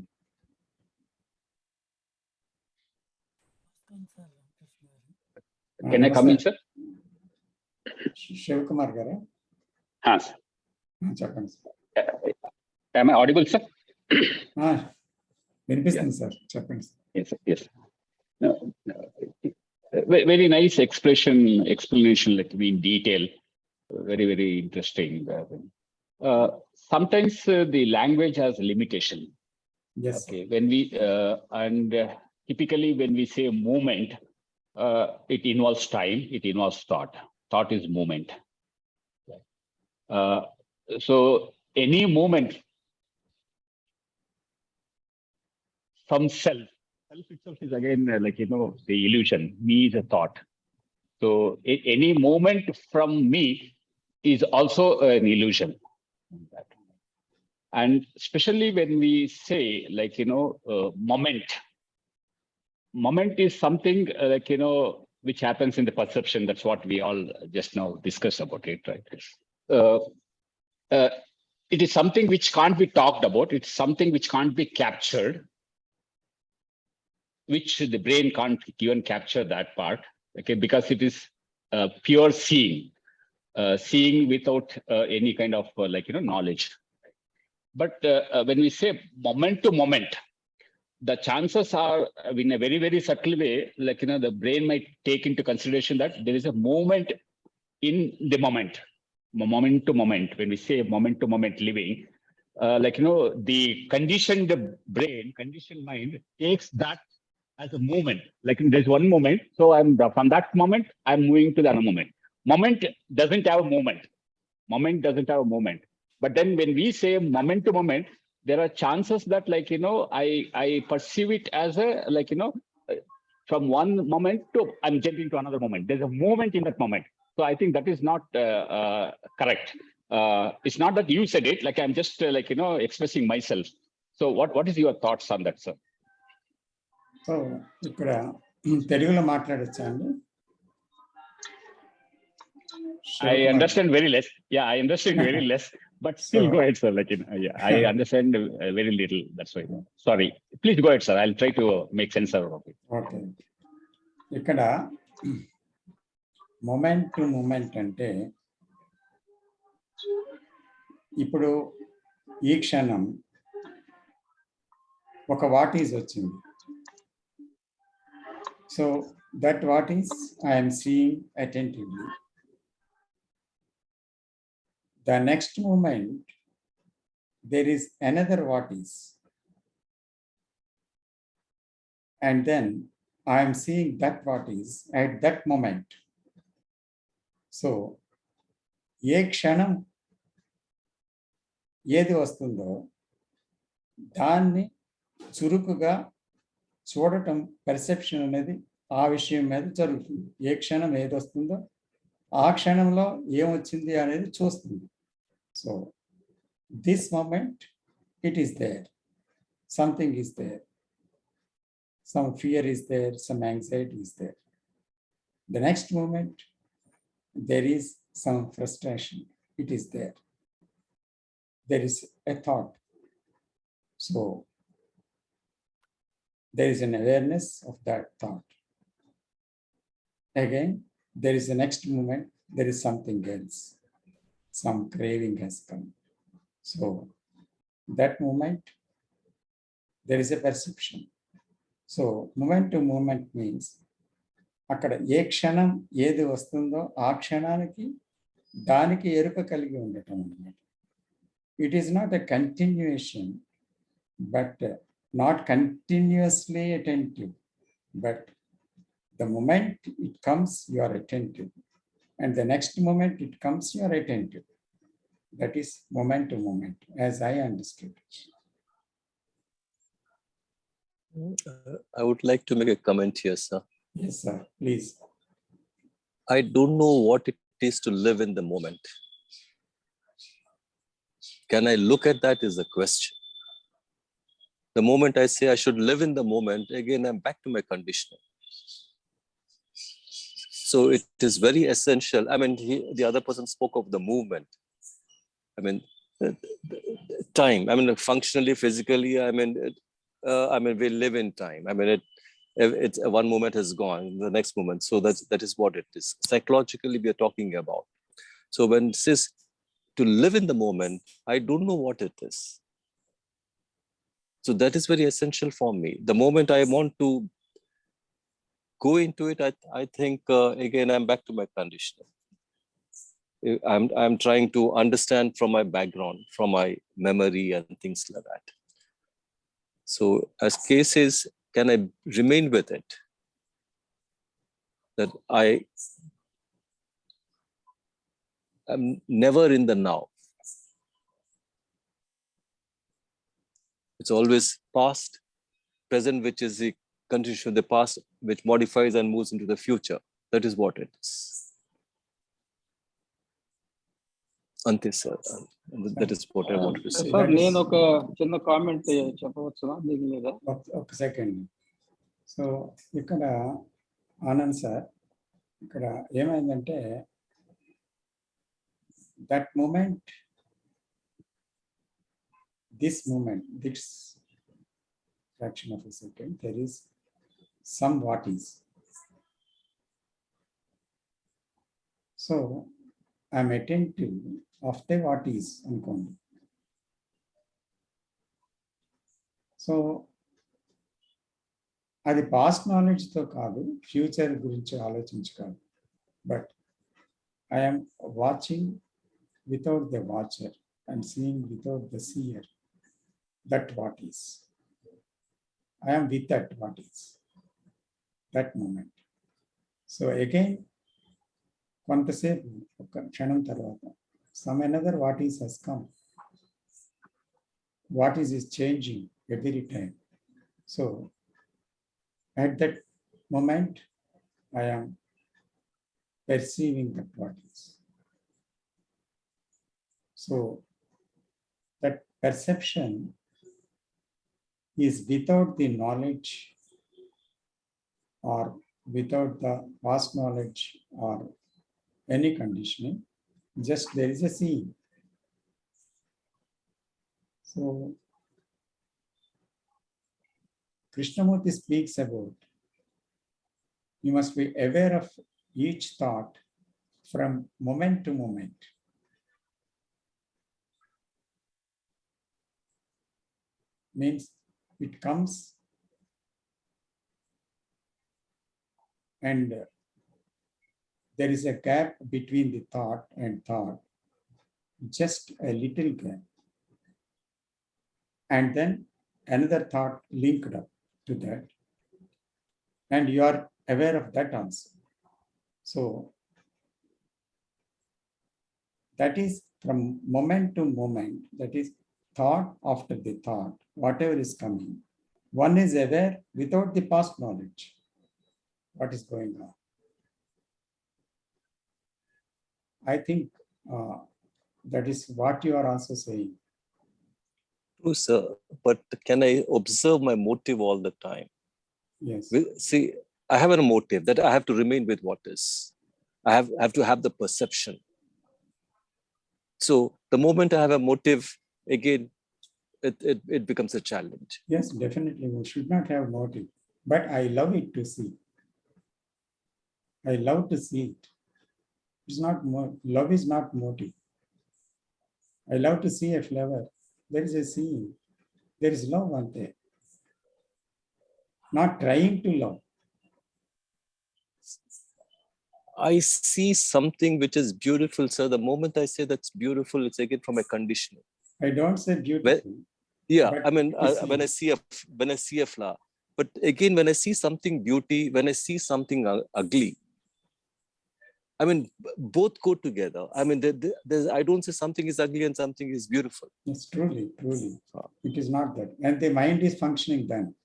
Can I come in, sir? Shivakumar గారా? Sir. చెప్పండి sir. Am I audible, sir? వినిపిస్తుంది సార్, చెప్పండి sir. Yes, sir. Yes. Very nice explanation, like in detail. Very, very interesting. Sometimes the language has a limitation. Yes. Okay. When we typically when we say movement, it involves time, it involves thought. Thought is movement. So any movement from self itself is again the illusion. Me is a thought. So any movement from me is also an illusion. And especially when we say moment is something which happens in the perception. That's what we all just now discussed about it, right? It is something which can't be talked about. It's something which can't be captured, which the brain can't even capture that part, okay, because it is pure seeing without any kind of knowledge. But when we say moment to moment, the chances are, in a very, very subtle way, the brain might take into consideration that there is a movement in the moment to moment. When we say moment to moment living, the conditioned brain, conditioned mind takes that as a movement. There's one moment, so from that moment I'm moving to the other moment. Moment doesn't have a moment. But then when we say moment to moment, there are chances that I perceive it as a from one moment to I'm jumping to another moment. There's a moment in that moment. So I think that is not correct. It's not that you said it, I'm just expressing myself. So what is your thoughts on that, sir? So ఇక్కడ తెలుగులో మాట్లాడచ్చా అండి? I understand very less. Yeah, I understand very less. But still, go ahead, sir. I understand very little. That's why. Sorry. Please go ahead, sir. I'll try to make sense of it. Okay. ఇక్కడ moment to moment అంటే ఇప్పుడు ఈ క్షణం ఒక what is వచ్చింది. So that what is I'm seeing attentively. The next moment, there is another what is. And then I am seeing that what is at that moment. So, ఏ క్షణం ఏది వస్తుందో దాన్ని చురుకుగా చూడటం, పెర్సెప్షన్ అనేది ఆ విషయం మీద జరుగుతుంది. ఏ క్షణం ఏది వస్తుందో ఆ క్షణంలో ఏమొచ్చింది అనేది చూస్తుంది. So this moment it is there, something is there, some fear is there, some anxiety is there. The next moment there is some frustration. It is there. There is a thought. So there is an awareness of that thought. Again, there is the next moment, there is something else. Some craving has come. So that moment, there is a perception. So moment to moment means అక్కడ ఏ క్షణం ఏది వస్తుందో ఆ క్షణానికి దానికి ఎరుక కలిగి ఉండటం అన్నమాట. It is not a continuation, but not continuously attentive, but the moment it comes, you are attentive. And the next moment it comes, you are attentive. That is moment to moment, as I understood. I would like to make a comment here, sir. Yes, sir, please. I don't know what it is to live in the moment. Can I look at that is a question. The moment I say I should live in the moment, again, I'm back to my conditioning. So it is very essential. I mean, the other person spoke of the movement. I mean, time. I mean, functionally, physically, I mean, we live in time. I mean, it's one moment is gone, the next moment. So that is what it is. Psychologically, we are talking about. So when it says to live in the moment, I don't know what it is. So that is very essential for me. The moment I want to go into it, I think again I'm back to my conditioning. I'm trying to understand from my background, from my memory and things like that. So as cases, can I remain with it? That I am never in the now. It's always past, present, which is the continuation of the past, which modifies and moves into the future. That is what it is. Ante sir, that is what I wanted to say. Sir నేను ఒక చిన్న comment చెప్పవచ్చునా దీని మీద? ఒక second. So ఇక్కడ Anand sir, ఇక్కడ ఏమైందంటే that moment, this fraction of a second, there is some what is. So I'm attentive of the what is అనుకోండి. సో అది పాస్ట్ నాలెడ్జ్తో కాదు, ఫ్యూచర్ గురించి ఆలోచించి కాదు, but I'm watching without the watcher and seeing without the seer. That what is. I am with that what is. That moment. So again, కొంతసేపు ఒక క్షణం తర్వాత some another what is has come. What is changing every time. So at that moment, I am perceiving that what is. So that perception is without the knowledge or without the past knowledge or any conditioning, just there is a seeing. So Krishnamurti speaks about you must be aware of each thought from moment to moment. Means it comes and there is a gap between the thought and thought, just a little gap, and then another thought linked up to that, and you are aware of that also. So that is from moment to moment, that is thought after the thought, whatever is coming, one is aware without the past knowledge what is going on. I think that is what you are also saying. True, sir. But can I observe my motive all the time? Yes. See, I have a motive that I have to remain with what is. I have to have the perception. So the moment I have a motive, again, it becomes a challenge. Yes, definitely. We should not have motive. But I love it to see. I love to see it. It's not love is not motive. I love to see a flower. There is a seeing. There is love on there. Not trying to love. I see something which is beautiful, sir. The moment I say that's beautiful, it's again from a conditioning. I don't say beautiful. Yeah, I mean, when I see a flower, but again, when I see something beauty, when I see something ugly, I mean, both go together. I mean, I don't say something is ugly and something is beautiful. It's truly. It is not that. And the mind is functioning then.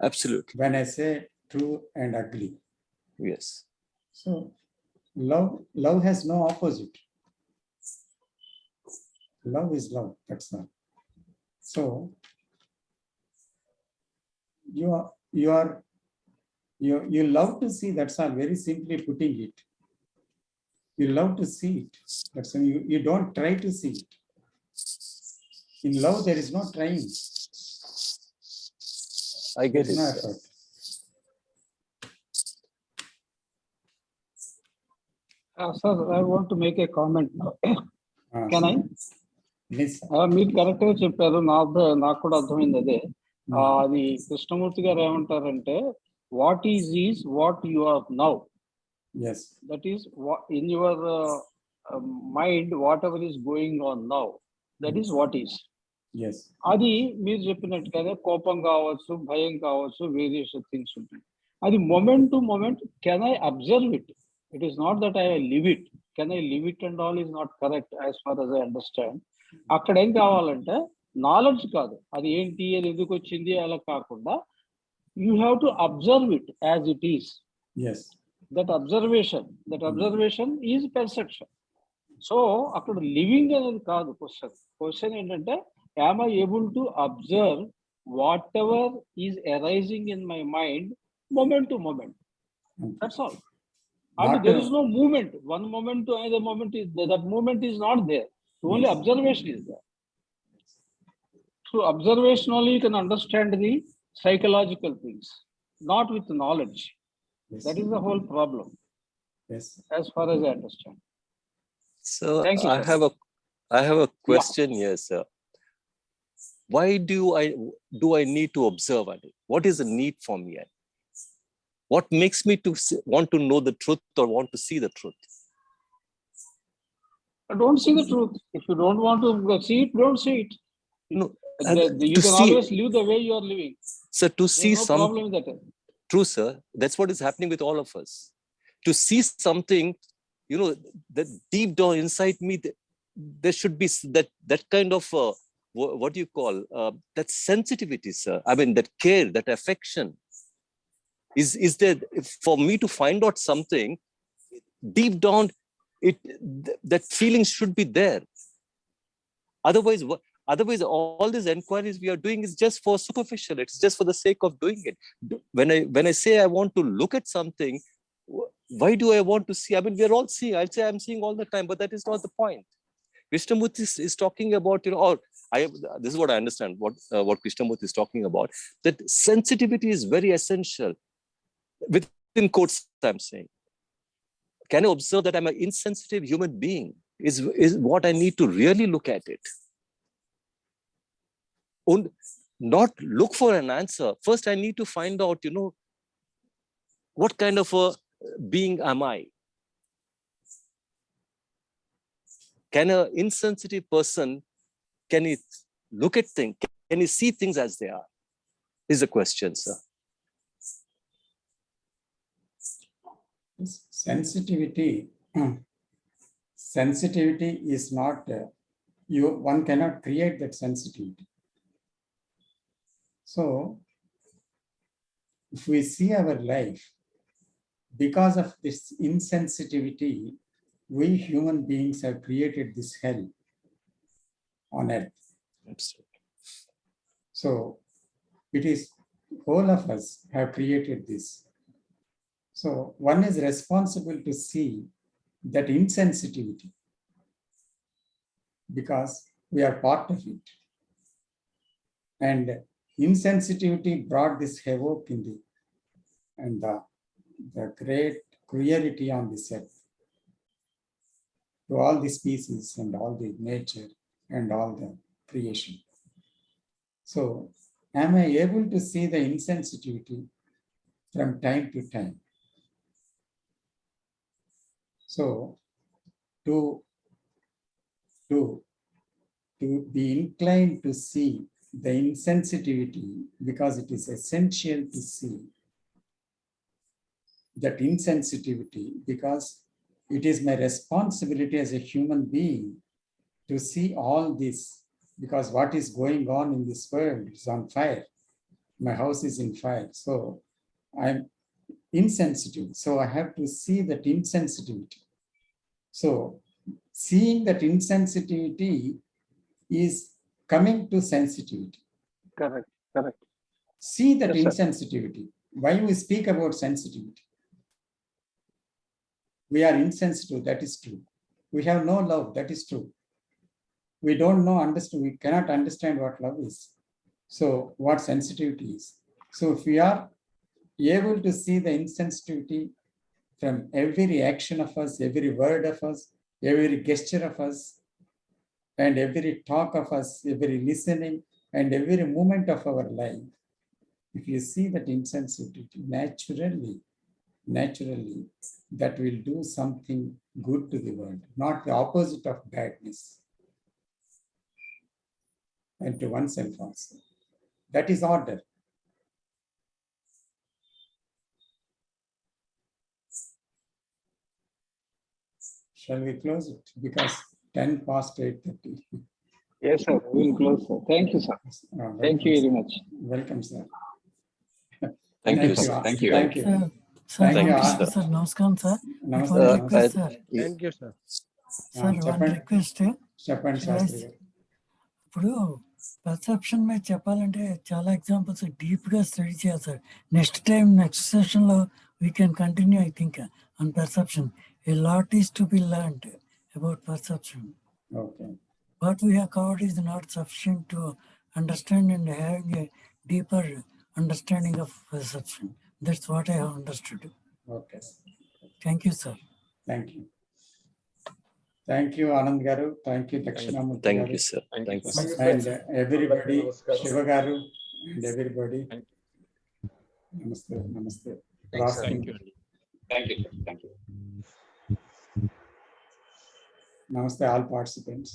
Absolutely. When I say true and ugly. Yes. So love has no opposite. Love is love. That's all. So you love to see. That's all. Very simply putting it. You love to see it. That's why you don't try to see it. In love, there is no trying. I get it. No effort. Sir, I want to make a comment now. Can I? Yes. మీరు correct గా చెప్పారు. నాకు కూడా అర్థమైంది అదే. అది కృష్ణమూర్తి గారు ఏమంటారంటే what is what you are now. Yes. That is what in your mind, whatever is going on now, that is what is. Yes. అది మీరు చెప్పినట్టుగానే కోపం కావచ్చు, భయం కావచ్చు, వేరియస్ థింగ్స్ ఉంటాయి. అది moment to moment can I observe it. It is not that I live it. Can I live it and all is not correct as far as I understand. అక్కడ ఏం కావాలంటే నాలెడ్జ్ కాదు, అది ఏంటి, అది ఎందుకు వచ్చింది అలా కాకుండా you have to observe it as it is. Yes. That observation is perception. So అక్కడ లివింగ్ అనేది కాదు క్వశ్చన్ ఏంటంటే am I able to observe whatever is arising in my mind moment to moment. That's all. And there is no movement. One moment to another moment that movement is not there. Only observation is there. So observation only you can understand the psychological things, not with knowledge. Yes. That is the whole problem. Yes. As far as I understand. So thank you, I have a question here, sir. Why do I need to observe it? What is the need for me? What makes me to want to know the truth or want to see the truth? Don't see the truth. If you don't want to see it, don't see it. No, you can always live the way you are living. So to see no problem with that. True, sir. That's what is happening with all of us. To see something, that deep down inside me, there should be that kind of what do you call that sensitivity, sir. I mean, that care, that affection. Is there for me to find out something deep down? That feeling should be there. Otherwise, all these inquiries we are doing is just for superficial. It's just for the sake of doing it. When I say I want to look at something, why do I want to see? I mean, we are all seeing. I'll say I'm seeing all the time, but that is not the point. Krishnamurti is talking about, this is what I understand, what Krishnamurti is talking about, that sensitivity is very essential. Within quotes, I'm saying. Can I observe that I'm an insensitive human being? Is what I need to really look at it. Not look for an answer. First, I need to find out, what kind of a being am I? Can an insensitive person, can he look at things? Can he see things as they are? Is the question, sir. Sensitivity is not, one cannot create that sensitivity. So, if we see our life, because of this insensitivity, we human beings have created this hell on earth. Absolutely. So, it is all of us have created this. So, one is responsible to see that insensitivity, because we are part of it. And insensitivity brought this havoc in the great cruelty on this earth to all the species and all the nature and all the creation. So, am I able to see the insensitivity from time to time? So, to be inclined to see the insensitivity, because it is essential to see that insensitivity, because it is my responsibility as a human being to see all this, because what is going on in this world is on fire. My house is in fire. So I'm insensitive. So I have to see that insensitivity. So seeing that insensitivity is coming to sensitivity. Correct. See that Yes, sir. insensitivity. Why we speak about sensitivity? We are insensitive, that is true. We have no love, that is true. We don't know, understand, we cannot understand what love is. So what sensitivity is. So if we are able to see the insensitivity from every action of us, every word of us, every gesture of us, and every talk of us, every listening, and every moment of our life, if you see that insensitivity, naturally, that will do something good to the world, not the opposite of badness, and to oneself also. That is order. Shall we close it? Because 10 past 8:30. Yes, sir. We will close, sir. Thank you, sir. Thank you very much. Welcome, sir. Thank you, sir. Thank you. Thank you. Sir, Thank you. Ramakrishna sir, namaskaram sir. Namaste, One namaste. request sir. Thank you sir. Sir, one చెప్పండి. request. చెప్పండి శాస్త్రి గారు. ఇప్పుడు perception మీద చెప్పాలంటే చాలా examples deep గా study చేయాలి sir. Next session లో we can continue I think on perception. A lot is to be learned about perception. Okay. What we have covered is not sufficient to understand and having a deeper understanding of perception. That's what I have understood. Okay. Thank you, sir. Thank you. Thank you, Anand Garu. Thank you, Dakshinamurti Thank Garu. you, sir. Thank you, sir. And everybody, Shiva Garu, and everybody. Namaste, namaste. Thank you. Thank you. Thank you. Namaste, all participants.